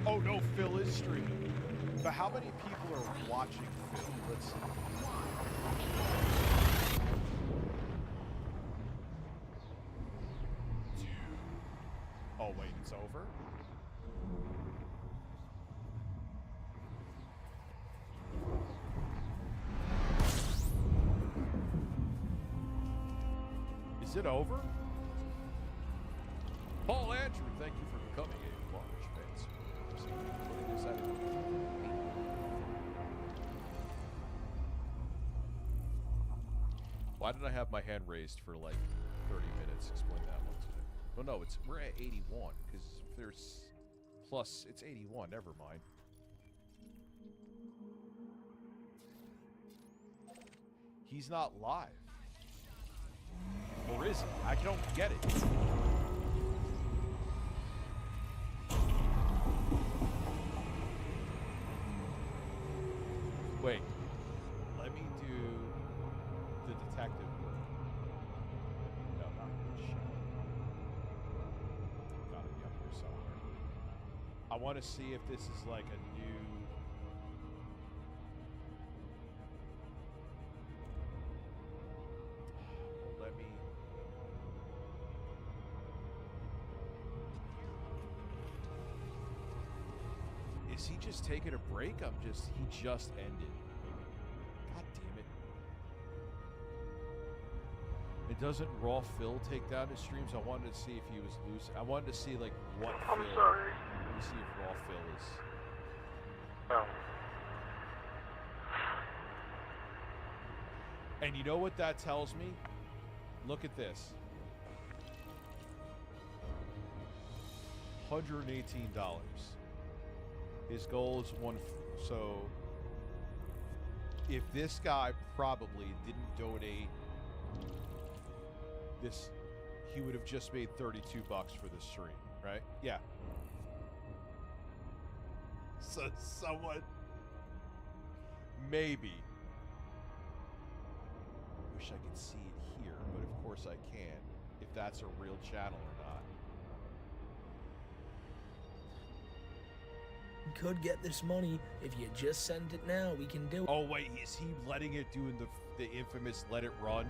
Oh no, Phil is streaming. But how many people are watching Phil? Let's see. Oh wait, it's over? Is it over? Paul Andrew, thank you for becoming a large fence. Putting this out of Why did I have my hand raised for like 30 minutes? Explain that one to me. Oh no, we're at 81 because if there's plus, it's 81. Never mind. He's not live. Or is he? I don't get it. Wait. Let me do the detective work. No, not this shit. Gotta be up here somewhere. I want to see if this is like a new... Let me... Is he just taking a break? He just ended. God damn it. It doesn't Raw Phil take down his streams? I wanted to see if he was loose. I wanted to see like what I'm Phil. sorry. Let me see if Raw Phil is. Oh. And you know what that tells me? Look at this. $118. His goal is one. So if this guy probably didn't donate this, he would have just made $32 for the stream, right? Yeah. So someone maybe. Wish I could see it here, but of course I can. If that's a real channel or not. You could get this money if you just send it now. We can do it. Oh wait, is he letting it doing the infamous let it run?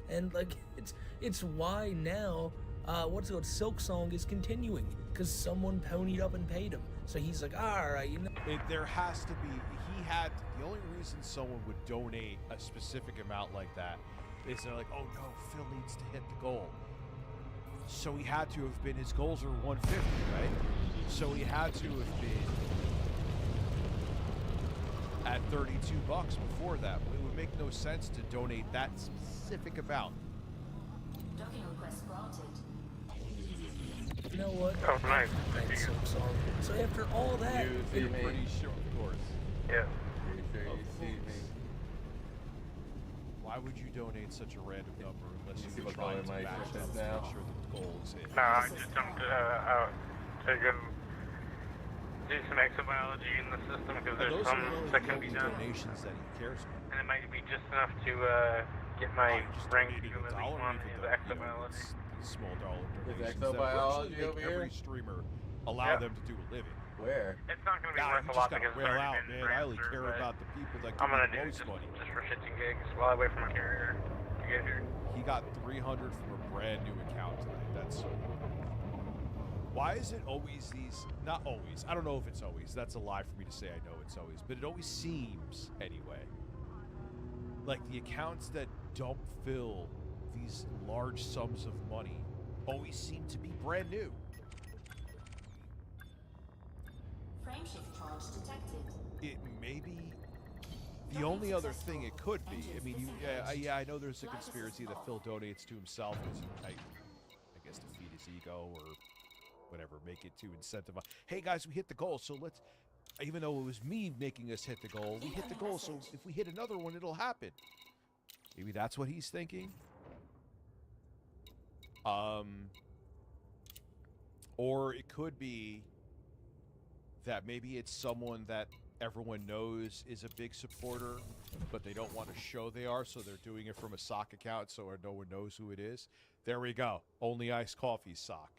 And like it's why now what's it called, Silk Song is continuing because someone ponied up and paid him. So he's like, all right, you know. There has to be. The only reason someone would donate a specific amount like that is they're like, oh no, Phil needs to hit the goal. So he had to have been, his goals are 150, right? So he had to have been at $32 before that. It would make no sense to donate that specific amount. Docking request granted. You know what? Oh, nice. That Silk Song. So after all that, You're pretty sure, of course. Yeah. Pretty sure you see me. Why would you donate such a random number unless You see you're what trying color to my match shirt them is to now? make sure that the goal is hit? Nah, I just jumped out to do some exobiology in the system because there's Those some are really that the can be only done. donations that he cares about. And it might be just enough to get my Just rank donating to $1 elite one even in though, the you know, exobiology. it's small dollar Is donations exobiology that over virtually here? every streamer allow them to do a living. Where? It's not going to be Nah, worth you a lot just gotta because rail it's out, already been man. I only transferred, care but about the people that I'm give gonna me do the it most money. just for shits and gigs while I wait for my carrier to get here. He got 300 from a brand new account tonight. That's so cool. Why is it always these? Not always. I don't know if it's always. That's a lie for me to say I know it's always. But it always seems, anyway, like the accounts that don't fill these large sums of money always seem to be brand new. Frameshift charge detected. It may be the only other thing it could be. I mean, yeah, I know there's a conspiracy that Phil donates to himself because I guess to feed his ego or whatever, make it to incentivize. Hey guys, we hit the goal, so let's. Even though it was me making us hit the goal, we hit the goal, so if we hit another one, it'll happen. Maybe that's what he's thinking. Or it could be that maybe it's someone that everyone knows is a big supporter, but they don't want to show they are, so they're doing it from a sock account so no one knows who it is. There we go. Only iced coffee sock.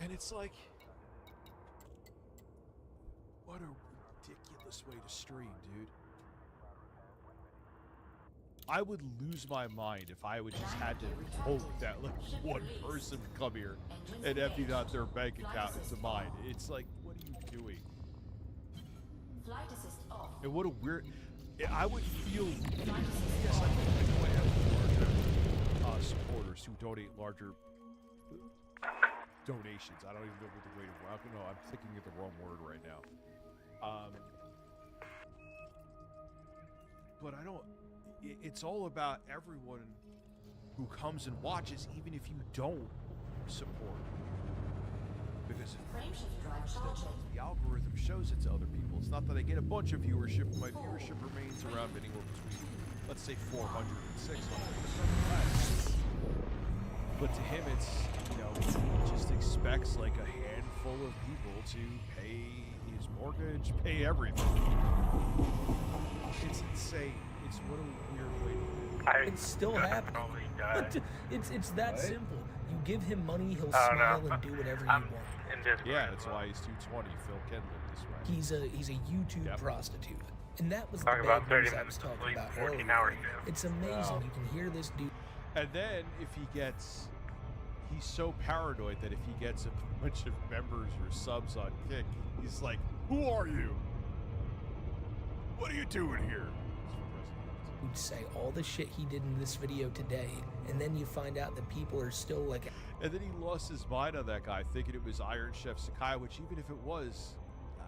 And it's like, what a ridiculous way to stream, dude. I would lose my mind if I would just had to hope that like one person would come here and empty out their bank account into mine. It's like, what are you doing? And what a weird... I would feel... Yes, I know I have larger supporters who donate larger donations. I don't even know what the way to... No, I'm thinking of the wrong word right now. But I don't... It's all about everyone who comes and watches, even if you don't support. Because the algorithm shows it to other people. It's not that I get a bunch of viewership. My viewership remains around anywhere between, let's say, 400 and 600. But to him, it's, you know, he just expects like a handful of people to pay his mortgage, pay everything. It's insane. It's what a weird way to live. It's still happening. It's that simple. You give him money, he'll smile and do whatever you want. Yeah, that's why he's 220. Phil can live this way. He's a YouTube prostitute. And that was the bad news I was talking about earlier. It's amazing you can hear this dude. And then if he gets... He's so paranoid that if he gets a bunch of members or subs on Kick, he's like, who are you? What are you doing here? Would say all the shit he did in this video today, and then you find out that people are still like... And then he lost his mind on that guy, thinking it was Iron Chef Sakai, which even if it was,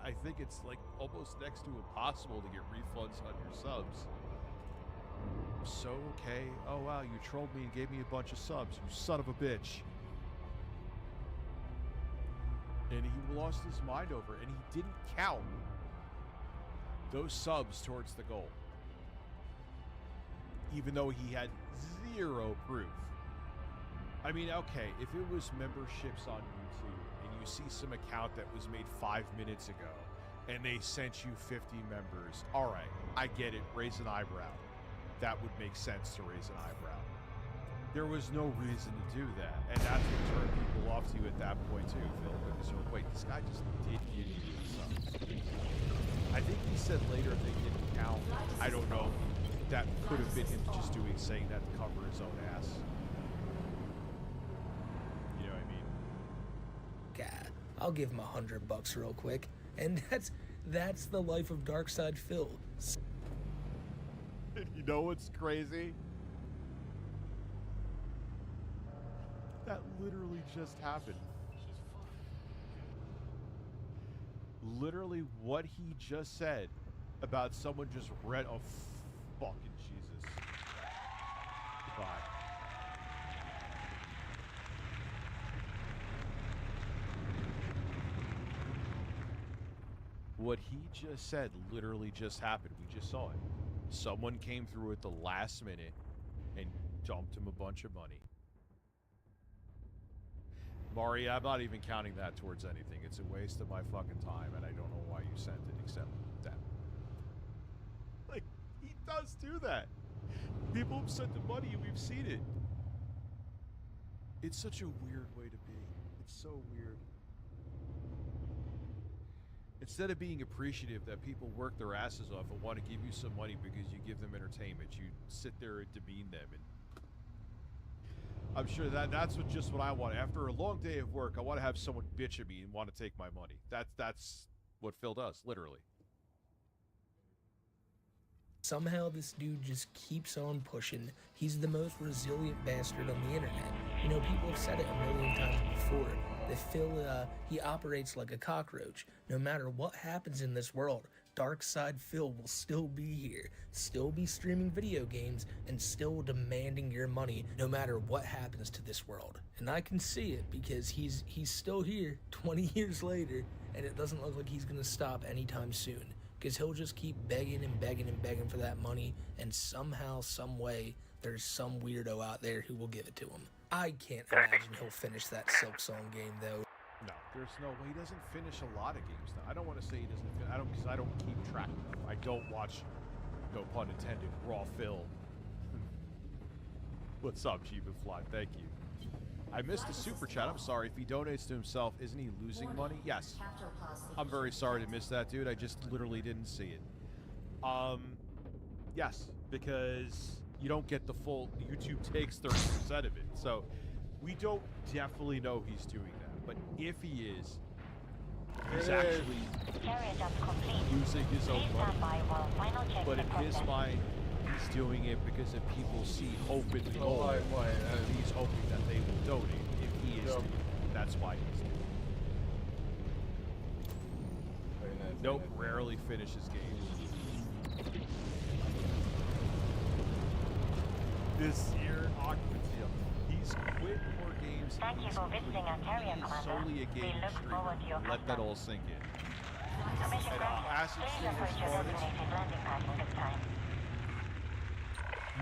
I think it's like almost next to impossible to get refunds on your subs. So, okay, oh wow, you trolled me and gave me a bunch of subs, you son of a bitch. And he lost his mind over it, and he didn't count those subs towards the goal. Even though he had zero proof. I mean, okay, if it was memberships on YouTube and you see some account that was made 5 minutes ago and they sent you 50 members, all right, I get it, raise an eyebrow. That would make sense to raise an eyebrow. There was no reason to do that, and that's what turned people off to you at that point too, Phil, because you're like, wait, this guy just did give you subs. I think he said later they didn't count. I don't know. That could have been him just saying that to cover his own ass. You know what I mean? God, I'll give him $100 real quick, and that's the life of Darkside Phil. You know what's crazy? That literally just happened. Literally what he just said about someone just read... Oh, fucking Jesus. Goodbye. What he just said literally just happened. We just saw it. Someone came through at the last minute and dumped him a bunch of money. Mari, I'm not even counting that towards anything. It's a waste of my fucking time, and I don't know why you sent it, except that. Like, he does do that. People have sent the money, and we've seen it. It's such a weird way to be. It's so weird. Instead of being appreciative that people work their asses off and want to give you some money because you give them entertainment, you sit there and demean them. And I'm sure that's just what I want. After a long day of work, I want to have someone bitch at me and want to take my money. That's what Phil does, literally. Somehow this dude just keeps on pushing. He's the most resilient bastard on the internet. You know, people have said it a million times before, that Phil, he operates like a cockroach. No matter what happens in this world, Darkside Phil will still be here, still be streaming video games, and still demanding your money no matter what happens to this world. And I can see it because he's still here 20 years later, and it doesn't look like he's gonna stop anytime soon. Because he'll just keep begging and begging and begging for that money, and somehow, some way, there's some weirdo out there who will give it to him. I can't imagine he'll finish that Silksong game, though. No, there's no way. He doesn't finish a lot of games now. I don't want to say he doesn't. Because I don't keep track of them. I don't watch, no pun intended, Raw Phil. What's up, Jeevan Thank you. I missed the super chat. I'm sorry. If he donates to himself, isn't he losing money? Yes. I'm very sorry to miss that, dude. I just literally didn't see it. Yes, because you don't get the full. YouTube takes 30% of it, so we don't definitely know he's doing that. But if he is, he's actually Carrier jump complete. losing his own Please money. stand by while final checks But are in his processed. mind, he's doing it because if people see hope in the goal, and he's hoping that they will donate if he is doing it. That's why he's doing it. Nope, rarely finishes games. This year, occupancy, he's quit more games. Thank you for visiting our carrier, He is Commander. solely a We game look forward to your streamer. Let that all sink in. Permission And granted. acid Please stream approach your responders, designated landing pad at this time.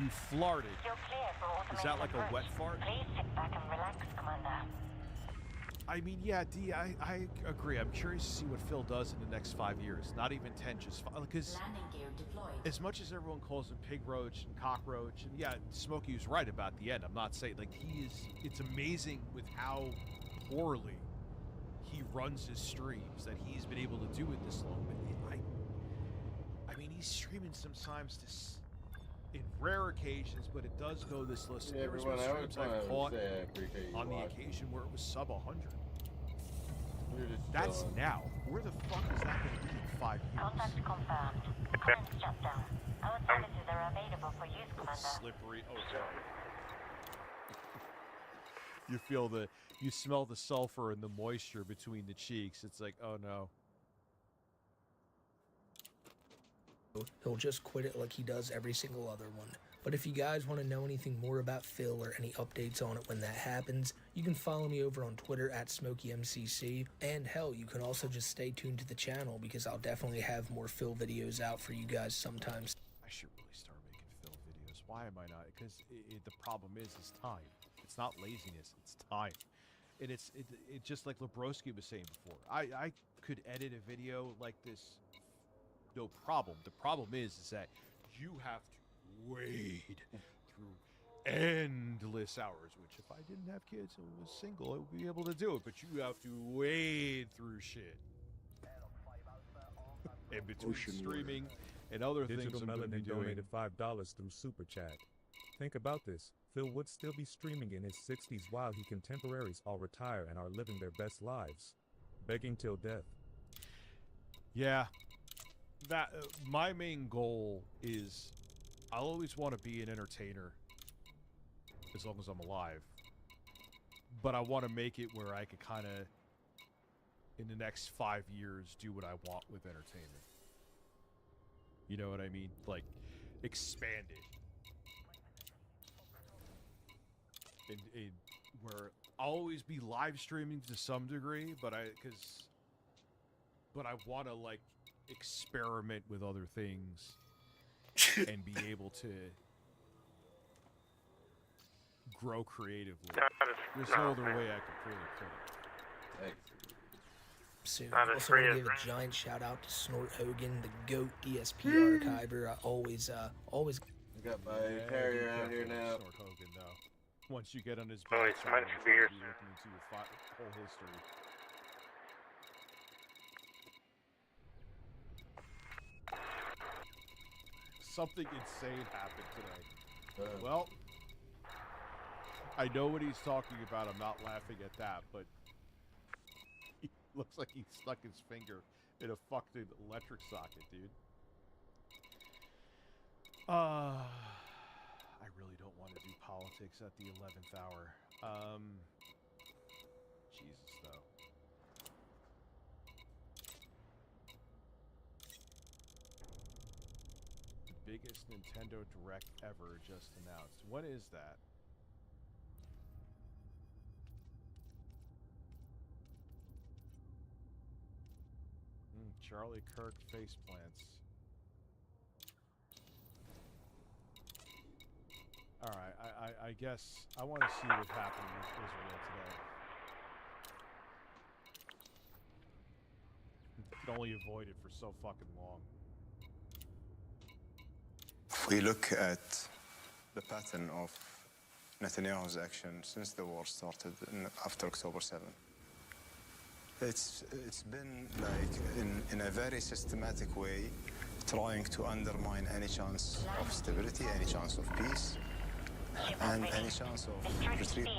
you flarted. You're clear for automated Is that like a approach. wet fart? Please sit back and relax, Commander. I mean, yeah, D, I agree. I'm curious to see what Phil does in the next 5 years. Not even 10, just 5. Because Landing gear deployed. as much as everyone calls him Pig Roach and Cockroach, and yeah, Smokey was right about the end. I'm not saying, like, it's amazing with how poorly he runs his streams that he's been able to do it this long. But I mean, he's streaming sometimes in rare occasions, but it does go this list. Yeah, There was everyone, I would streams I've wanna caught say I appreciate you on the watching. occasion where it was sub 100. We're just That's chilling. now. Where the fuck is that going to be in 5 years? Contact confirmed. Comms shut down. Our services are available for use, Commander. Slippery. Oh, sorry. You smell the sulfur and the moisture between the cheeks. It's like, oh no. He'll just quit it like he does every single other one. But if you guys want to know anything more about Phil or any updates on it when that happens, you can follow me over on Twitter at SmokeyMCC. And hell, you can also just stay tuned to the channel because I'll definitely have more Phil videos out for you guys sometimes. I should really start making Phil videos. Why am I not? Because the problem is time. It's not laziness. It's time. And it's just like Lebroski was saying before. I could edit a video like this, no problem. The problem is that you have to wade through endless hours, which if I didn't have kids and was single, I would be able to do it. But you have to wade through shit. In between streaming and other Digital things I'm going to be Melanin doing. donated $5 through Super Chat. Think about this. Phil would still be streaming in his 60s while his contemporaries all retire and are living their best lives. Begging till death. Yeah. That my main goal is I'll always want to be an entertainer as long as I'm alive. But I want to make it where I could kind of, in the next 5 years, do what I want with entertainment. You know what I mean? Like, expand it. And where I'll always be live streaming to some degree, but I want to, like, experiment with other things and be able to grow creatively. There's no other way I could really put it. Soon. That is Also want to free, give a giant shout out to Snort Hogan, the GOAT DSP archiver. I always I got my carrier out here now. Snort Hogan, though. Once you get on his Oh, bad it's side, meant he's to be gonna here be looking into your whole history. Something insane happened today. Well, I know what he's talking about. I'm not laughing at that, but he looks like he stuck his finger in a fucking electric socket, dude. I really don't want to do politics at the 11th hour. Jesus, though. The biggest Nintendo Direct ever just announced. When is that? Charlie Kirk faceplants. Alright, I guess I want to see what's happening with Israel today. You can only avoid it for so fucking long. If we look at the pattern of Netanyahu's action since the war started after October 7th, it's been like in a very systematic way trying to undermine any chance of stability, any chance of peace, and any chance of retreat. We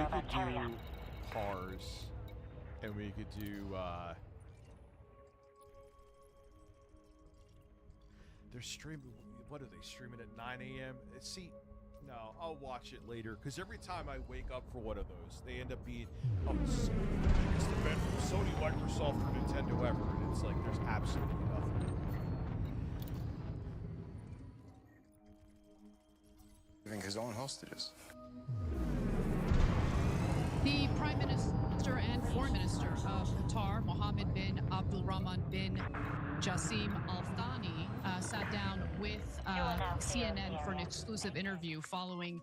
could do cars, and we could do They're streaming. What are they streaming at 9 a.m.? See, no, I'll watch it later because every time I wake up for one of those, they end up being the biggest event from Sony, Microsoft, or Nintendo ever, and it's like there's absolutely nothing. Giving his own hostages. The Prime Minister and Foreign Minister of Qatar, Mohammed bin Abdulrahman bin Jassim Al Thani, sat down with CNN for an exclusive interview following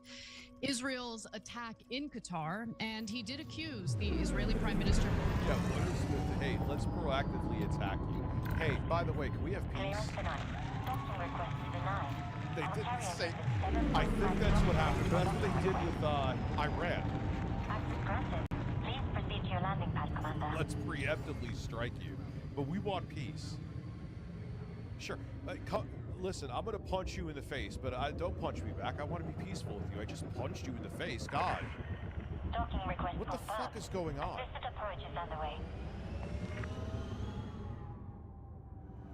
Israel's attack in Qatar, and he did accuse the Israeli Prime Minister. Yeah, what is with, hey, let's proactively attack you. Hey, by the way, can we have peace? They didn't say. I think that's what happened. That's what they did with Iran. Please proceed to your landing pad, Commander. Let's preemptively strike you, but we want peace. Sure. Listen, I'm gonna punch you in the face, but don't punch me back. I want to be peaceful with you. I just punched you in the face. God. Docking request What the fuck is going on? Assisted approach is underway.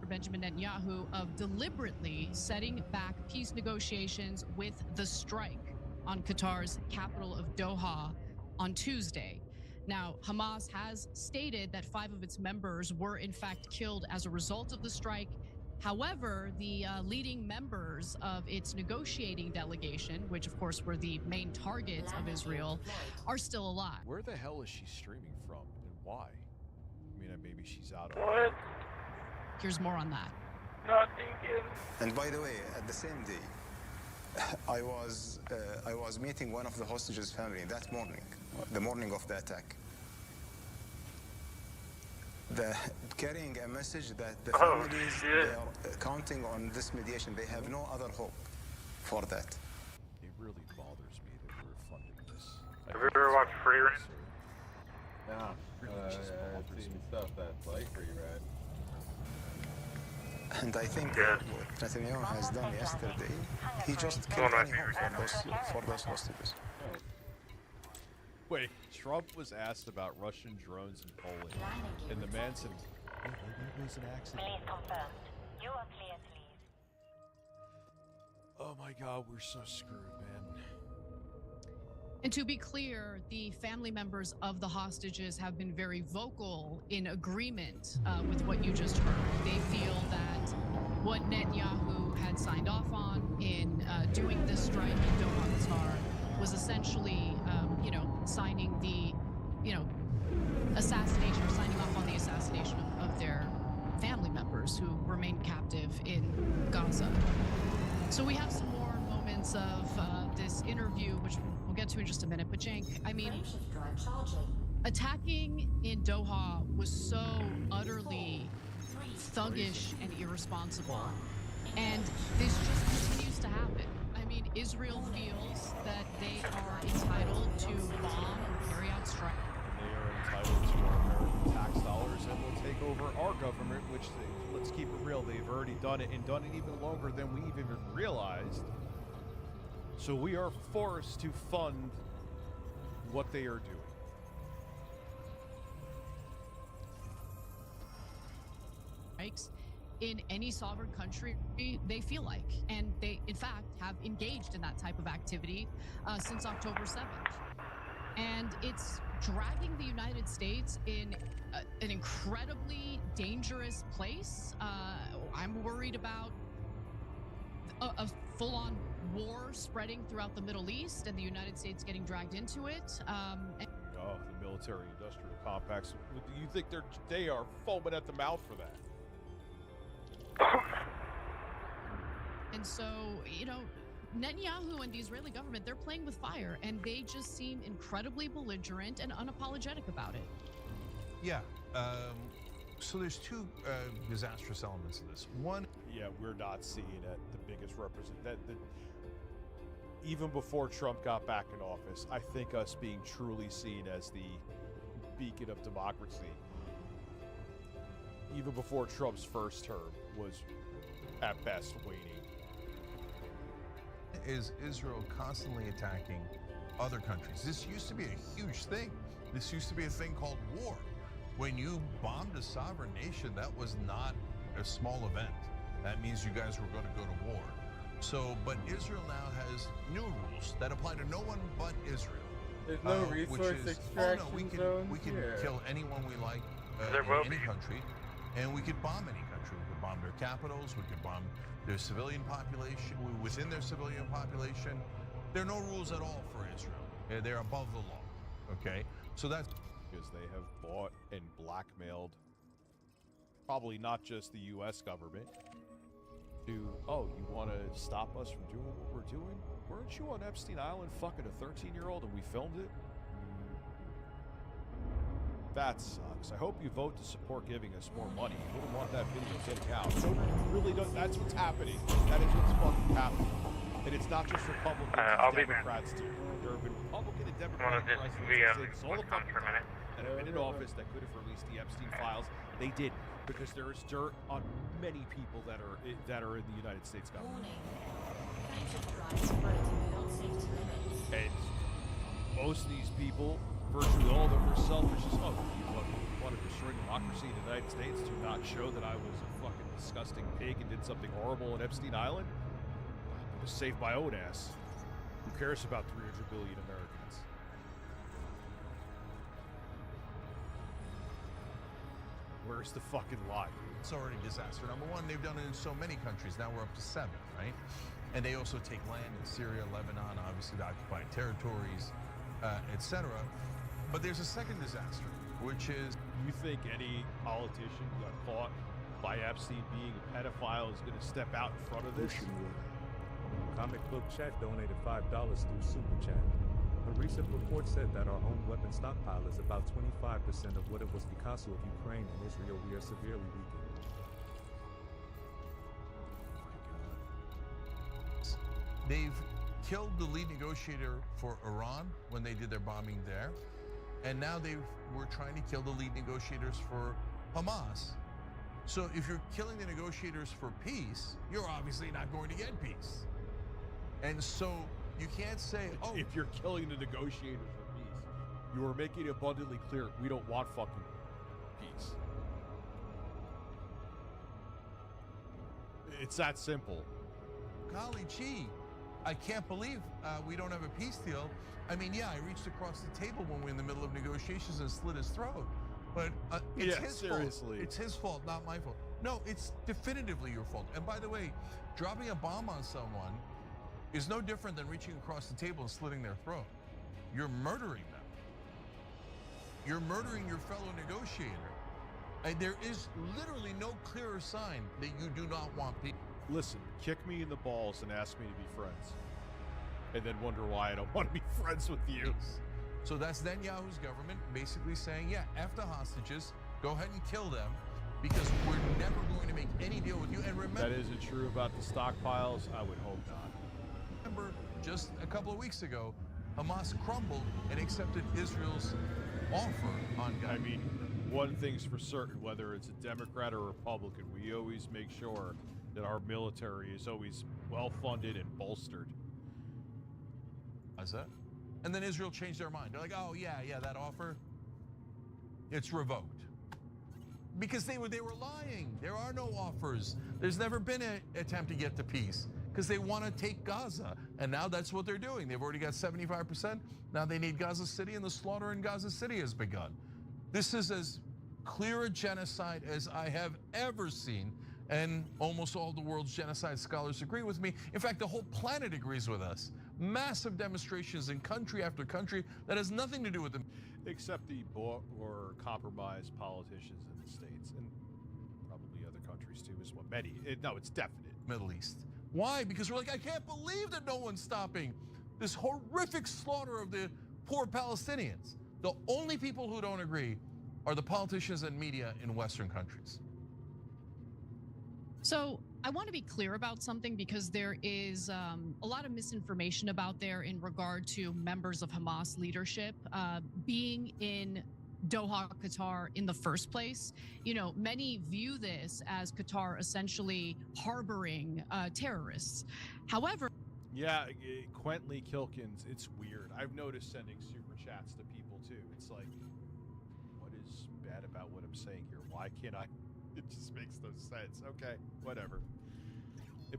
Benjamin Netanyahu of deliberately setting back peace negotiations with the strike on Qatar's capital of Doha on Tuesday. Now, Hamas has stated that 5 of its members were in fact killed as a result of the strike. However, the leading members of its negotiating delegation, which of course were the main targets of Israel, are still alive. Where the hell is she streaming from and why? I mean, maybe she's out of What? Here's more on that. Not thinking. And by the way, at the same day, I was meeting one of the hostages' family that morning, the morning of the attack. Carrying a message that the families they are counting on this mediation. They have no other hope for that. It really bothers me that we're funding this. Have you ever watched Free Rent? No. I've seen stuff that's like Free Rent. And I think what Netanyahu has done yesterday, he just killed any hope for those hostages. Wait, Trump was asked about Russian drones in Poland, and the man said, oh, maybe it was an accident. Please confirmed. You are clear to leave. Oh my God, we're so screwed, man. And to be clear, the family members of the hostages have been very vocal in agreement with what you just heard. They feel that what Netanyahu had signed off on in doing this strike in Doha, Qatar, was essentially, signing the, assassination, or signing off on the assassination of their family members who remain captive in Gaza. So we have some more moments of this interview, which we'll get to in just a minute. But Cenk, I mean, attacking in Doha was so utterly thuggish and irresponsible. And this just continues to happen. I mean, Israel feels that they are entitled to bomb or carry out strikes. They are entitled to our American tax dollars and will take over our government, which, let's keep it real, they've already done it and done it even longer than we even realized. So we are forced to fund what they are doing. Strikes in any sovereign country they feel like, and they in fact have engaged in that type of activity since October 7th. And it's dragging the United States in an incredibly dangerous place. I'm worried about a full-on war spreading throughout the Middle East and the United States getting dragged into it. The military-industrial complex. Do you think they are foaming at the mouth for that? And so, Netanyahu and the Israeli government, they're playing with fire, and they just seem incredibly belligerent and unapologetic about it. Yeah. So there's two disastrous elements of this. One, yeah, we're not seeing it. The biggest even before Trump got back in office, I think us being truly seen as the beacon of democracy, even before Trump's first term, was at best waning. Is Israel constantly attacking other countries. This used to be a huge thing. This used to be a thing called war. When you bombed a sovereign nation, that was not a small event. That means you guys were going to go to war. So, but Israel now has new rules that apply to no one but Israel. There's no resource extraction we can here. kill anyone we like There in will any be. country, and we could bomb any country. We could bomb their capitals. We could bomb their civilian population. Within their civilian population, there are no rules at all for Israel. They're above the law. Okay, so that's because they have bought and blackmailed probably not just the U.S. government to, oh, you want to stop us from doing what we're doing? Weren't you on Epstein Island fucking a 13-year-old and we filmed it? That sucks. I hope you vote to support giving us more money. You wouldn't want that video getting out. So you really don't. That's what's happening. That is what's fucking happening. And it's not just Republicans I'll and be back. Democrats too. There have been Republican and I'm Democratic gonna just presidents all the what's on fucking for a minute. time that have been in office that could have released the Epstein files. They didn't, because there is dirt on many people that are in the United States government. And most of these people, virtually all of them, are selfish as fuck. You want to destroy democracy in the United States to not show that I was a fucking disgusting pig and did something horrible on Epstein Island? To save my own ass. Who cares about 300 billion Americans? Where's the fucking lie? It's already disaster. Number one, they've done it in so many countries. Now we're up to 7, right? And they also take land in Syria, Lebanon, obviously the occupied territories, etc. But there's a second disaster, which is... You think any politician who got caught by Epstein being a pedophile is going to step out in front of this? Comic Book Chat donated $5 through Super Chat. A recent report said that our own weapon stockpile is about 25% of what it was because of Ukraine and Israel. We are severely weakened. They've killed the lead negotiator for Iran when they did their bombing there. And now we're trying to kill the lead negotiators for Hamas. So if you're killing the negotiators for peace, you're obviously not going to get peace. And so you can't say, oh... If you're killing the negotiators for peace, you are making it abundantly clear we don't want fucking peace. It's that simple. Golly gee, I can't believe we don't have a peace deal. I mean, yeah, I reached across the table when we were in the middle of negotiations and slit his throat. But it's his fault. It's his fault, not my fault. No, it's definitively your fault. And by the way, dropping a bomb on someone is no different than reaching across the table and slitting their throat. You're murdering them. You're murdering your fellow negotiator. And there is literally no clearer sign that you do not want peace. Listen, kick me in the balls and ask me to be friends. And then wonder why I don't want to be friends with you. So that's Netanyahu's government basically saying, yeah, F the hostages, go ahead and kill them, because we're never going to make any deal with you. And remember... That isn't true about the stockpiles? I would hope not. Remember, just a couple of weeks ago, Hamas crumbled and accepted Israel's offer on guns. I mean, one thing's for certain, whether it's a Democrat or Republican, we always make sure that our military is always well-funded and bolstered. How's that? And then Israel changed their mind. They're like, oh, yeah, that offer, it's revoked. Because they were lying. There are no offers. There's never been an attempt to get to peace because they want to take Gaza. And now that's what they're doing. They've already got 75%. Now they need Gaza City, and the slaughter in Gaza City has begun. This is as clear a genocide as I have ever seen. And almost all the world's genocide scholars agree with me. In fact, the whole planet agrees with us. Massive demonstrations in country after country that has nothing to do with them. Except the bought or compromised politicians in the States, and probably other countries too as well. Many. No, it's definite. Middle East. Why? Because we're like, I can't believe that no one's stopping this horrific slaughter of the poor Palestinians. The only people who don't agree are the politicians and media in Western countries. So I want to be clear about something, because there is a lot of misinformation about there in regard to members of Hamas leadership being in Doha, Qatar in the first place. You know, many view this as Qatar essentially harboring terrorists. However, yeah, Quentley Kilkins, it's weird. I've noticed sending super chats to people too. It's like, what is bad about what I'm saying here? Why can't I? It just makes no sense. Okay, whatever.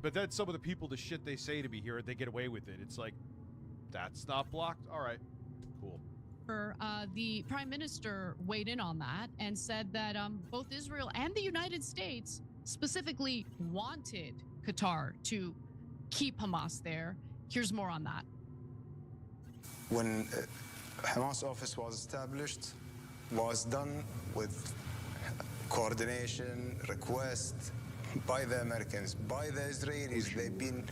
But then some of the people, the shit they say to me here, they get away with it. It's like, that's not blocked? All right, cool. The Prime Minister weighed in on that and said that both Israel and the United States specifically wanted Qatar to keep Hamas there. Here's more on that. When Hamas office was established, was done with coordination, request by the Americans, by the Israelis. They've been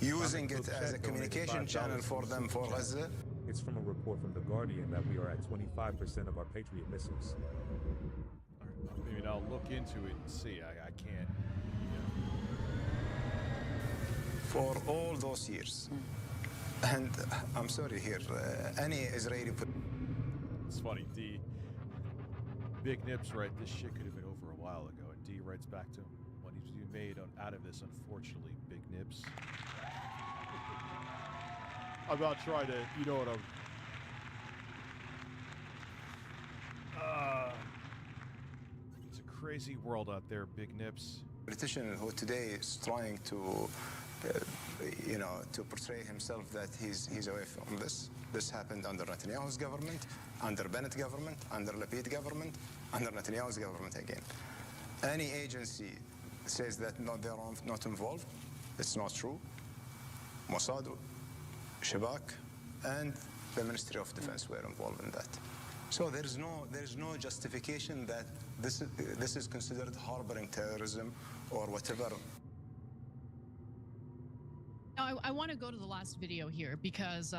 using it as a communication channel for them, for Gaza. It's from a report from The Guardian that we are at 25% of our Patriot missiles. I mean, I'll look into it and see. I can't. For all those years. And I'm sorry here, any Israeli... It's funny, D. Big Nips, right? This shit could have been over a while ago. And D writes back to him, what he's being made out of this, unfortunately, Big Nips. I'm not trying to, you know what it's a crazy world out there, Big Nips. Politician who today is trying to, to portray himself that he's away from this. This happened under Netanyahu's government, under Bennett government, under Lapid government, under Netanyahu's government again. Any agency says that no, they're not involved. It's not true. Mossad, Shabak, and the Ministry of Defense were involved in that. So there is no justification that this is considered harboring terrorism or whatever. Now, I want to go to the last video here because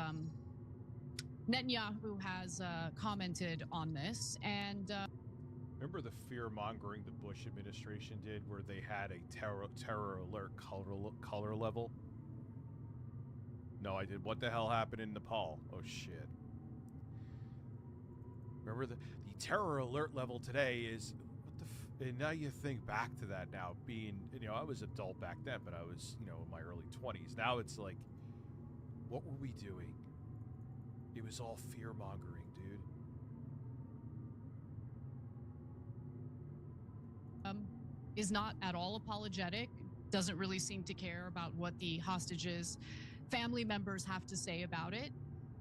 Netanyahu has commented on this, and remember the fear-mongering the Bush administration did where they had a terror alert color level? No, I did. What the hell happened in Nepal? Oh, shit. Remember the terror alert level today is... And now you think back to that now, being... I was adult back then, but I was, in my early 20s. Now it's like, what were we doing? It was all fear-mongering, dude. Is not at all apologetic, doesn't really seem to care about what the hostages' family members have to say about it.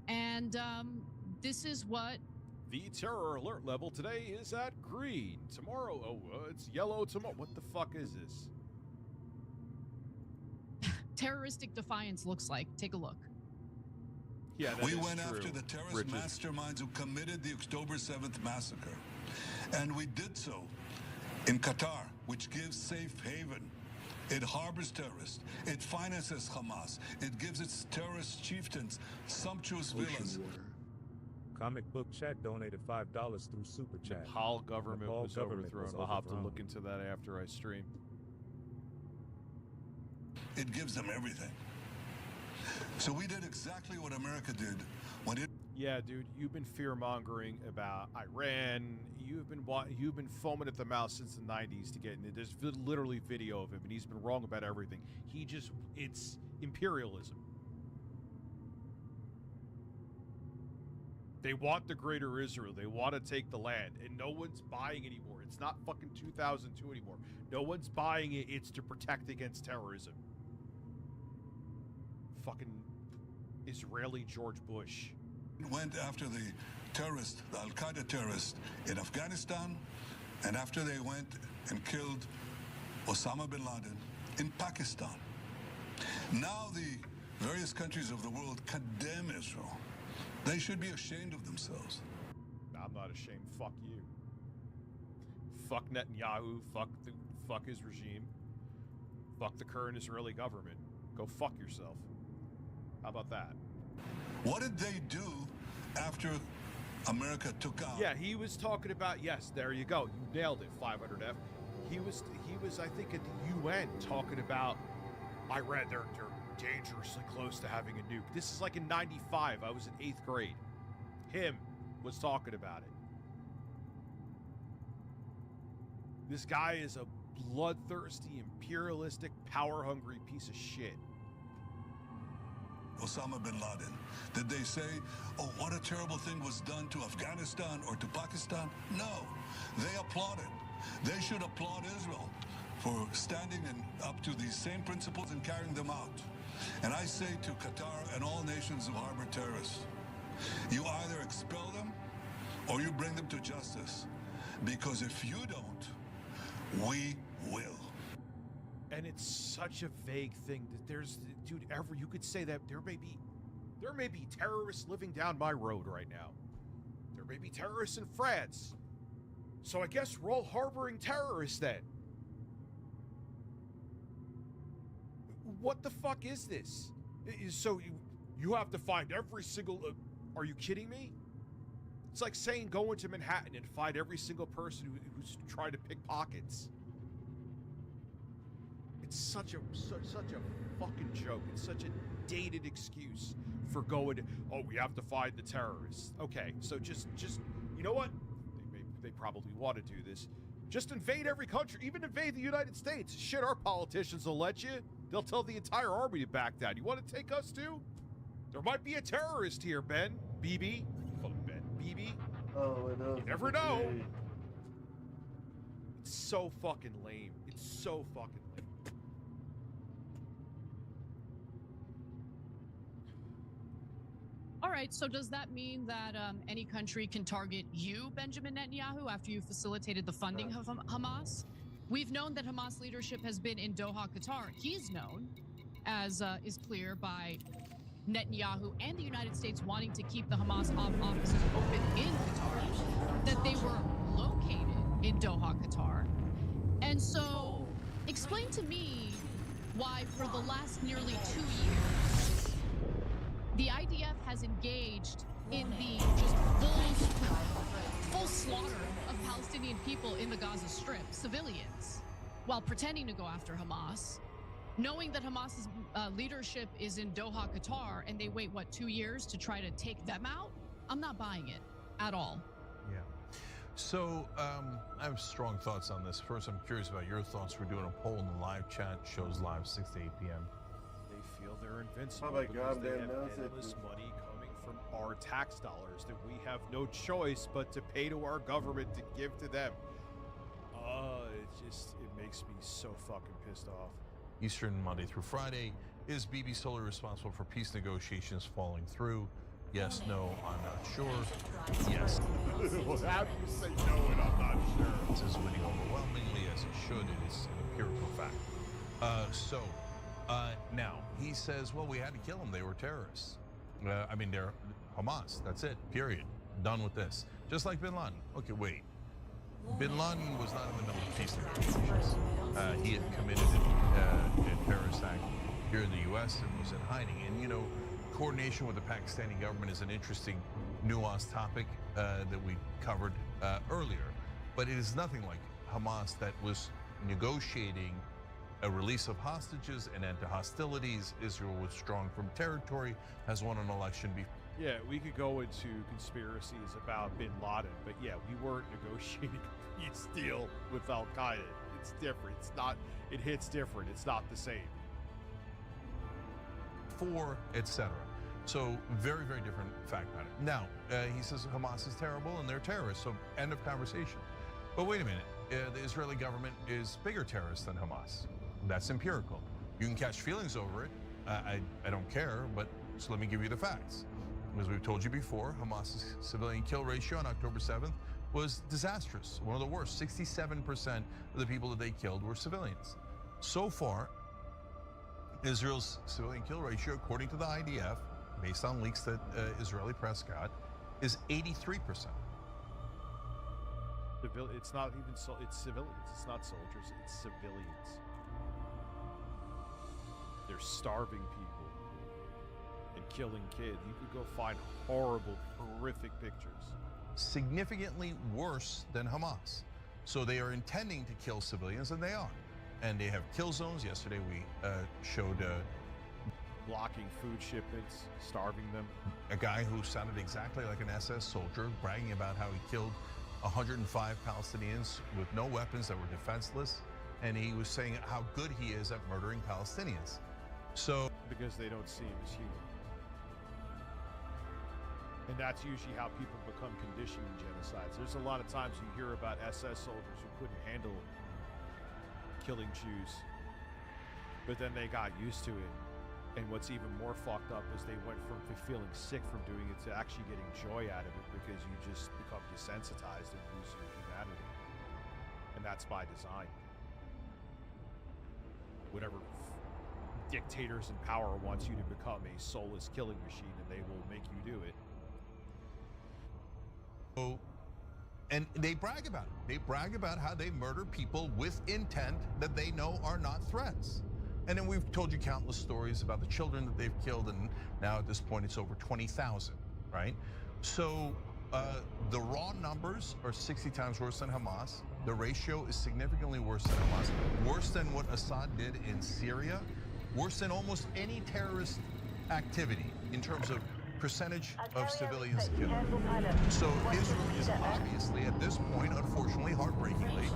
And this is what... The terror alert level today is at green. Tomorrow, it's yellow tomorrow. What the fuck is this? Terroristic defiance looks like. Take a look. Yeah, we went after the terrorist masterminds who committed the October 7th massacre. And we did so in Qatar, which gives safe haven. It harbors terrorists. It finances Hamas. It gives its terrorist chieftains sumptuous villas. Comic Book Chat donated $5 through Super Chat. Nepal government was overthrown. I'll have to look into that after I stream. It gives them everything. So we did exactly what America did when it... Yeah, dude, you've been fear-mongering about Iran. You've been foaming at the mouth since the 90s to get in it. There's literally video of him, and he's been wrong about everything. It's imperialism. They want the greater Israel. They want to take the land, and no one's buying anymore. It's not fucking 2002 anymore. No one's buying it. It's to protect against terrorism. Fucking Israeli George Bush. Went after the terrorists, the Al-Qaeda terrorists in Afghanistan, and after they went and killed Osama bin Laden in Pakistan. Now the various countries of the world condemn Israel. They should be ashamed of themselves. I'm not ashamed. Fuck you. Fuck Netanyahu. Fuck his regime. Fuck the current Israeli government. Go fuck yourself. How about that? What did they do after America took out? Yeah, he was talking about, yes, there you go. You nailed it, 500F. He was I think, at the UN talking about Iran. They're dangerously close to having a nuke. This is like in 95. I was in 8th grade. Him was talking about it. This guy is a bloodthirsty, imperialistic, power-hungry piece of shit. Osama bin Laden. Did they say, oh, what a terrible thing was done to Afghanistan or to Pakistan? No. They applauded. They should applaud Israel for standing up to these same principles and carrying them out. And I say to Qatar and all nations who harbor terrorists, you either expel them or you bring them to justice. Because if you don't, we will. And it's such a vague thing that there's, dude, you could say that there may be terrorists living down my road right now. There may be terrorists in France. So I guess we're all harboring terrorists then. What the fuck is this? So you have to find every single... are you kidding me? It's like saying go into Manhattan and find every single person who's trying to pick pockets. It's such a fucking joke. It's such a dated excuse for going, oh, we have to find the terrorists. Okay, so just you know what? They probably want to do this. Just invade every country, even invade the United States. Shit, our politicians will let you. They'll tell the entire army to back down. You want to take us too? There might be a terrorist here, Ben. BB. Call him Ben. BB. Oh, I know. You never know. It's so fucking lame. It's so fucking lame. All right, so does that mean that any country can target you, Benjamin Netanyahu, after you facilitated the funding of Hamas? We've known that Hamas leadership has been in Doha, Qatar. He's known, as is clear by Netanyahu and the United States wanting to keep the Hamas offices open in Qatar, that they were located in Doha, Qatar. And so explain to me why for the last nearly 2 years, the IDF has engaged in the just full slaughter of Palestinian people in the Gaza Strip, civilians, while pretending to go after Hamas, knowing that Hamas's leadership is in Doha, Qatar, and they wait, 2 years to try to take them out? I'm not buying it at all. Yeah. So I have strong thoughts on this. First, I'm curious about your thoughts. We're doing a poll in the live chat. Shows live 6 to 8 p.m. They feel they're invincible Oh my because God, they man, have knows it. endless money coming from our tax dollars that we have no choice but to pay to our government to give to them. It makes me so fucking pissed off. Eastern Monday through Friday. Is Bibi solely responsible for peace negotiations falling through? Yes, no, I'm not sure. Yes. Well, how do you say no and I'm not sure? It is winning overwhelmingly as it should. It is an empirical fact. Now, he says, well, we had to kill them. They were terrorists. They're Hamas. That's it, period. Done with this. Just like bin Laden. Okay, wait. Bin Laden was not in the middle of peace negotiations. He had committed a terrorist act here in the U.S. and was in hiding. And, coordination with the Pakistani government is an interesting, nuanced topic that we covered earlier. But it is nothing like Hamas that was negotiating a release of hostages, an end to hostilities. Israel withdrawing from territory, has won an election before. Yeah, we could go into conspiracies about bin Laden, but yeah, we weren't negotiating a peace deal with Al Qaeda. It's different. It's not. It hits different. It's not the same. Etc. So very, very different fact pattern. Now, he says Hamas is terrible and they're terrorists, so end of conversation. But wait a minute, the Israeli government is bigger terrorists than Hamas. That's empirical. You can catch feelings over it. I don't care, but so let me give you the facts. As we've told you before, Hamas's civilian kill ratio on October 7th was disastrous, one of the worst. 67% of the people that they killed were civilians. So far, Israel's civilian kill ratio, according to the IDF, based on leaks that Israeli press got, is 83%. It's not even it's civilians. It's not soldiers. It's civilians. They're starving people and killing kids. You could go find horrible, horrific pictures. Significantly worse than Hamas. So they are intending to kill civilians, and they are. And they have kill zones. Yesterday we showed blocking food shipments, starving them. A guy who sounded exactly like an SS soldier, bragging about how he killed 105 Palestinians with no weapons that were defenseless, and he was saying how good he is at murdering Palestinians. So because they don't see him as human. And that's usually how people become conditioned in genocides. There's a lot of times you hear about SS soldiers who couldn't handle killing Jews. But then they got used to it. And what's even more fucked up is they went from feeling sick from doing it to actually getting joy out of it because you just become desensitized and lose your humanity. And that's by design. Whatever dictators in power wants you to become a soulless killing machine, and they will make you do it. So, and they brag about it. They brag about how they murder people with intent that they know are not threats. And then we've told you countless stories about the children that they've killed, and now at this point it's over 20,000, right? So the raw numbers are 60 times worse than Hamas. The ratio is significantly worse than Hamas, worse than what Assad did in Syria, worse than almost any terrorist activity in terms of percentage of civilians killed. So Israel is obviously, at this point, unfortunately, heartbreakingly,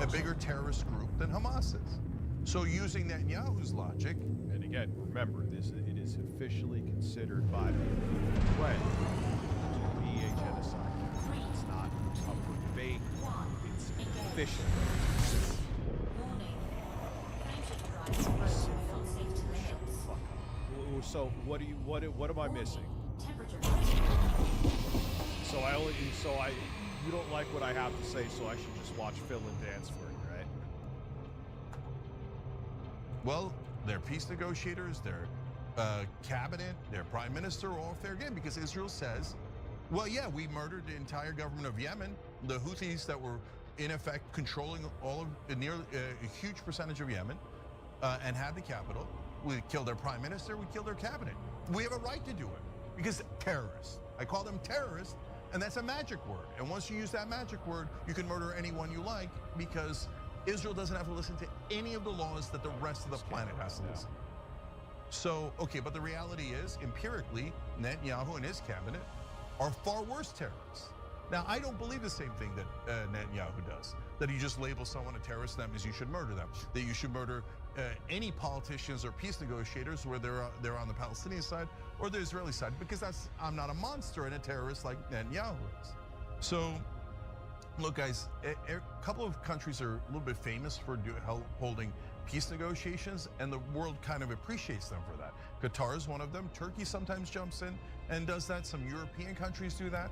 a bigger terrorist group than Hamas is. So using Netanyahu's logic, and again, remember, it is officially considered by the UN to be a genocide. It's not up for debate. It's official. So what am I missing? You don't like what I have to say, so I should just watch Finland dance for you, right? well, their peace negotiators, their cabinet, their prime minister are all fair game because Israel says, well, yeah, we murdered the entire government of Yemen, the Houthis that were in effect controlling all of a huge percentage of Yemen and had the capital. We killed their prime minister, we killed their cabinet. We have a right to do it because terrorists. I call them terrorists, and that's a magic word. And once you use that magic word, you can murder anyone you like because Israel doesn't have to listen to any of the laws that the rest of the planet has to listen. So, okay, but the reality is, empirically, Netanyahu and his cabinet are far worse terrorists. Now, I don't believe the same thing that Netanyahu does, that he just labels someone a terrorist, and that means you should murder them, that you should murder any politicians or peace negotiators, whether they're on the Palestinian side or the Israeli side, because I'm not a monster and a terrorist like Netanyahu is. So, look, guys, a couple of countries are a little bit famous for holding peace negotiations, and the world kind of appreciates them for that. Qatar is one of them. Turkey sometimes jumps in and does that. Some European countries do that.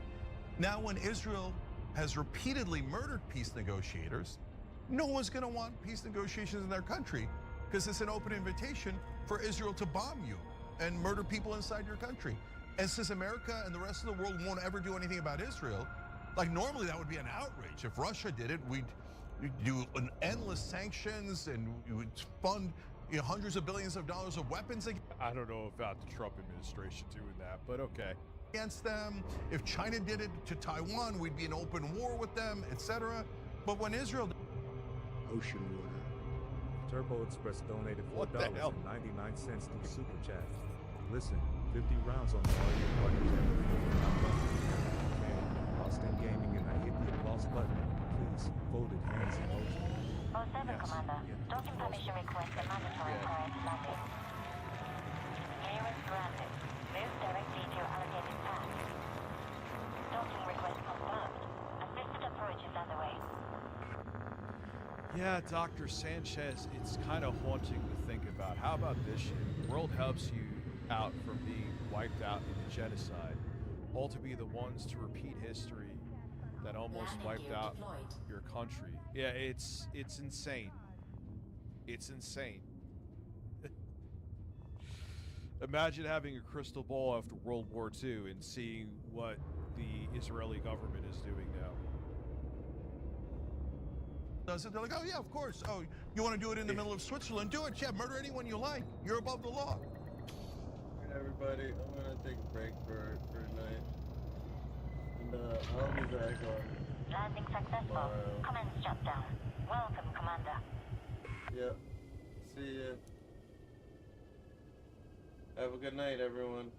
Now, when Israel has repeatedly murdered peace negotiators, no one's going to want peace negotiations in their country because it's an open invitation for Israel to bomb you and murder people inside your country. And since America and the rest of the world won't ever do anything about Israel, like normally that would be an outrage. If Russia did it, we'd do an endless sanctions and we would fund hundreds of billions of dollars of weapons. I don't know about the Trump administration doing that, but okay. Against them. If China did it to Taiwan, we'd be in open war with them, etc. But when Israel... Ocean water. Turbo Express donated $4.99 through Super Chat. Listen, 50 rounds on the audio button. Austin Gaming and I hit the applause button. Please, folded hands emoji. 07 Commander. Docking permission request and mandatory prior to landing. Clearance granted. Move directly to your allocated path. Docking request confirmed. Assisted approach is underway. Yeah, Dr. Sanchez, it's kind of haunting to think about. How about this shit? The world helps you out from being wiped out in a genocide, all to be the ones to repeat history that almost wiped out your country. Yeah, it's insane. It's insane. Imagine having a crystal ball after World War II and seeing what the Israeli government is doing now. Does it? They're like, oh yeah, of course. Oh, you want to do it in the middle of Switzerland? Do it. Yeah, murder anyone you like. You're above the law. All right, everybody, I'm gonna take a break for tonight, and I'll be back on. Landing successful. Commence shutdown. Welcome, Commander. Yep. See ya. Have a good night, everyone.